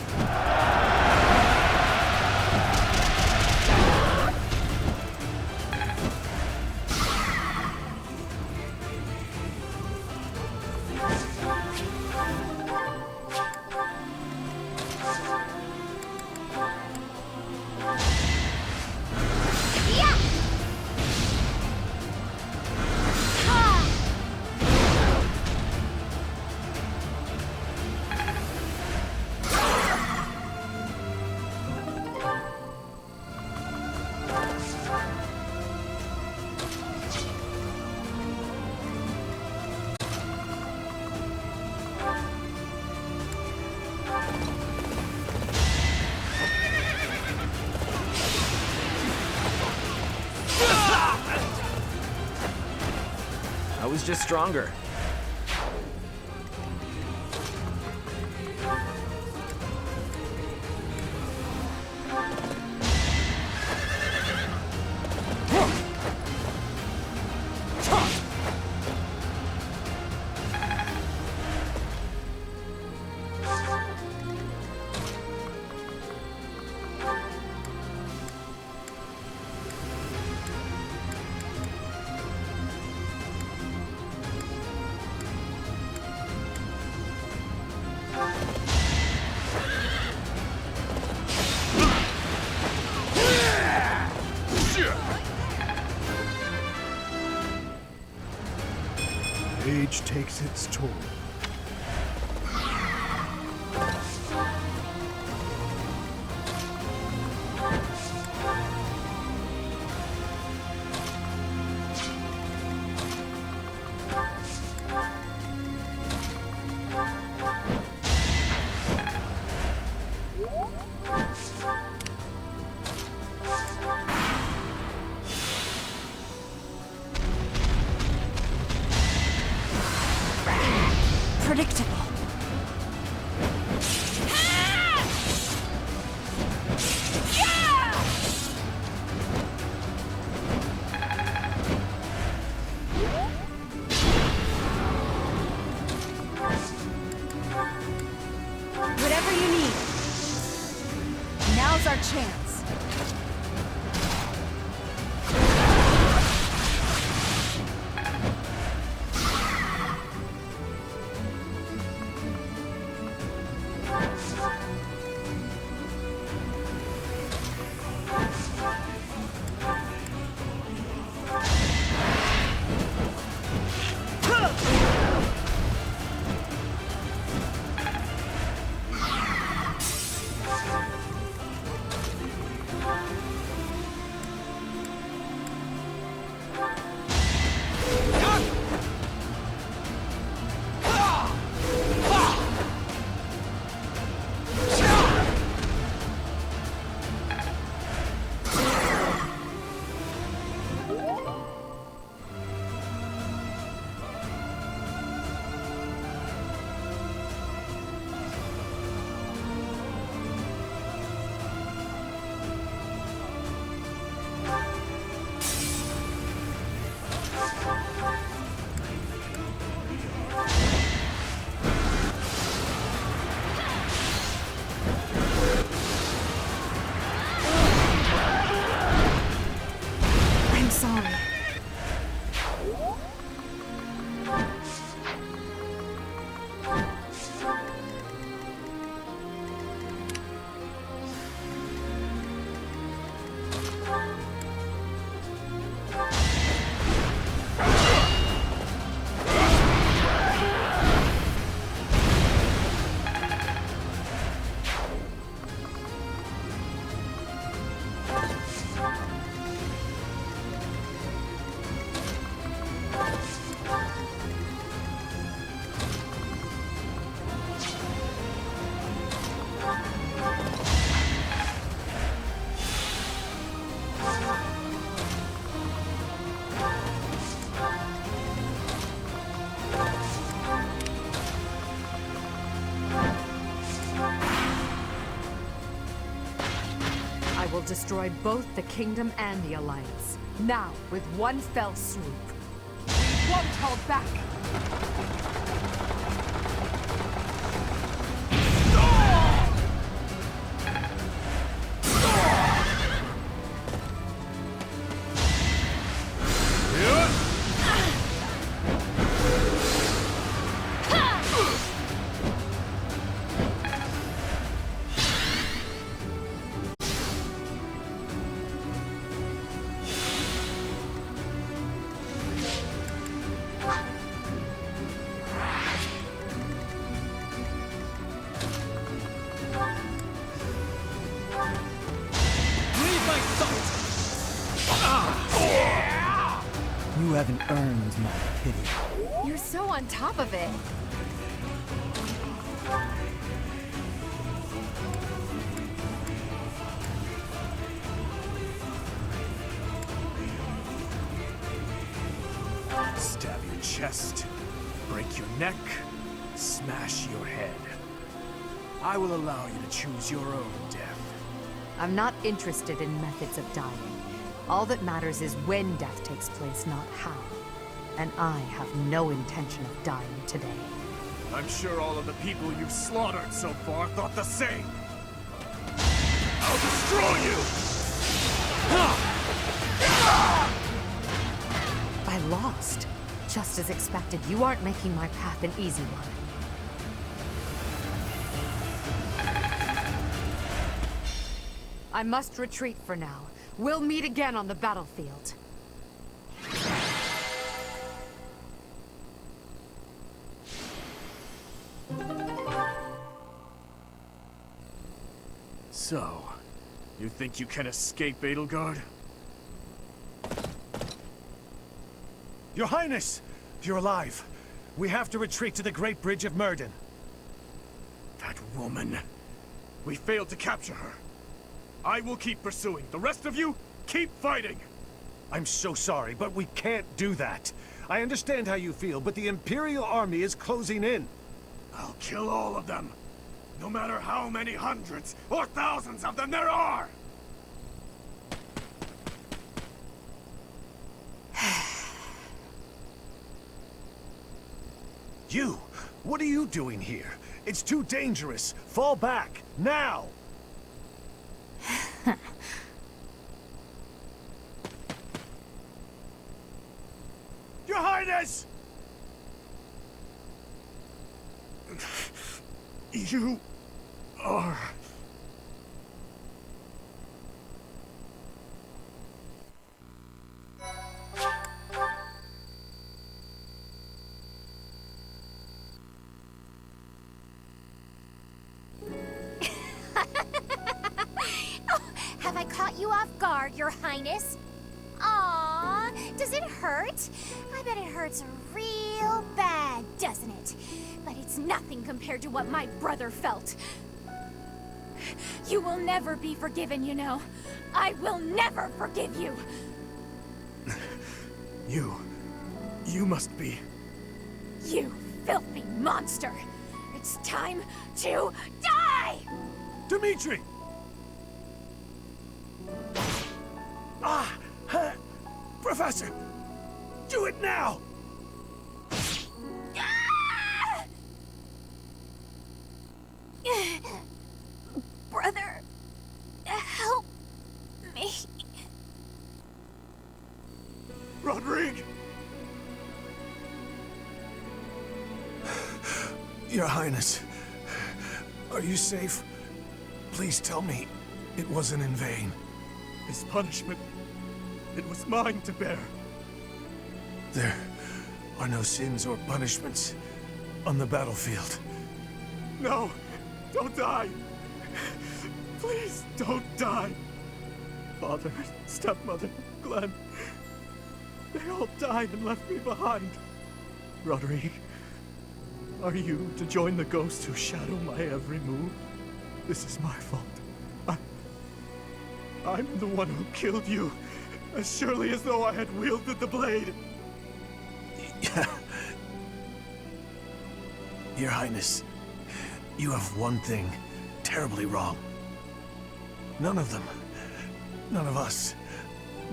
I was just stronger. Age takes its toll. Predictable. Whatever you need. Now's our chance. will destroy both the Kingdom and the Alliance. Now, with one fell swoop. We won't hold back! You haven't earned my pity. You're so on top of it. Stab your chest, break your neck, smash your head. I will allow you to choose your own death. I'm not interested in methods of dying. All that matters is when death takes place, not how. And I have no intention of dying today. I'm sure all of the people you've slaughtered so far thought the same. I'll destroy you! I lost. Just as expected, you aren't making my path an easy one. I must retreat for now. We'll meet again on the battlefield. So, you think you can escape, Edelgard? Your Highness! You're alive. We have to retreat to the Great Bridge of Myrden. That woman. We failed to capture her. I will keep pursuing. The rest of you, keep fighting! I'm so sorry, but we can't do that. I understand how you feel, but the Imperial Army is closing in. I'll kill all of them. No matter how many hundreds or thousands of them there are! You! What are you doing here? It's too dangerous. Fall back, now! Your Highness! You are... Have I caught you off guard, Your Highness? Aww, does it hurt? I bet it hurts real bad, doesn't it? But it's nothing compared to what my brother felt. You will never be forgiven, you know. I will never forgive you. You must be... You filthy monster! It's time to die! Dimitri! Professor! Do it now! Brother, help me. Rodrigue! Your Highness, are you safe? Please tell me it wasn't in vain. His punishment, it was mine to bear. There are no sins or punishments on the battlefield. No, don't die. Please don't die. Father, stepmother, Glenn, they all died and left me behind. Rodrigue, are you to join the ghosts who shadow my every move? This is my fault. I'm the one who killed you, as surely as though I had wielded the blade. Your Highness, you have one thing terribly wrong. None of them None of us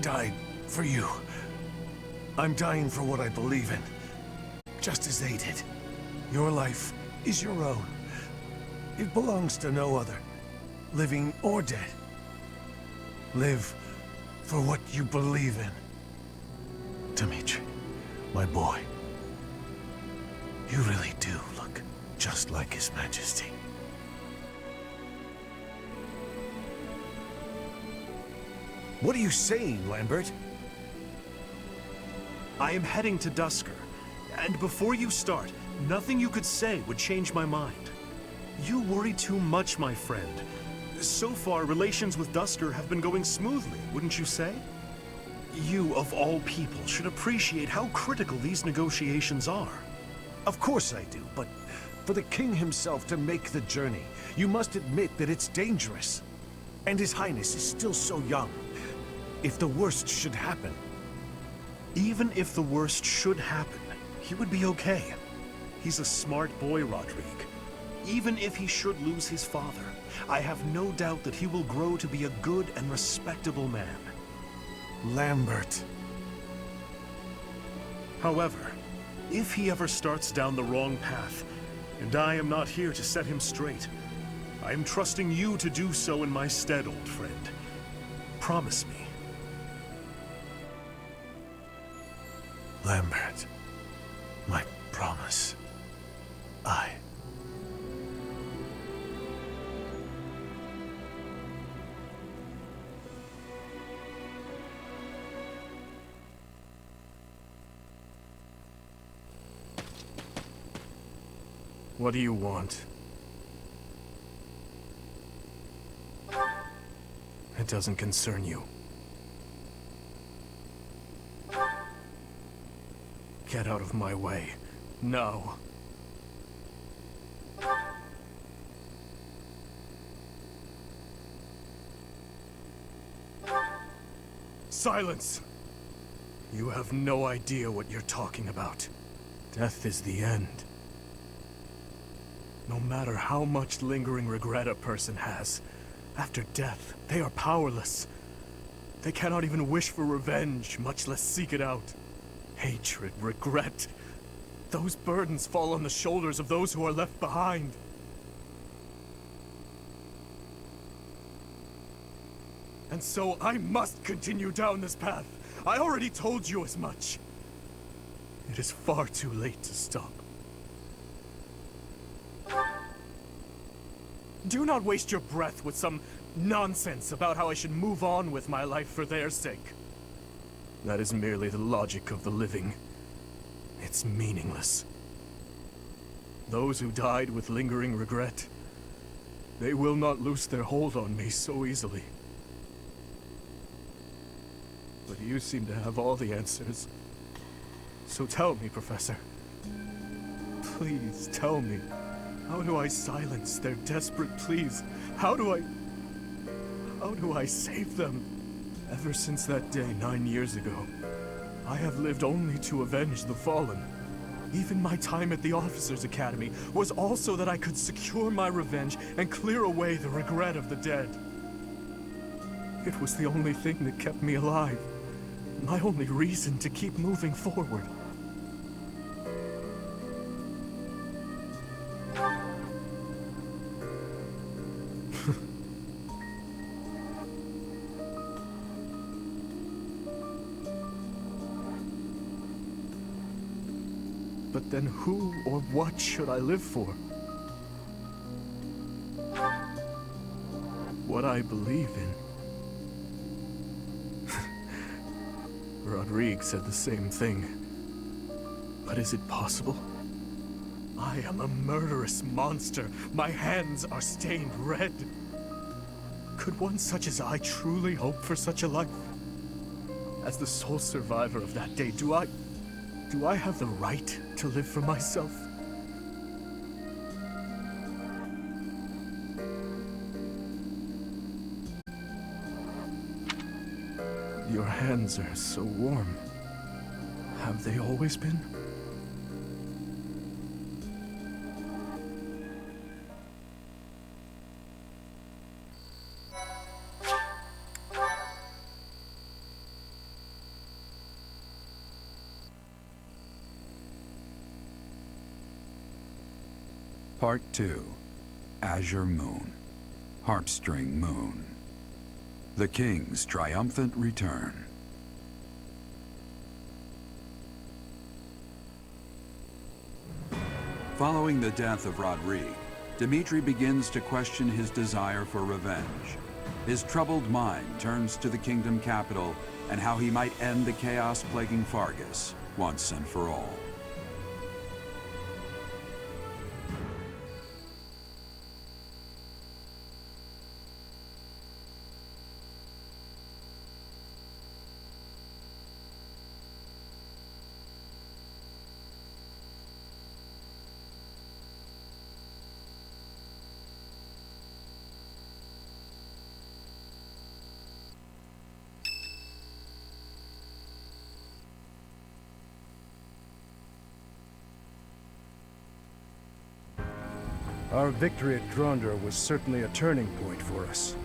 died for you. I'm dying for what I believe in, just as they did. Your life is your own. It belongs to no other, living or dead. Live for what you believe in. Dimitri, my boy, you really do look just like His Majesty. What are you saying, Lambert? I am heading to Dusker, and before you start, nothing you could say would change my mind. You worry too much, my friend. So far, relations with Dusker have been going smoothly, wouldn't you say? You, of all people, should appreciate how critical these negotiations are. Of course I do, but for the king himself to make the journey, you must admit that it's dangerous. And His Highness is still so young. If the worst should happen... Even if the worst should happen, he would be okay. He's a smart boy, Rodrigue. Even if he should lose his father, I have no doubt that he will grow to be a good and respectable man. Lambert. However, if he ever starts down the wrong path, and I am not here to set him straight, I am trusting you to do so in my stead, old friend. Promise me. Lambert, my promise. What do you want? It doesn't concern you. Get out of my way. No. Silence! You have no idea what you're talking about. Death is the end. No matter how much lingering regret a person has, after death, they are powerless. They cannot even wish for revenge, much less seek it out. Hatred, regret, those burdens fall on the shoulders of those who are left behind. And so I must continue down this path. I already told you as much. It is far too late to stop. Do not waste your breath with some nonsense about how I should move on with my life for their sake. That is merely the logic of the living. It's meaningless. Those who died with lingering regret, they will not loose their hold on me so easily. But you seem to have all the answers. So tell me, Professor. Please tell me. How do I silence their desperate pleas? How do I save them? Ever since that day 9 years ago, I have lived only to avenge the fallen. Even my time at the Officers' Academy was also that I could secure my revenge and clear away the regret of the dead. It was the only thing that kept me alive. My only reason to keep moving forward. But then who or what should I live for? What I believe in. Rodrigue said the same thing. But is it possible? I am a murderous monster. My hands are stained red. Could one such as I truly hope for such a life? As the sole survivor of that day, do I have the right to live for myself? Your hands are so warm. Have they always been? Part 2. Azure Moon. Harpstring Moon. The King's Triumphant Return. Following the death of Rodrigue, Dimitri begins to question his desire for revenge. His troubled mind turns to the kingdom capital and how he might end the chaos plaguing Fargus once and for all. Our victory at Gronder was certainly a turning point for us.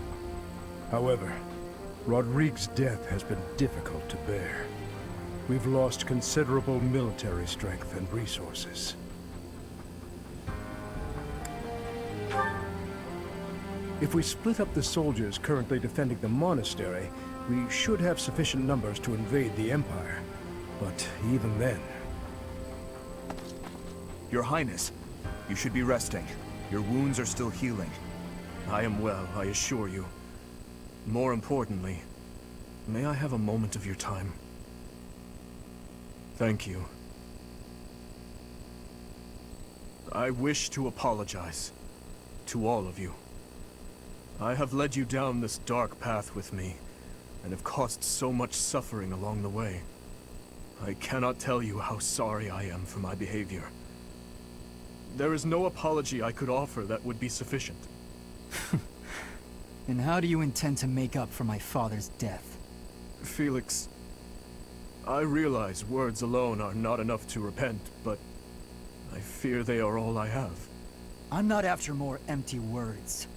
However, Rodrigue's death has been difficult to bear. We've lost considerable military strength and resources. If we split up the soldiers currently defending the monastery, we should have sufficient numbers to invade the Empire. But even then... Your Highness, you should be resting. Your wounds are still healing. I am well, I assure you. More importantly, may I have a moment of your time? Thank you. I wish to apologize to all of you. I have led you down this dark path with me, and have caused so much suffering along the way. I cannot tell you how sorry I am for my behavior. There is no apology I could offer that would be sufficient. And how do you intend to make up for my father's death? Felix, I realize words alone are not enough to repent, but I fear they are all I have. I'm not after more empty words.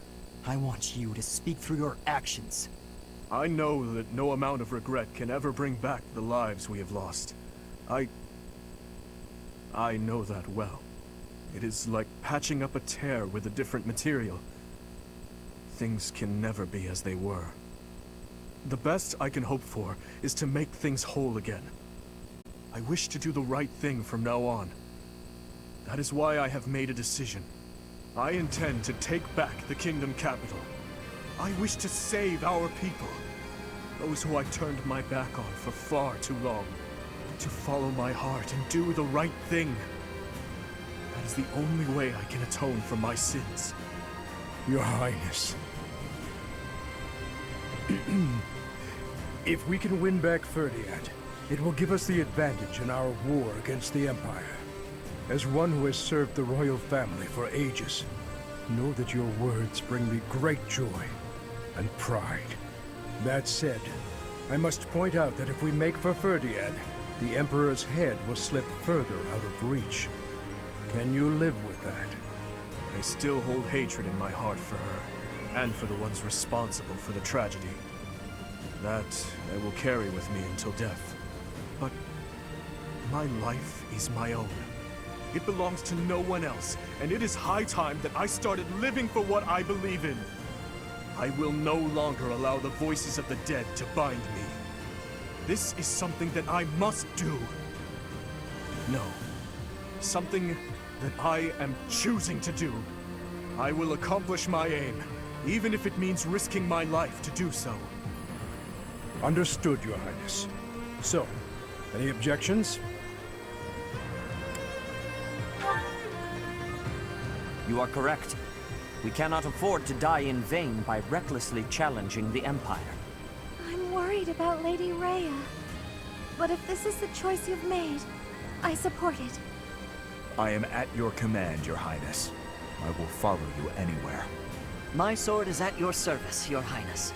I want you to speak through your actions. I know that no amount of regret can ever bring back the lives we have lost. I know that well. It is like patching up a tear with a different material. Things can never be as they were. The best I can hope for is to make things whole again. I wish to do the right thing from now on. That is why I have made a decision. I intend to take back the kingdom capital. I wish to save our people. Those who I turned my back on for far too long. To follow my heart and do the right thing. That is the only way I can atone for my sins. Your Highness. If we can win back Ferdinand, it will give us the advantage in our war against the Empire. As one who has served the royal family for ages, know that your words bring me great joy and pride. That said, I must point out that if we make for Ferdinand, the Emperor's head will slip further out of reach. Can you live with that? I still hold hatred in my heart for her, and for the ones responsible for the tragedy. That I will carry with me until death. But my life is my own. It belongs to no one else, and it is high time that I started living for what I believe in. I will no longer allow the voices of the dead to bind me. This is something that I must do. No. Something that I am choosing to do. I will accomplish my aim, even if it means risking my life to do so. Understood, Your Highness. So, any objections? You are correct. We cannot afford to die in vain by recklessly challenging the Empire. I'm worried about Lady Rhea. But if this is the choice you've made, I support it. I am at your command, Your Highness. I will follow you anywhere. My sword is at your service, Your Highness.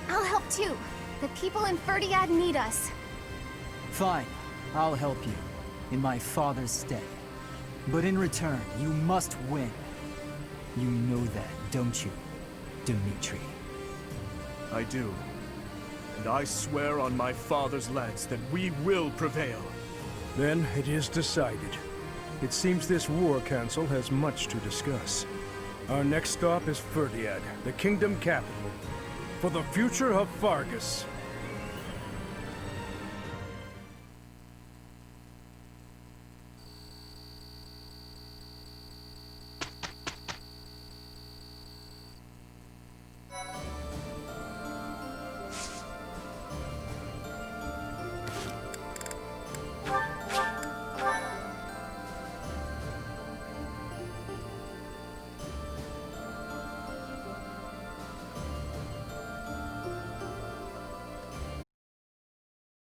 I'll help too. The people in Ferdiad need us. Fine, I'll help you, in my father's stead. But in return, you must win. You know that, don't you, Dimitri? I do. And I swear on my father's lands that we will prevail. Then it is decided. It seems this war council has much to discuss. Our next stop is Ferdiad, the kingdom capital. For the future of Fargus.